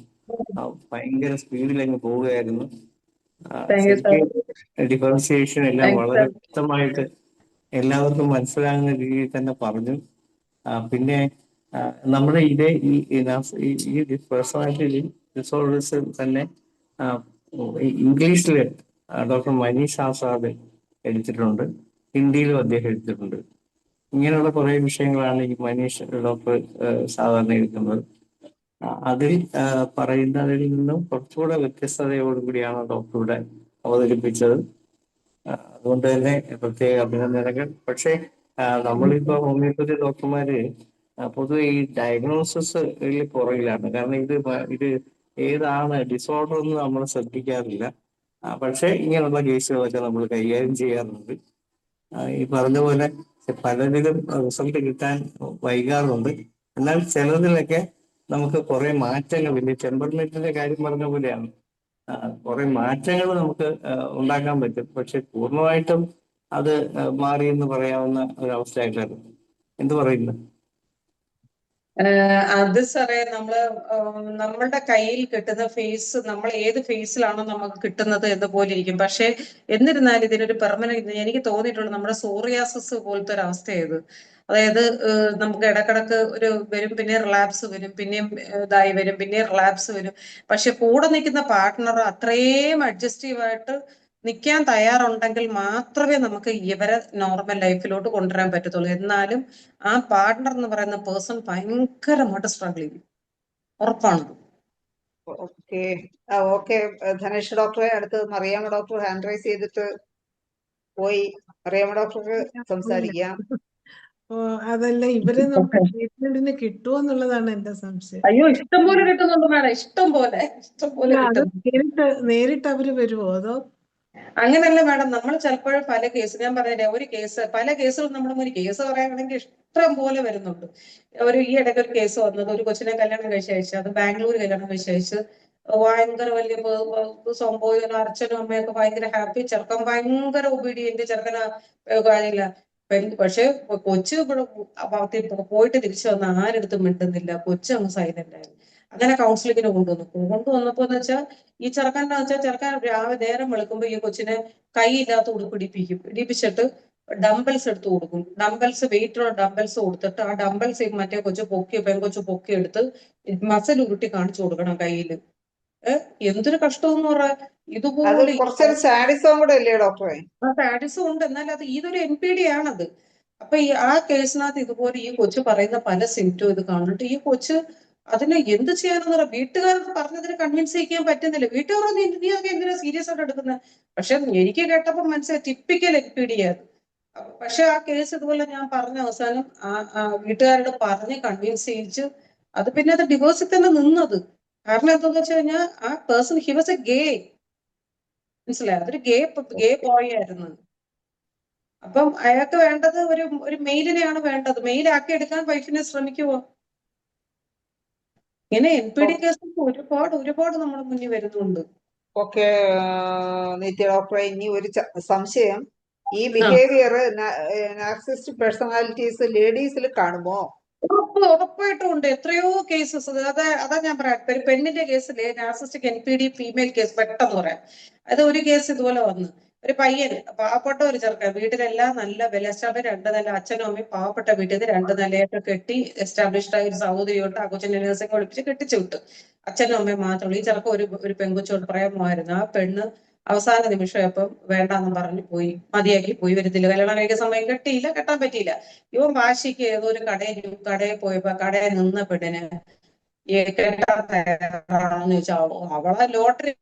ഭയങ്കര സ്പീഡിൽ അങ്ങ് പോവുകയായിരുന്നു. ശരിക്കും ഡിഫറൻസിയേഷൻ എല്ലാം വളരെ വ്യക്തമായിട്ട് എല്ലാവർക്കും മനസ്സിലാകുന്ന രീതിയിൽ തന്നെ പറഞ്ഞു. പിന്നെ നമ്മുടെ ഈ പേഴ്സണാലിറ്റി ഡിസോർഡേഴ്സ് തന്നെ ഇംഗ്ലീഷിൽ ഡോക്ടർ മനീഷ് ആസാദ് എടുത്തിട്ടുണ്ട്, ഹിന്ദിയിലും അദ്ദേഹം എടുത്തിട്ടുണ്ട്. ഇങ്ങനെയുള്ള കുറെ വിഷയങ്ങളാണ് ഈ മനീഷ് ഡോക്ടർ സാധാരണ എടുക്കുന്നത്. അതിൽ പറയുന്നതിൽ നിന്നും കുറച്ചുകൂടെ വ്യത്യസ്തതയോടുകൂടിയാണ് ഡോക്ടർ ഇവിടെ അവതരിപ്പിച്ചത്. അതുകൊണ്ട് തന്നെ പ്രത്യേക അഭിനന്ദനങ്ങൾ. പക്ഷേ നമ്മളിപ്പോ ഹോമിയോപ്പതി ഡോക്ടർമാര് പൊതുവെ ഈ ഡയഗ്നോസിസ് പുറകിലാണ്. കാരണം ഇത് ഏതാണ് ഡിസോർഡർ എന്ന് നമ്മൾ ശ്രദ്ധിക്കാറില്ല. പക്ഷേ ഇങ്ങനെയുള്ള കേസുകളൊക്കെ നമ്മൾ കൈകാര്യം ചെയ്യാറുണ്ട്. ഈ പറഞ്ഞ പോലെ പലതിലും റിസൾട്ട് കിട്ടാൻ വൈകാറുണ്ട്. എന്നാൽ ചിലതിലൊക്കെ നമുക്ക് കുറെ മാറ്റങ്ങൾ, വലിയ ടെമ്പർമെന്റിന്റെ കാര്യം പറഞ്ഞ പോലെയാണ്, കുറെ മാറ്റങ്ങൾ നമുക്ക് ഉണ്ടാക്കാൻ പറ്റും. പക്ഷെ പൂർണ്ണമായിട്ടും അത് മാറിയെന്ന് പറയാവുന്ന ഒരവസ്ഥയായിട്ടായിരുന്നു. എന്ത് പറയുന്നു? അത് സാറേ നമ്മളുടെ കയ്യിൽ കിട്ടുന്ന ഫേസ് നമ്മൾ ഏത് ഫേസിലാണോ നമുക്ക് കിട്ടുന്നത് എന്ന് പോലെ ഇരിക്കും. പക്ഷെ എന്നിരുന്നാലും ഇതിനൊരു പെർമനന്റ് എനിക്ക് തോന്നിയിട്ടുള്ളത് നമ്മുടെ സോറിയാസിസ് പോലത്തെ ഒരു അവസ്ഥയായത്. അതായത് നമുക്ക് ഇടക്കിടക്ക് ഒരു വരും, പിന്നെ റിലാപ്സ് വരും, പിന്നെയും ഇതായി വരും, പിന്നെ റിലാപ്സ് വരും. പക്ഷെ കൂടെ നിൽക്കുന്ന പാർട്ട്ണർ അത്രയും അഡ്ജസ്റ്റീവായിട്ട് നിൽക്കാൻ തയ്യാറുണ്ടെങ്കിൽ മാത്രമേ നമുക്ക് ഇവരെ നോർമൽ ലൈഫിലോട്ട് കൊണ്ടുവരാൻ പറ്റത്തുള്ളൂ. എന്നാലും ആ പാർട്ട്ണർ എന്ന് പറയുന്ന പേഴ്സൺ ഭയങ്കരമായിട്ട് സ്ട്രഗിൾ ചെയ്യും, ഉറപ്പാണ്. Okay okay. ധനേഷ് ഡോക്ടറെ, അടുത്ത് മറിയാമ്മ ഡോക്ടർ ഹാൻഡ് റൈസ് ചെയ്തിട്ട് പോയി. മറിയാമ്മ ഡോക്ടർക്ക് സംസാരിക്കാം. അതല്ല, ഇവരെ നമുക്ക് ട്രീറ്റ്മെന്റിന് കിട്ടുമോ എന്നുള്ളതാണ് എന്റെ സംശയം. അയ്യോ, ഇഷ്ടം പോലെ കിട്ടുന്നുണ്ട് മാഡം, ഇഷ്ടം പോലെ അത് കിട്ടും. നേരിട്ട് അവര് വരുമോ അതോ? അങ്ങനെയല്ല മാഡം, നമ്മൾ ചിലപ്പോഴും പല കേസ്, ഞാൻ പറഞ്ഞില്ലേ, പല കേസുകളും നമ്മുടെ ഒരു കേസ് പറയുകയാണെങ്കിൽ ഇഷ്ടം പോലെ വരുന്നുണ്ട്. ഈ ഇടയ്ക്ക് ഒരു കേസ് വന്നത്, ഒരു കൊച്ചിനെ കല്യാണം കഴിച്ച് അയച്ചു, അത് ബാംഗ്ലൂർ കല്യാണം കഴിച്ച് അയച്ച് ഭയങ്കര വലിയ സംഭവം, അച്ഛനും അമ്മയൊക്കെ ഭയങ്കര ഹാപ്പി, ചെറുക്കൻ ഭയങ്കര ഒബീഡിയന്റ്, ചെറുക്കന കാര്യമില്ല. പക്ഷെ കൊച്ചു പോയിട്ട് തിരിച്ചു വന്ന ആരെടുത്തും മിണ്ടുന്നില്ല, കൊച്ചു അങ്ങ് സൈലന്റ് ആയി. അങ്ങനെ കൗൺസിലിങ്ങിന് കൊണ്ടുവന്നപ്പോ എന്ന് വെച്ചാൽ ഈ ചെറുക്കൻ രാവിലെ നേരം വെളുക്കുമ്പോ ഈ കൊച്ചിനെ കൈയില്ലാത്ത ഇടിപ്പിച്ചിട്ട് ഡംബൽസ് എടുത്ത് കൊടുക്കും. വെയിറ്റുള്ള ഡംബൽസ് കൊടുത്തിട്ട് ആ ഡംബൽസ് മറ്റേ പെൺകൊച്ചു പൊക്കി എടുത്ത് മസിൽ ഉരുട്ടി കാണിച്ചു കൊടുക്കണം കയ്യിൽ. എന്തൊരു കഷ്ടമെന്ന് പറയാ. ഇതുപോലെ കുറച്ചൊരു സാഡിസം കൂടെ അല്ലേ ഡോക്ടറെ? സാഡിസം ഉണ്ട്, എന്നാൽ ഇതൊരു NPD ആണത്. അപ്പൊ ആ കേസിനകത്ത് ഇതുപോലെ ഈ കൊച്ചു പറയുന്ന പല സിംറ്റം ഇത് കാണുന്നിട്ട് ഈ കൊച്ച് അതിനെ എന്ത് ചെയ്യാനെന്ന് പറയാം. വീട്ടുകാർക്ക് പറഞ്ഞതിന് കൺവിൻസ് ചെയ്യിക്കാൻ പറ്റുന്നില്ല. വീട്ടുകാർ നീ ഒക്കെ എന്തിനാ സീരിയസ് ആയിട്ട് എടുക്കുന്നത്? പക്ഷെ എനിക്ക് കേട്ടപ്പോ മനസ്സിലായി ടിപ്പിക്കൽ NPD ആണ്. പക്ഷെ ആ കേസ് ഇതുപോലെ ഞാൻ പറഞ്ഞ അവസാനം വീട്ടുകാരോട് പറഞ്ഞ് കൺവിൻസ് ചെയ്യിച്ച് അത് പിന്നെ അത് ഡിവോഴ്സിൽ തന്നെ നിന്നത്. കാരണം എന്താന്ന് വെച്ച് കഴിഞ്ഞാൽ ആ പേഴ്സൺ ഹി വാസ് എ ഗേ, മനസ്സിലായോ? അതൊരു ഗേ ബോയ് ആയിരുന്നു. അപ്പം അയാൾക്ക് വേണ്ടത് ഒരു മെയിലിനെയാണ് വേണ്ടത്. മെയിലാക്കി എടുക്കാൻ വൈഫിനെ ശ്രമിക്കുവോ? ഇങ്ങനെ NPD കേസസ് ഒരുപാട് നമ്മുടെ മുന്നിൽ വരുന്നുണ്ട്. ഓക്കെ നിത്യ ഡോക്ടറെ, ഇനി ഒരു സംശയം. ഈ ബിഹേവിയർ നാർസിസ്റ്റിക് പേഴ്സണാലിറ്റീസ് ലേഡീസിൽ കാണുമോ? ഉറപ്പായിട്ടും ഉണ്ട്. എത്രയോ കേസസ്. അതാ ഞാൻ പറയാം. ഒരു പെണ്ണിന്റെ കേസില് നാർസിസ്റ്റിക് NPD ഫീമെയിൽ കേസ് പെട്ടെന്ന് പറയാം. അത് ഒരു കേസ് ഇതുപോലെ വന്നു. ഒരു പയ്യന്, പാവപ്പെട്ട ഒരു ചെറുക്കൻ, വീട്ടിലെല്ലാം നല്ല വെൽ എസ്റ്റാബ്ലിഷ്, 2 നില, അച്ഛനും അമ്മയും പാവപ്പെട്ട വീട്ടിൽ നിന്ന് 2 നിലയൊക്കെ കെട്ടി എസ്റ്റാബ്ലിഷ്ഡ് ആയ ഒരു സഹോദരിയോട്ട് ആ കൊച്ചിനെ നഴ്സിംഗ് പഠിപ്പിച്ച് കെട്ടിച്ചു വിട്ടു. അച്ഛനും അമ്മയും മാത്രമേ. ഈ ചെറുക്കം ഒരു പെൺകൊച്ചോട് പ്രേമമായിരുന്നു. ആ പെണ്ണ് അവസാന നിമിഷമായപ്പം വേണ്ടാന്നും പറഞ്ഞു പോയി, മതിയാക്കി പോയി. വരുത്തില്ല, കല്യാണം കഴിക്കുന്ന സമയം കെട്ടിയില്ല, കെട്ടാൻ പറ്റിയില്ല. ഇവൻ വാശിക്ക് ഏതോ ഒരു കടയിൽ പോയപ്പോ കടയിൽ നിന്ന പെണ്ണിന് കെട്ടാൻ തയ്യാറാണെന്ന് ചോദിച്ചാൽ അവളെ ലോട്ടറി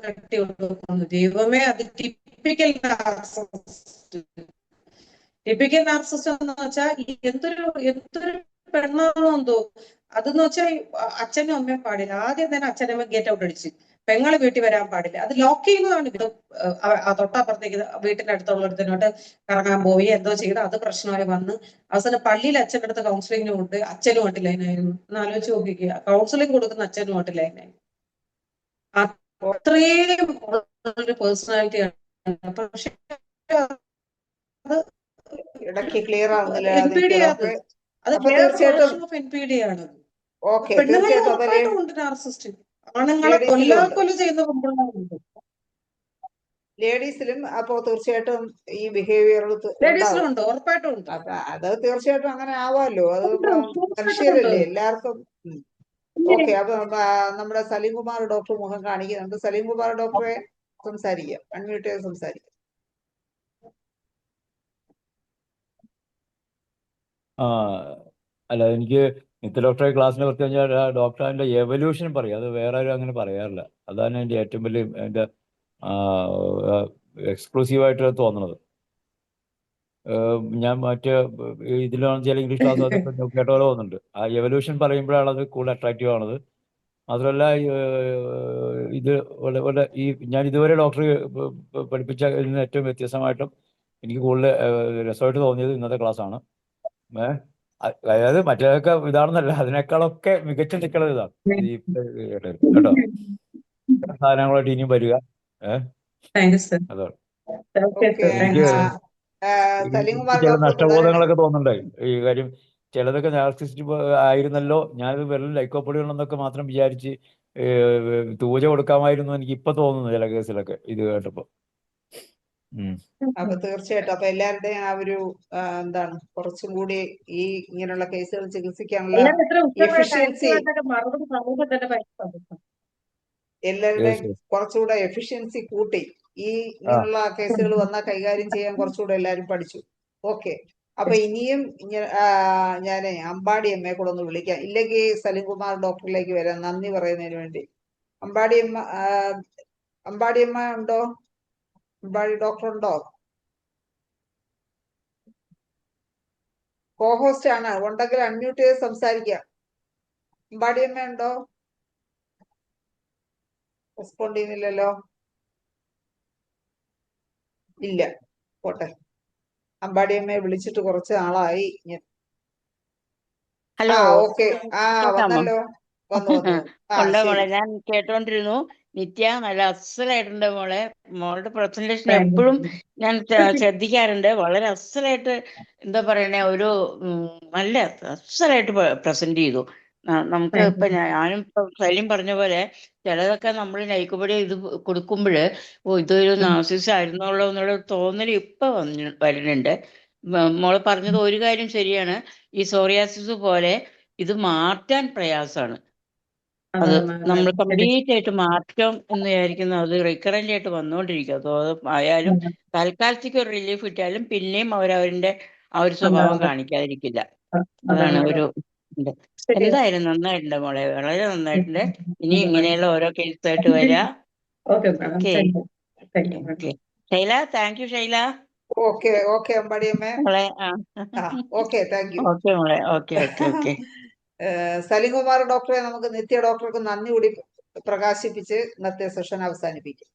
കെട്ടി കൊടുക്കുന്നു. ദൈവമേ, അത് ടിപ്പിക്കൽ നാർസിസിസ്റ്റ്. ടിപ്പിക്കൽ നാർസിസിസ്റ്റ് എന്ന് വെച്ചാൽ എന്തൊരു പെണ്ണാണോ എന്തോ. അതെന്ന് വെച്ചാൽ അച്ഛനും അമ്മയും പാടില്ല. ആദ്യം തന്നെ അച്ഛനമ്മ ഗേറ്റ് ഔട്ട് അടിച്ച്, പെങ്ങള് വീട്ടിൽ വരാൻ പാടില്ല. അത് ലോക്ക് ചെയ്യുന്നതാണ്. ഇത് തൊട്ടപ്പുറത്തേക്ക് വീട്ടിന്റെ അടുത്തുള്ളടത്തിനോട്ട് കറങ്ങാൻ പോയി, എന്തോ ചെയ്ത് അത് പ്രശ്നമായി വന്ന് അവസാനം പള്ളിയിൽ അച്ഛൻ്റെ അടുത്ത് കൗൺസിലിങ്ങിന് കൊണ്ട് അച്ഛനുമായിട്ട് ലൈനായിരുന്നു. ഒന്ന് ആലോചിച്ച് നോക്കിക്കുക, കൗൺസിലിംഗ് കൊടുക്കുന്ന അച്ഛനുമായിട്ട് ലൈനായി. അത്രയും ഒരു പേഴ്സണാലിറ്റിയാണ്. പക്ഷെ ഇടയ്ക്ക് ക്ലിയർ ആവുന്നില്ല. NPD ആണ്. അത് NPD ആണ്. പെണ്ണുങ്ങളിൽ ഉറപ്പായിട്ടും ഉണ്ട് നാർസിസ്റ്റ്. ആണുങ്ങളെ കൊല ചെയ്യുന്ന പെൺപിള്ളേരുണ്ട്. ലേഡീസിലും അപ്പോ തീർച്ചയായിട്ടും ഈ ബിഹേവിയർ ലേഡീസിലുണ്ട്, ഉറപ്പായിട്ടും ഉണ്ട്. അത് തീർച്ചയായിട്ടും അങ്ങനെ ആവാമല്ലോ. അത് മനുഷ്യരല്ലേ, എല്ലാവർക്കും. ഓക്കെ, അപ്പൊ നമ്മുടെ സലീം കുമാർ ഡോക്ടർ മുഖം കാണിക്കുന്നുണ്ട്. സലീം കുമാർ ഡോക്ടറെ സംസാരിക്കാം, അൺമ്യൂട്ട് ചെയ്ത് സംസാരിക്കാം. അല്ല, എനിക്ക് നിത്യ ഡോക്ടറെ ക്ലാസ്സിനെ കുറിച്ച് കഴിഞ്ഞാൽ ഡോക്ടർ അതിൻ്റെ എവല്യൂഷൻ പറയും. അത് വേറെ ആരും അങ്ങനെ പറയാറില്ല. അതാണ് എൻ്റെ ഏറ്റവും വലിയ എൻ്റെ എക്സ്ക്ലൂസീവായിട്ട് തോന്നുന്നത്. ഞാൻ ഇതിലാണെന്ന് വെച്ചാൽ ഇംഗ്ലീഷ് ക്ലാസ് അതൊക്കെ കേട്ട പോലെ തോന്നുന്നുണ്ട്. ആ എവല്യൂഷൻ പറയുമ്പോഴാണ് അത് കൂടുതൽ അട്രാക്റ്റീവ് ആണത്. മാത്രമല്ല ഇത് ഞാൻ ഇതുവരെ ഡോക്ടർ പഠിപ്പിച്ച ഇതിന് ഏറ്റവും വ്യത്യസ്തമായിട്ടും എനിക്ക് കൂടുതൽ രസമായിട്ട് തോന്നിയത് ഇന്നത്തെ ക്ലാസ്സാണ്. അതായത് മറ്റേതൊക്കെ ഇതാണെന്നല്ല, അതിനേക്കാളൊക്കെ മികച്ച നിൽക്കുന്നത് ഇതാണ്. കേട്ടോ, സാധനങ്ങളായിട്ട് ഇനിയും വരിക. അതാണ്. Okay okay. സർ, എനിക്ക് താങ്ക്സ്. എനിക്ക് സലീംകുമാർ ചില ഡോക്ടർ തുടരണേ. നഷ്ടബോധങ്ങളൊക്കെ തോന്നുന്നുണ്ടായി ഈ കാര്യം. ചിലതൊക്കെ നാർസിസ്റ്റ് ആയിരുന്നല്ലോ, ഞാനിത് വെറും ലൈക്കോപ്പൊടികളെന്നൊക്കെ മാത്രം വിചാരിച്ച് തൂജ കൊടുക്കാമായിരുന്നു എനിക്ക് ഇപ്പൊ തോന്നുന്നു ചില കേസിലൊക്കെ ഇത് കേട്ടപ്പോ. അപ്പൊ തീർച്ചയായിട്ടും അപ്പൊ എല്ലാവരുടെയും ആ ഒരു എന്താണ് കുറച്ചും കൂടി ഈ ഇങ്ങനെയുള്ള കേസുകൾ ചികിത്സിക്കാനുള്ള എല്ലാവരും എത്ര ഉത്തരവായിട്ട് എഫിഷ്യൻസി, ആക്റ്റീവായിട്ടൊക്കെ മറുപടി സമൂഹം തന്നെ ഭയങ്കര എല്ലാവരുടെയും കുറച്ചുകൂടെ എഫിഷ്യൻസി കൂട്ടി ഈ ഇങ്ങനെയുള്ള കേസുകൾ വന്നാൽ കൈകാര്യം ചെയ്യാൻ കുറച്ചുകൂടെ എല്ലാവരും പഠിച്ചു. ഓക്കെ. അപ്പൊ ഇനിയും ഞാനേ അമ്പാടി അമ്മയെ കൂടെ ഒന്ന് വിളിക്കാം, ഇല്ലെങ്കിൽ സലീംകുമാർ ഡോക്ടറിലേക്ക് വരാം. നന്ദി പറയുന്നതിന് വേണ്ടി. അമ്പാടി അമ്മ ഉണ്ടോ? അമ്പാടി ഡോക്ടർ ഉണ്ടോ? കോഹോസ്റ്റ് ആണ്, ഉണ്ടെങ്കിൽ അൺമ്യൂട്ട് ചെയ്ത് സംസാരിക്കാം. അമ്പാടിയമ്മ ഉണ്ടോ? റെസ്പോണ്ട് ചെയ്യുന്നില്ലല്ലോ. ഇല്ല, പോട്ടെ. അമ്പാടിയമ്മയെ വിളിച്ചിട്ട് കുറച്ച് നാളായി. Hello, okay. കേൾക്കാമോ? വന്നല്ലോ. വന്നു. ഉണ്ട് മോളെ, ശരി. ഞാൻ കേട്ടോണ്ടിരുന്നു. നിത്യ നല്ല അസലായിട്ടുണ്ട് മോളെ. മോളുടെ പ്രസന്റേഷൻ എപ്പോഴും ഞാൻ ശ്രദ്ധിക്കാറുണ്ട്. വളരെ അസലായിട്ട്, എന്താ പറയണേ, ഒരു നല്ല അസലായിട്ട് പ്രസന്റ് ചെയ്തു. നമുക്ക് ഇപ്പൊ ഞാനും ഇപ്പൊ സലീം പറഞ്ഞ പോലെ ചിലതൊക്കെ നമ്മൾ നൈക്കുപടി ഇത് കൊടുക്കുമ്പോൾ ഇതൊരു നാർസിസ് ആയിരുന്നുള്ളൂ എന്നുള്ള തോന്നൽ ഇപ്പൊ വരുന്നുണ്ട്. മോള് പറഞ്ഞത് ഒരു കാര്യം ശരിയാണ്. ഈ സോറിയാസിസ് പോലെ ഇത് മാറ്റാൻ പ്രയാസമാണ്. അത് നമ്മൾ കംപ്ലീറ്റ് ആയിട്ട് മാറ്റം എന്ന് വിചാരിക്കുന്ന അത് റിക്കറന്റ് ആയിട്ട് വന്നുകൊണ്ടിരിക്കും. അതോ ആയാലും തൽക്കാലത്തേക്ക് ഒരു റിലീഫ് കിട്ടിയാലും പിന്നെയും അവരവരുടെ ആ ഒരു സ്വഭാവം കാണിക്കാതിരിക്കില്ല. അതാണ് ഒരു ഇത്. എന്തായാലും നന്നായിട്ടുണ്ട് മോളെ, വളരെ നന്നായിട്ടുണ്ട്. ഇനി ഇങ്ങനെയുള്ള ഓരോ കേസായിട്ട് വരാം. Okay okay. Shaila, thank you Shaila. Okay അമ്പാടിയമ്മേ. മോളെ ഓക്കെ, താങ്ക് യു. ഓക്കെ മോളെ. ഓക്കെ. സലീംകുമാർ ഡോക്ടറെ നമുക്ക് നിത്യ ഡോക്ടർക്ക് നന്ദി കൂടി പ്രകാശിപ്പിച്ച് ഇന്നത്തെ സെഷൻ അവസാനിപ്പിക്കും.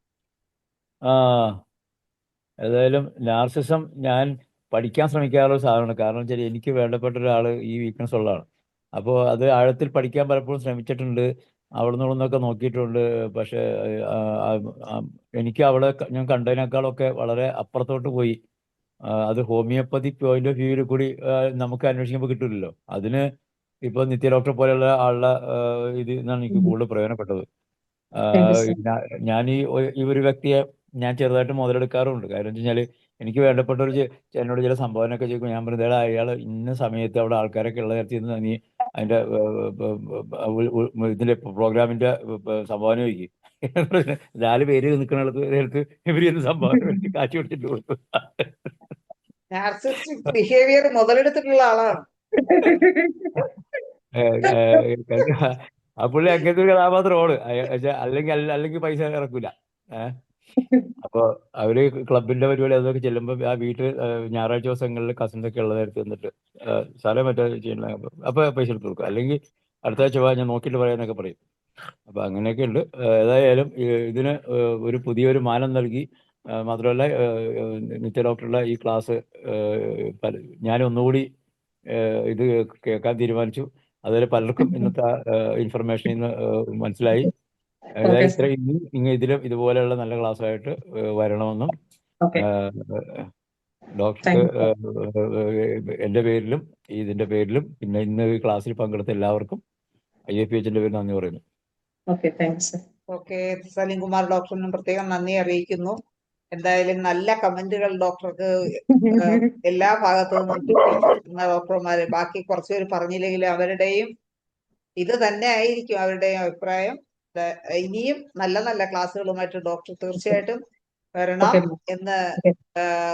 ഏതായാലും നാർസിസം ഞാൻ പഠിക്കാൻ ശ്രമിക്കാറുള്ള സാധനമാണ്. കാരണം വെച്ചാൽ എനിക്ക് വേണ്ടപ്പെട്ട ഒരാൾ ഈ വീക്ക്നെസ് ഉള്ളതാണ്. അപ്പോൾ അത് ആഴത്തിൽ പഠിക്കാൻ പലപ്പോഴും ശ്രമിച്ചിട്ടുണ്ട്, അവിടെ നിന്നൊക്കെ നോക്കിയിട്ടുണ്ട്. പക്ഷേ എനിക്ക് അവിടെ ഞാൻ കണ്ടതിനേക്കാളൊക്കെ വളരെ അപ്പുറത്തോട്ട് പോയി. അത് ഹോമിയോപ്പതി പോയിന്റ് ഓഫ് വ്യൂവിൽ കൂടി നമുക്ക് അന്വേഷിക്കുമ്പോൾ കിട്ടില്ലല്ലോ. അതിന് ഇപ്പോൾ നിത്യ ഡോക്ടർ പോലെയുള്ള ആളുടെ ഇത് നിന്നാണ് എനിക്ക് കൂടുതൽ പ്രയോജനപ്പെട്ടത്. ഞാൻ ഈ ഒരു വ്യക്തിയെ ഞാൻ ചെറുതായിട്ട് മുതലെടുക്കാറുണ്ട്. കാര്യം എന്ന് വെച്ചാൽ എനിക്ക് വേണ്ടപ്പെട്ട എന്നോട് ചില സംഭാവനയൊക്കെ ചോദിക്കും. ഞാൻ പറഞ്ഞത് അയാൾ ഇന്ന സമയത്ത് അവിടെ ആൾക്കാരൊക്കെ ഉള്ള നേരത്തിൽ നിന്ന് നീ അതിന്റെ ഇതിന്റെ പ്രോഗ്രാമിന്റെ സംഭാവന ചോദിക്കും. 4 പേര് നിൽക്കുന്ന ഇവര് സംഭാവന വേണ്ടി കാശ് കൊടുത്തിട്ട് കൊടുത്തു. നാർസിസ്റ്റിക് ബിഹേവിയർ മുതലെടുത്തിട്ടുള്ള ആളാണ്. ആ പുള്ളി അങ്ങനത്തെ ഒരു കഥാപാത്രമാണ്. അല്ലെങ്കിൽ പൈസ ഇറക്കൂല. അപ്പൊ അവര് ക്ലബിന്റെ പരിപാടി അതൊക്കെ ചെല്ലുമ്പോ ആ വീട്ടിൽ ഞായറാഴ്ച ദിവസങ്ങളിൽ കസിൻസ് ഒക്കെ ഉള്ള നേരത്ത് വന്നിട്ട് സ്ഥലം മറ്റേ ചെയ്യണ അപ്പൊ പൈസ എടുത്ത് കൊടുക്കും. അല്ലെങ്കിൽ അടുത്ത ആഴ്ച ഞാൻ നോക്കിയിട്ട് പറയാന്നൊക്കെ പറയും. അപ്പൊ അങ്ങനെയൊക്കെ ഉണ്ട്. ഏതായാലും ഇതിന് ഒരു പുതിയൊരു മാനം നൽകി, മാത്രമല്ല നിത്യ ഡോക്ടറുടെ ഈ ക്ലാസ് ഞാൻ ഒന്നുകൂടി ഇത് കേൾക്കാൻ തീരുമാനിച്ചു. അതുപോലെ പലർക്കും ഇന്നത്തെ ഇൻഫർമേഷൻ ഇന്ന് മനസ്സിലായി. ഇതിലും ഇതുപോലെയുള്ള നല്ല ക്ലാസ്സായിട്ട് വരണമെന്നും ഡോക്ടർക്ക് എൻ്റെ പേരിലും ഇതിന്റെ പേരിലും പിന്നെ ഇന്ന് ഈ ക്ലാസ്സിൽ പങ്കെടുത്ത എല്ലാവർക്കും IFPHന്റെ പേരിൽ നന്ദി പറയുന്നു. ഓക്കെ, സലീംകുമാർ ഡോക്ടറിനും പ്രത്യേകം നന്ദി അറിയിക്കുന്നു. എന്തായാലും നല്ല കമന്റുകൾ ഡോക്ടർക്ക് എല്ലാ ഭാഗത്തു നിന്നും കിട്ടി. ഡോക്ടർമാര് ബാക്കി കുറച്ചുപേര് പറഞ്ഞില്ലെങ്കിലും അവരുടെയും ഇത് തന്നെ ആയിരിക്കും അവരുടെയും അഭിപ്രായം. ഇനിയും നല്ല നല്ല ക്ലാസ്സുകളുമായിട്ട് ഡോക്ടർ തീർച്ചയായിട്ടും വരണം എന്ന്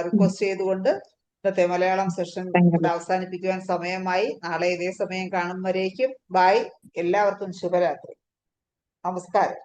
റിക്വസ്റ്റ് ചെയ്തുകൊണ്ട് ഇന്നത്തെ മലയാളം സെഷൻ അവസാനിപ്പിക്കുവാൻ സമയമായി. നാളെ ഇതേ സമയം കാണും വരേക്കും ബൈ. എല്ലാവർക്കും ശുഭരാത്രി. നമസ്കാരം.